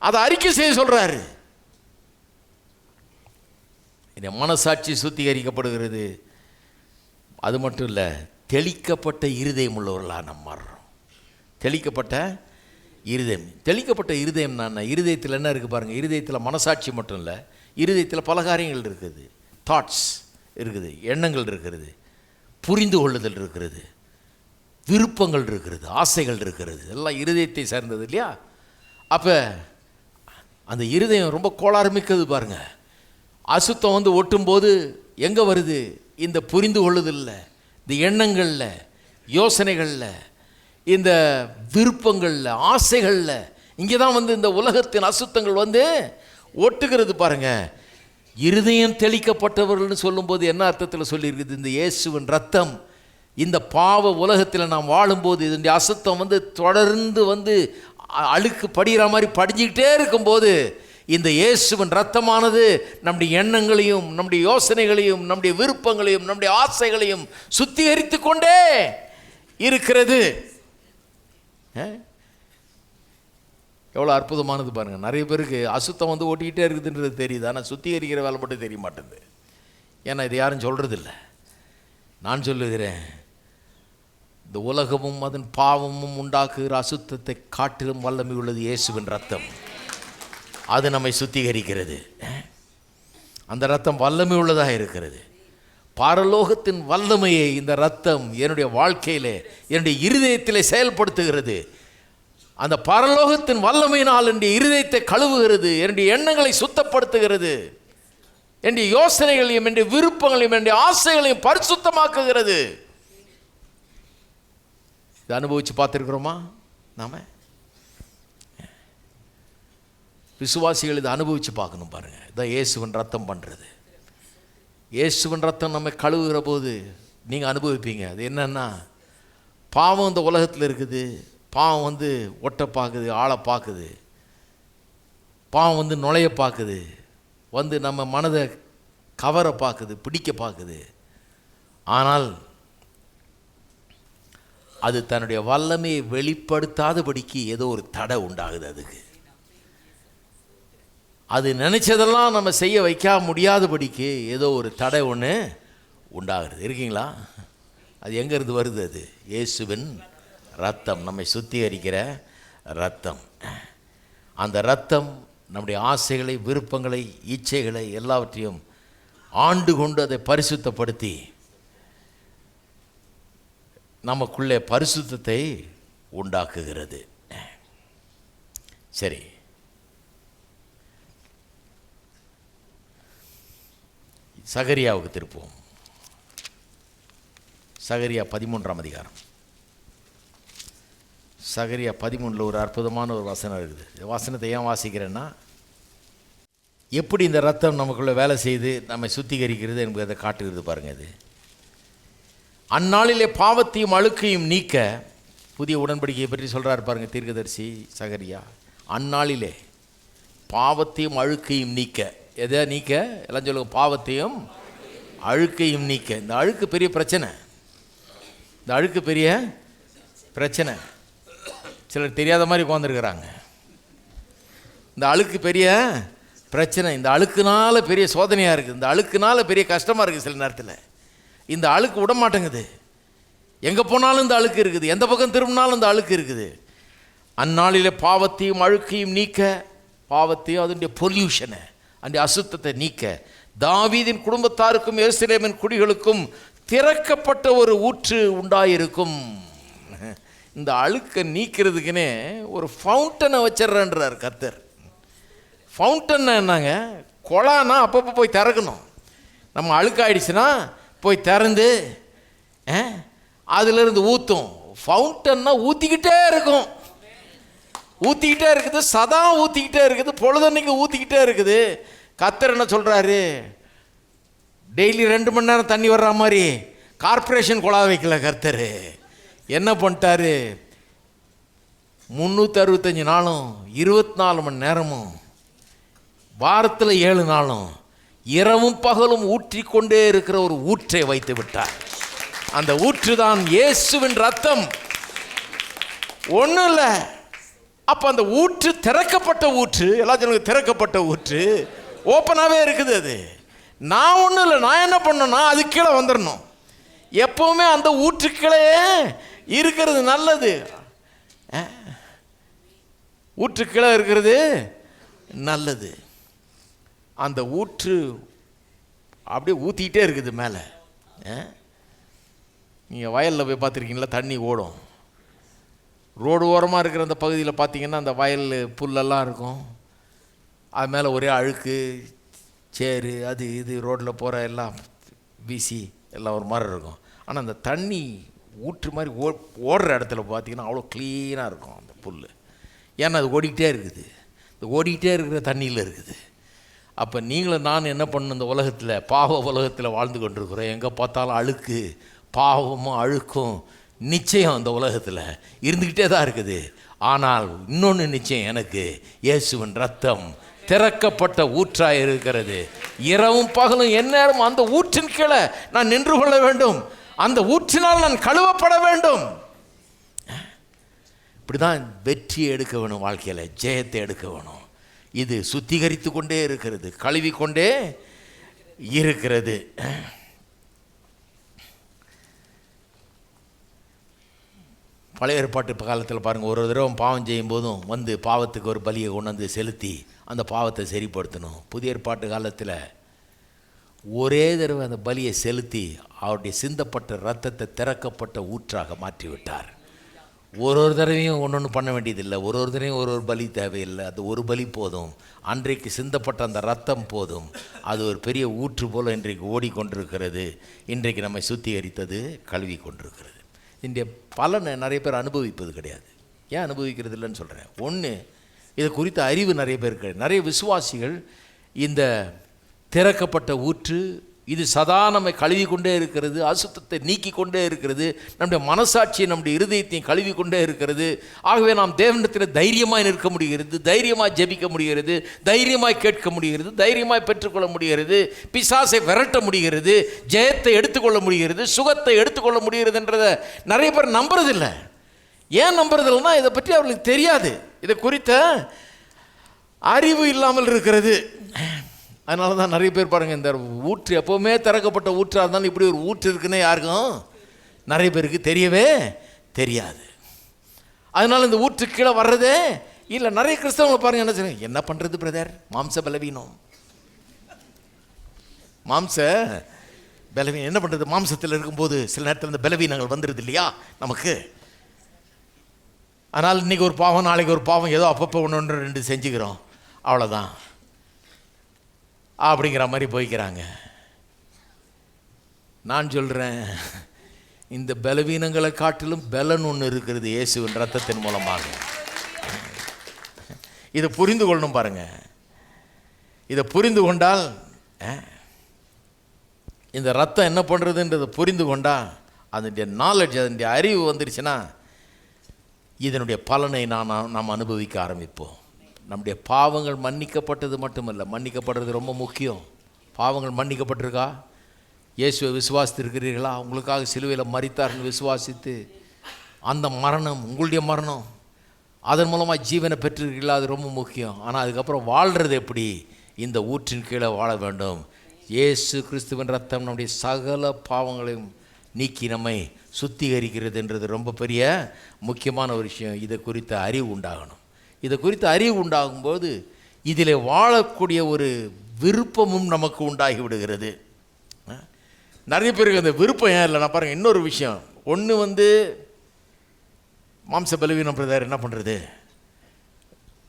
அதை அறிக்கை செய்ய சொல்றாரு. இந்த மனசாட்சி சுத்திகரிக்கப்படுகிறது. அது மட்டும் இல்லை, தெளிக்கப்பட்ட இருதயம் உள்ளவர்களாக நம்ம மாறுறோம். தெளிக்கப்பட்ட இருதயம். தெளிக்கப்பட்ட இருதயம் நான் இருதயத்தில் என்ன இருக்குது பாருங்கள். இருதயத்தில் மனசாட்சி மட்டும் இல்லை, இருதயத்தில் பல காரியங்கள் இருக்குது. தாட்ஸ் இருக்குது, எண்ணங்கள் இருக்கிறது, புரிந்து கொள்ளுதல் இருக்கிறது, விருப்பங்கள் இருக்கிறது, ஆசைகள் இருக்கிறது. எல்லாம் இருதயத்தை சார்ந்தது இல்லையா? அப்போ அந்த இருதயம் ரொம்ப கோளாறு மிக்கது பாருங்கள். அசுத்தம் ஒட்டும்போது எங்கே வருது? இந்த புரிந்து கொள்ளுதல்ல, இந்த எண்ணங்களில், யோசனைகளில், இந்த விருப்பங்களில், ஆசைகளில், இங்கே தான் இந்த உலகத்தின் அசுத்தங்கள் ஒட்டுகிறது பாருங்கள். இருதயம் தெளிக்கப்பட்டவர்கள்னு சொல்லும்போது என்ன அர்த்தத்தில் சொல்லியிருக்குது? இந்த இயேசுவின் ரத்தம் இந்த பாவ உலகத்தில் நாம் வாழும்போது இதனுடைய அசுத்தம் தொடர்ந்து அழுக்கு படிகிற மாதிரி படிஞ்சிக்கிட்டே இருக்கும்போது இந்த இயேசுவின் ரத்தமானது நம்முடைய எண்ணங்களையும், நம்முடைய யோசனைகளையும், நம்முடைய விருப்பங்களையும், நம்முடைய ஆசைகளையும் சுத்திகரித்து கொண்டே இருக்கிறது. எவ்வளோ அற்புதமானது பாருங்கள். நிறைய பேருக்கு அசுத்தம் ஓட்டிக்கிட்டே இருக்குதுன்றது தெரியுது, ஆனால் சுத்திகரிக்கிற வேலை மட்டும் தெரிய மாட்டேங்குது. ஏன்னா இது யாரும் சொல்கிறதில்ல. நான் சொல்லுகிறேன், இந்த உலகமும் அதன் பாவமும் உண்டாக்குகிற அசுத்தத்தை காட்டிலும் வல்லமை உள்ளது இயேசுவின் ரத்தம். அது நம்மை சுத்திகரிக்கிறது. அந்த ரத்தம் வல்லமை உள்ளதாக இருக்கிறது. பரலோகத்தின் வல்லமையை இந்த ரத்தம் என்னுடைய வாழ்க்கையிலே, என்னுடைய இருதயத்திலே செயல்படுத்துகிறது. அந்த பரலோகத்தின் வல்லமையினால் என்னுடைய இருதயத்தை கழுவுகிறது, என்னுடைய எண்ணங்களை சுத்தப்படுத்துகிறது, என்னுடைய யோசனைகளையும் என்னுடைய விருப்பங்களையும் என்னுடைய ஆசைகளையும் பரிசுத்தமாக்குகிறது. இதை அனுபவித்து பார்த்துருக்குறோமா? நாம விசுவாசிகள் இதை அனுபவித்து பார்க்கணும். பாருங்கள், இதான் இயேசுவின் ரத்தம் பண்ணுறது. இயேசுவின் ரத்தம் நம்ம கழுவுகிற போது நீங்கள் அனுபவிப்பீங்க. அது என்னன்னா, பாவம் இந்த உலகத்தில் இருக்குது. பாவம் வந்து ஒட்ட பார்க்குது, ஆளை பார்க்குது. பாவம் வந்து நுழைய பார்க்குது, வந்து நம்ம மனதை கவர பார்க்குது, பிடிக்க பார்க்குது. ஆனால் அது தன்னுடைய வல்லமையை வெளிப்படுத்தாதபடிக்கு ஏதோ ஒரு தடை உண்டாகுது. அதுக்கு அது நினச்சதெல்லாம் நம்ம செய்ய வைக்க முடியாதபடிக்கு ஏதோ ஒரு தடை ஒன்று உண்டாகிறது. இருக்கீங்களா? அது எங்கேருந்து வருது? அது இயேசுவின் ரத்தம், நம்மை சுத்திகரிக்கிற ரத்தம். அந்த ரத்தம் நம்முடைய ஆசைகளை, விருப்பங்களை, இச்சைகளை எல்லாவற்றையும் ஆண்டு கொண்டு அதை பரிசுத்தப்படுத்தி நமக்குள்ளே பரிசுத்தத்தை உண்டாக்குகிறது. சரி, சகரியாவுக்கு திருப்போம். சகரியா 13ஆம் அதிகாரம். சகரியா 13 ஒரு அற்புதமான ஒரு வசனம் இருக்குது. இந்த வசனத்தை ஏன் வாசிக்கிறேன்னா, எப்படி இந்த ரத்தம் நமக்குள்ளே வேலை செய்து நம்மை சுத்திகரிக்கிறது என்பதை காட்டுகிறது. பாருங்கள், இது அந்நாளிலே பாவத்தையும் அழுக்கையும் நீக்க, புதிய உடன்படிக்கையை பற்றி சொல்கிறார் பாருங்கள் தீர்க்கதரிசி சகரியா. அந்நாளிலே பாவத்தையும் அழுக்கையும் நீக்க. எதை நீக்க? எல்லாம் சொல்லுங்க, பாவத்தையும் அழுக்கையும் நீக்க. இந்த அழுக்கு பெரிய பிரச்சனை. இந்த அழுக்கு பெரிய பிரச்சனை. சிலர் தெரியாத மாதிரி உட்காந்துருக்கிறாங்க. இந்த அழுக்கு பெரிய பிரச்சனை. இந்த அழுக்குனால பெரிய சோதனையாக இருக்குது. இந்த அழுக்குனால பெரிய கஷ்டமாக இருக்குது. சில நேரத்தில் இந்த அழுக்கு விட மாட்டேங்குது. எங்கே போனாலும் இந்த அழுக்கு இருக்குது, எந்த பக்கம் திரும்பினாலும் இந்த அழுக்கு இருக்குது. அந்நாளில் பாவத்தையும் அழுக்கையும் நீக்க, பாவத்தையும் அதனுடைய பொல்யூஷனை, அந்த அசுத்தத்தை நீக்க, தாவீதின் குடும்பத்தாருக்கும் எருசலேமின் குடிகளுக்கும் திறக்கப்பட்ட ஒரு ஊற்று உண்டாயிருக்கும். இந்த அழுக்கை நீக்கிறதுக்குன்னே ஒரு ஃபவுண்டனை வச்சிட்றன்றார் கர்த்தர். ஃபவுண்டன் என்னங்க? குழானா அப்பப்போ போய் திறக்கணும். நம்ம அழுக்காயிடுச்சுன்னா போய் திறந்து அதிலிருந்து ஊற்றும். ஃபவுண்டன்னா ஊற்றிக்கிட்டே இருக்கும், ஊற்றிக்கிட்டே இருக்குது, சதா ஊற்றிக்கிட்டே இருக்குது, பொழுதன்னைக்கு ஊற்றிக்கிட்டே இருக்குது. கர்த்தர் என்ன சொல்கிறாரு? டெய்லி 2 மணி நேரம் தண்ணி வர்ற மாதிரி கார்ப்பரேஷன் குழா வைக்கல கர்த்தர். என்ன பண்ணிட்டாரு? 365 நாளும் 24 மணி நேரமும் வாரத்தில் 7 நாளும் இரவும் பகலும் ஊற்றிக்கொண்டே இருக்கிற ஒரு ஊற்றை வைத்து விட்டார். அந்த ஊற்று தான் இயேசுவின் ரத்தம். ஒன்றும் இல்லை. அப்போ அந்த ஊற்று திறக்கப்பட்ட ஊற்று. எல்லாத்தையும் திறக்கப்பட்ட ஊற்று ஓப்பனாகவே இருக்குது. அது நான் ஒன்றும் இல்லை. நான் என்ன பண்ணேன்னா அது கீழே வந்துடணும். எப்போவுமே அந்த ஊற்றுக்களே இருக்கிறது நல்லது. ஊற்றுக்களே இருக்கிறது நல்லது. அந்த ஊற்று அப்படியே ஊற்றிக்கிட்டே இருக்குது மேலே. நீங்கள் வயலில் போய் பார்த்துருக்கீங்களா? தண்ணி ஓடும். ரோடு ஓரமாக இருக்கிற அந்த பகுதியில் பார்த்தீங்கன்னா அந்த வயல் புல்லெல்லாம் இருக்கும். அது மேலே ஒரே அழுக்கு, சேரு, அது இது ரோட்டில் போகிற எல்லாம் வீசி எல்லாம் ஒரு மாதிரி இருக்கும். ஆனால் அந்த தண்ணி ஊற்று மாதிரி ஓடுற இடத்துல பார்த்தீங்கன்னா அவ்வளோ க்ளீனாக இருக்கும் அந்த புல். ஏன்னா அது ஓடிக்கிட்டே இருக்குது. இந்த ஓடிக்கிட்டே இருக்கிற தண்ணியில் இருக்குது. அப்போ நீங்களும் நான் என்ன பண்ணணும்? இந்த உலகத்தில், பாவ உலகத்தில் வாழ்ந்து கொண்டிருக்கிறோம். எங்கே பார்த்தாலும் அழுக்கு, பாவமும் அழுக்கும் நிச்சயம் அந்த உலகத்தில் இருந்துக்கிட்டே தான் இருக்குது. ஆனால் இன்னொன்று நிச்சயம், எனக்கு இயேசுவின் ரத்தம் திறக்கப்பட்ட ஊற்றாக இருக்கிறது. இரவும் பகலும் எந்நேரம் அந்த ஊற்றின் கீழே நான் நின்று கொள்ள வேண்டும். அந்த ஊற்றினால் நான் கழுவப்பட வேண்டும். இப்படி தான் வெற்றியை எடுக்க வேணும், வாழ்க்கையில் ஜெயத்தை எடுக்க வேணும். இது சுத்திகரித்து கொண்டே இருக்கிறது, கழுவி கொண்டே இருக்கிறது. பழைய ஏற்பாட்டு காலத்தில் பாருங்கள், ஒரு தடவை பாவம் செய்யும் போதும் வந்து பாவத்துக்கு ஒரு பலியை கொண்டு வந்து செலுத்தி அந்த பாவத்தை சரிப்படுத்தணும். புதிய ஏற்பாட்டு காலத்தில் ஒரே தடவை அந்த பலியை செலுத்தி அவருடைய சிந்தப்பட்ட இரத்தத்தை திறக்கப்பட்ட ஊற்றாக மாற்றிவிட்டார். ஒரு தடவையும் ஒன்று பண்ண வேண்டியதில்லை, ஒரு தடவையும் ஒரு பலி தேவையில்லை. அது ஒரு பலி போதும். அன்றைக்கு சிந்தப்பட்ட அந்த ரத்தம் போதும். அது ஒரு பெரிய ஊற்று போல் இன்றைக்கு ஓடிக்கொண்டிருக்கிறது. இன்றைக்கு நம்மை சுத்திகரித்தது, கழுவி கொண்டிருக்கிறது. இந்த பலனை நிறைய பேர் அனுபவிப்பது கிடையாது. ஏன் அனுபவிக்கிறது இல்லைன்னு சொல்கிறேன். ஒன்று, இது குறித்த அறிவு நிறைய பேர் கிடையாது. நிறைய விசுவாசிகள் இந்த திறக்கப்பட்ட ஊற்று இது சதா நம்மை கழுவி கொண்டே இருக்கிறது, அசுத்தத்தை நீக்கி கொண்டே இருக்கிறது, நம்முடைய மனசாட்சியை நம்முடைய இருதயத்தையும் கழுவி கொண்டே இருக்கிறது. ஆகவே நாம் தேவனிடத்தில் தைரியமாய் நிற்க முடிகிறது, தைரியமாய் ஜெபிக்க முடிகிறது, தைரியமாய் கேட்க முடிகிறது, தைரியமாய் பெற்றுக்கொள்ள முடிகிறது, பிசாசை விரட்ட முடிகிறது, ஜெயத்தை எடுத்துக்கொள்ள முடிகிறது, சுகத்தை எடுத்துக்கொள்ள முடிகிறதுன்றதை நிறைய பேர் நம்புறதில்லை. ஏன் நம்புறதில்லைன்னா இதை பற்றி அவர்களுக்கு தெரியாது. இதை குறித்த அறிவு இல்லாமல் இருக்கிறது. அதனால தான் நிறைய பேர் பாருங்கள், இந்த ஊற்று எப்போவுமே திறக்கப்பட்ட ஊற்றாக இருந்தாலும் இப்படி ஒரு ஊற்று இருக்குன்னு யாருக்கும் நிறைய பேருக்கு தெரியவே தெரியாது. அதனால் இந்த ஊற்று கீழே வர்றதே இல்லை. நிறைய கிறிஸ்தவங்களை பாருங்கள், என்ன சொல்லுங்க, என்ன பண்ணுறது பிரதர், மாம்ச பலவீனம், மாம்ச பலவீனம் என்ன பண்ணுறது, மாம்சத்தில் இருக்கும்போது சில நேரத்தில் இந்த பலவீனங்கள் வந்துடுது இல்லையா நமக்கு. அதனால் இன்றைக்கி ஒரு பாவம், நாளைக்கு ஒரு பாவம், ஏதோ அப்பப்போ ஒன்று ரெண்டு செஞ்சுக்கிறோம், அவ்வளோதான் அப்படிங்கிற மாதிரி போய்க்கிறாங்க. நான் சொல்கிறேன், இந்த பலவீனங்களை காட்டிலும் பலன் ஒன்று இருக்கிறது இயேசுவின் ரத்தத்தின் மூலமாக. இதை புரிந்து கொள்ளணும் பாருங்க. இதை புரிந்து கொண்டால், இந்த ரத்தம் என்ன பண்ணுறதுன்றதை புரிந்து கொண்டால், அதனுடைய நாலேஜ், அதனுடைய அறிவு வந்துடுச்சுன்னா இதனுடைய பலனை நாம் அனுபவிக்க ஆரம்பிப்போம். நம்முடைய பாவங்கள் மன்னிக்கப்பட்டது மட்டுமல்ல, மன்னிக்கப்படுறது ரொம்ப முக்கியம். பாவங்கள் மன்னிக்கப்பட்டிருக்கா? இயேசுவை விசுவாசித்திருக்கிறீர்களா? உங்களுக்காக சிலுவையில் மரித்தார்னு விசுவாசித்து அந்த மரணம், உங்களுடைய மரணம், அதன் மூலமாக ஜீவனை பெற்றிருக்கீங்களா? அது ரொம்ப முக்கியம். ஆனால் அதுக்கப்புறம் வாழ்கிறது எப்படி? இந்த ஊற்றின் கீழே வாழ வேண்டும். இயேசு கிறிஸ்துவின் ரத்தம் நம்முடைய சகல பாவங்களையும் நீக்கி நம்மை சுத்திகரிக்கிறதுன்றது ரொம்ப பெரிய முக்கியமான ஒரு விஷயம். இதை குறித்த அறிவு உண்டாகணும். இதை குறித்த அறிவு உண்டாகும்போது இதில் வாழக்கூடிய ஒரு விருப்பமும் நமக்கு உண்டாகி விடுகிறது. நிறைய பேருக்கு அந்த விருப்பம் ஏன் இல்லை? நான் பாருங்கள், இன்னொரு விஷயம். ஒன்று மாம்ச பலவீனம் பிரதர், என்ன பண்ணுறது,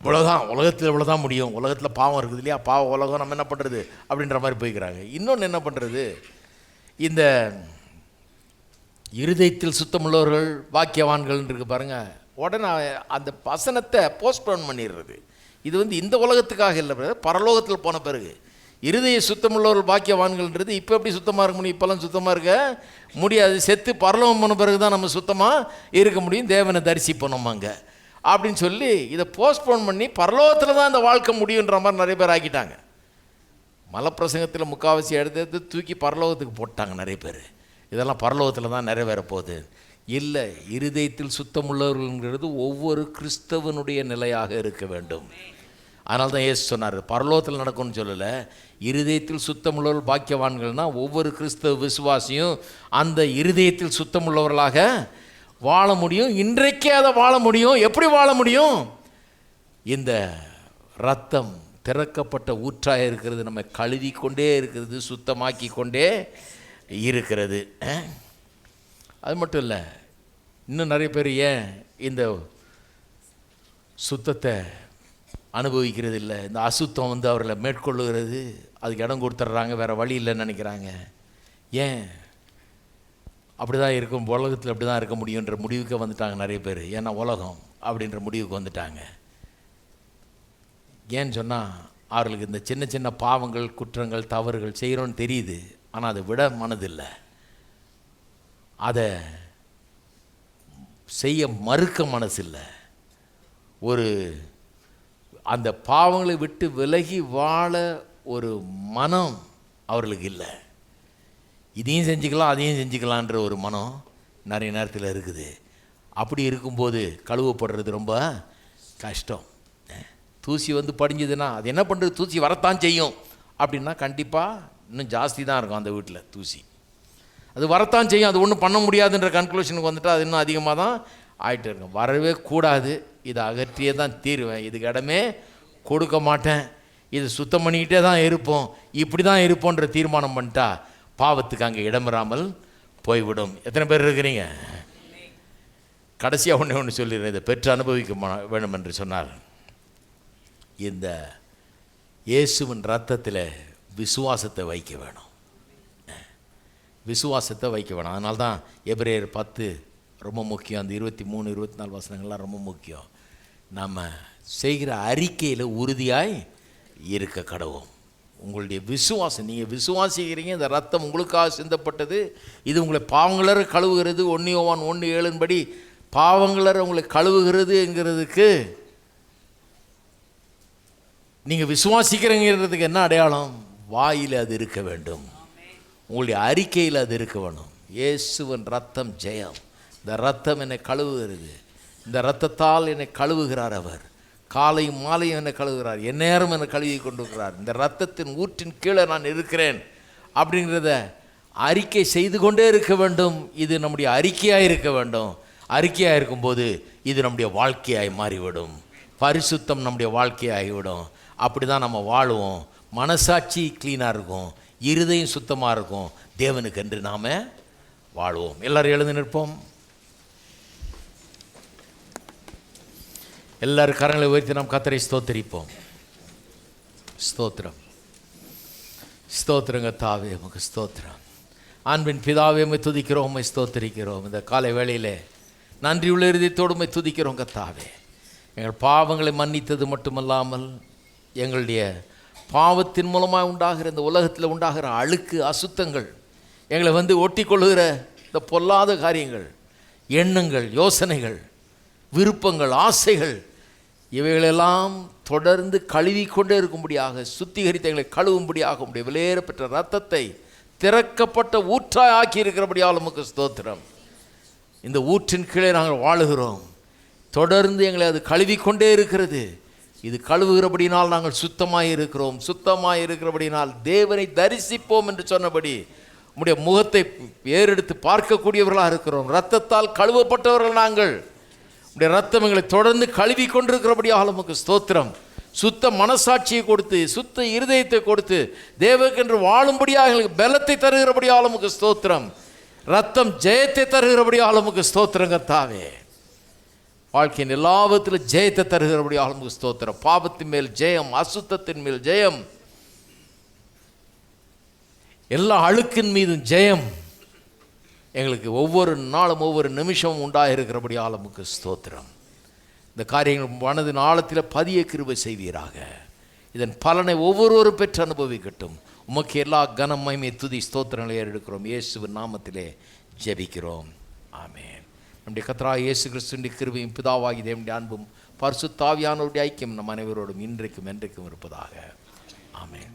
இவ்வளோதான், உலகத்தில் இவ்வளோதான் முடியும், உலகத்தில் பாவம் இருக்குது இல்லையா, பாவம் உலகம், நம்ம என்ன பண்ணுறது அப்படின்ற மாதிரி போய்க்கிறாங்க. இன்னொன்று என்ன பண்ணுறது, இந்த இருதயத்தில் சுத்தமுள்ளவர்கள் வாக்கியவான்கள் இருக்கு பாருங்கள், உடனே அந்த வசனத்தை போஸ்ட்போன் பண்ணிடுறது. இது இந்த உலகத்துக்காக இல்லை பிரதர், பரலோகத்தில் போன பிறகு. இருதய சுத்தமுள்ளவர்கள் பாக்கியவான்கள்ன்றது இப்போ எப்படி சுத்தமாக இருக்க முடியும்? இப்போல்லாம் சுத்தமாக இருக்க முடியாது. செத்து பரலோகம் போன பிறகு தான் நம்ம சுத்தமாக இருக்க முடியும், தேவனை தரிசிப்போம் அங்கே அப்படின்னு சொல்லி இதை போஸ்ட்போன் பண்ணி பரலோகத்தில் தான் இந்த வாழ்க்கை முடியுன்ற மாதிரி நிறைய பேர் ஆக்கிட்டாங்க. மலப்பிரசங்கத்தில் முக்காவாசி எடுத்து தூக்கி பரலோகத்துக்கு போட்டாங்க நிறைய பேர். இதெல்லாம் பரலோகத்தில் தான் நிறைவேற போகுது. இல்லை, இருதயத்தில் சுத்தமுள்ளவர்கள்ங்கிறது ஒவ்வொரு கிறிஸ்தவனுடைய நிலையாக இருக்க வேண்டும். அதனால தான் இயேசு சொன்னார், பரலோகத்தில் நடக்கும்னு சொல்லலை, இருதயத்தில் சுத்தமுள்ளவர்கள் பாக்கியவான்கள்னால் ஒவ்வொரு கிறிஸ்தவ விசுவாசியும் அந்த இருதயத்தில் சுத்தமுள்ளவர்களாக வாழ முடியும். இன்றைக்கே அதை வாழ முடியும். எப்படி வாழ முடியும்? இந்த ரத்தம் திறக்கப்பட்ட ஊற்றாக இருக்கிறது, நம்ம கழுவி கொண்டே இருக்கிறது, சுத்தமாக்கி கொண்டே இருக்கிறது. அது மட்டும் இல்லை, இன்னும் நிறைய பேர் ஏன் இந்த சுத்தத்தை அனுபவிக்கிறது இல்லை? இந்த அசுத்தம் அவர்களை மேற்கொள்ளுகிறது, அதுக்கு இடம் கொடுத்துட்றாங்க, வேறு வழி இல்லைன்னு நினைக்கிறாங்க. ஏன் அப்படி தான் இருக்கும், உலகத்தில் அப்படி தான் இருக்க முடியுன்ற முடிவுக்கு வந்துட்டாங்க நிறைய பேர். ஏன்னா உலகம் அப்படின்ற முடிவுக்கு வந்துட்டாங்க. ஏன்னு சொன்னால் அவர்களுக்கு இந்த சின்ன சின்ன பாவங்கள், குற்றங்கள், தவறுகள் செய்கிறோன்னு தெரியுது, ஆனால் அதை விட மனதில்லை, அதை செய்ய மறுக்க மனசில்லை. ஒரு அந்த பாவங்களை விட்டு விலகி வாழ ஒரு மனம் அவர்களுக்கு இல்லை. இதையும் செஞ்சுக்கலாம் அதையும் செஞ்சுக்கலான்ற ஒரு மனம் நிறைய நேரத்தில் இருக்குது. அப்படி இருக்கும்போது கழுவப்படுறது ரொம்ப கஷ்டம். தூசி படிஞ்சதுன்னா அது என்ன பண்ணுறது, தூசி வரத்தான் செய்யும் அப்படின்னா கண்டிப்பாக இன்னும் ஜாஸ்தி தான் இருக்கும் அந்த வீட்டில் தூசி. அது வரத்தான் செய்யும், அது ஒன்றும் பண்ண முடியாதுன்ற கன்க்ளூஷனுக்கு வந்துட்டால் அது இன்னும் அதிகமாக தான் ஆகிட்டு இருக்கும். வரவே கூடாது, இதை அகற்றியே தான் தீருவேன், இதுக்கு இடமே கொடுக்க மாட்டேன், இது சுத்தம் பண்ணிக்கிட்டே தான் இருப்போம், இப்படி தான் இருப்போன்ற தீர்மானம் பண்ணிட்டா பாவத்துக்கு அங்கே இடம்பெறாமல் போய்விடும். எத்தனை பேர் இருக்கிறீங்க? கடைசியாக ஒன்று சொல்லிடுறேன், இதை பெற்று அனுபவிக்க வேணும் என்று சொன்னார். இந்த இயேசுவின் ரத்தத்தில் விசுவாசத்தை வைக்க வேணும், விசுவாசத்தை வைக்க வேணும். அதனால தான் எபிரேயர் 10 ரொம்ப முக்கியம். அந்த 23, 24 வசனங்கள்லாம் ரொம்ப முக்கியம். நம்ம செய்கிற அறிக்கையில் உறுதியாய் இருக்க கடவோம். உங்களுடைய விசுவாசம், நீங்கள் விசுவாசிக்கிறீங்க, இந்த ரத்தம் உங்களுக்காக சிந்தப்பட்டது, இது உங்களை பாவங்களற கழுவுகிறது. 1 யோவான் 1:7 படி பாவங்களற உங்களை கழுவுகிறதுங்கிறதுக்கு நீங்கள் விசுவாசிக்கிறீங்கிறதுக்கு என்ன அடையாளம்? வாயில் அது இருக்க வேண்டும், உங்களுடைய அறிக்கையில் அது இருக்க வேணும். இயேசுவின் ரத்தம் ஜெயம். இந்த ரத்தம் என்னை கழுவுகிறது, இந்த ரத்தத்தால் என்னை கழுவுகிறார். அவர் காலையும் மாலையும் என்னை கழுவுகிறார், எந்நேரம் என்னை கழுவி கொண்டிருக்கிறார். இந்த ரத்தத்தின் ஊற்றின் கீழே நான் இருக்கிறேன் அப்படிங்கிறத அறிக்கை செய்து கொண்டே இருக்க வேண்டும். இது நம்முடைய அறிக்கையாக இருக்க வேண்டும். அறிக்கையாக இருக்கும்போது இது நம்முடைய வாழ்க்கையாய் மாறிவிடும். பரிசுத்தம் நம்முடைய வாழ்க்கையாகிவிடும். அப்படி தான் நம்ம வாழுவோம். மனசாட்சி க்ளீனாக இருக்கும், இருதயம் சுத்தமாக இருக்கும், தேவனுக்கு என்று நாம் வாழுவோம். எல்லாரும் எழுந்து நிற்போம். எல்லாரும் கரங்களை உயர்த்தி நாம் கர்த்தரை ஸ்தோத்திரிப்போம். ஸ்தோத்திரம், ஸ்தோத்திரங்க தாவே, உமக்கு ஸ்தோத்திரம். அன்பின் பிதாவே, உம்மை துதிக்கிறோம், உம்மை ஸ்தோத்திரிக்கிறோம். இந்த காலை வேளையிலே நன்றியுள்ள இருதயத்தோடு உம்மை துதிக்கிறோம் கர்த்தாவே. எங்கள் பாவங்களை மன்னித்தது மட்டுமல்லாமல் எங்களுடைய பாவத்தின் மூலமாக உண்டாகிற இந்த உலகத்தில் உண்டாகிற அழுக்கு அசுத்தங்கள், எங்களை ஒட்டி கொள்ளுகிற இந்த பொல்லாத காரியங்கள், எண்ணங்கள், யோசனைகள், விருப்பங்கள், ஆசைகள், இவைகளெல்லாம் தொடர்ந்து கழுவி கொண்டே இருக்கும்படியாக, சுத்திகரித்து எங்களை கழுவும்படியாக உடைய விலையேறப்பெற்ற ரத்தத்தை திறக்கப்பட்ட ஊற்றாய் ஆக்கி இருக்கிறபடியால் உமக்கு ஸ்தோத்திரம். இந்த ஊற்றின் கீழே நாங்கள் வாழுகிறோம். தொடர்ந்து எங்களை அது கழுவி கொண்டே இருக்கிறது. இது கழுவுகிறபடினால் நாங்கள் சுத்தமாக இருக்கிறோம். சுத்தமாக இருக்கிறபடினால் தேவனை தரிசிப்போம் என்று சொன்னபடி உம்முடைய முகத்தை ஏறெடுத்து பார்க்கக்கூடியவர்களாக இருக்கிறோம். இரத்தத்தால் கழுவப்பட்டவர்கள் நாங்கள். உடைய ரத்தம் எங்களை தொடர்ந்து கழுவி கொண்டிருக்கிறபடியாக உமக்கு ஸ்தோத்திரம். சுத்த மனசாட்சியை கொடுத்து, சுத்த இருதயத்தை கொடுத்து, தேவக்கென்று வாழும்படியாக எங்களுக்கு பலத்தை தருகிறபடியாக உமக்கு ஸ்தோத்திரம். ரத்தம் ஜெயத்தை தருகிறபடியாக உமக்கு ஸ்தோத்திரம் கர்த்தாவே. வாழ்க்கையின் எல்லாவற்றிலும் ஜெயத்தை தருகிறபடியாக உமக்கு ஸ்தோத்திரம். பாவத்தின் மேல் ஜெயம், அசுத்தத்தின் மேல் ஜெயம், எல்லா அழுக்கின் மீதும் ஜெயம் எங்களுக்கு ஒவ்வொரு நாளும் ஒவ்வொரு நிமிஷமும் உண்டாயிருக்கிறபடியாக உமக்கு ஸ்தோத்திரம். இந்த காரியங்கள் மனதின் ஆழத்தில் பதிய கிருபை செய்வீராக. இதன் பலனை ஒவ்வொருவரும் பெற்று அனுபவிக்கட்டும். உமக்கு எல்லா கனம், மகிமை, துதி, ஸ்தோத்திரங்களை ஏறெடுக்கிறோம். இயேசுவின் நாமத்திலே ஜெபிக்கிறோம். ஆமென். நம்முடைய கர்த்தராகிய இயேசு கிறிஸ்துவின் கிருபையும் பிதாவாகிய தேவனுடைய அன்பும் பரிசுத்த ஆவியானவருடைய ஐக்கியம் நம் அனைவரோடும் இன்றைக்கும் என்றைக்கும் இருப்பதாக. ஆமென்.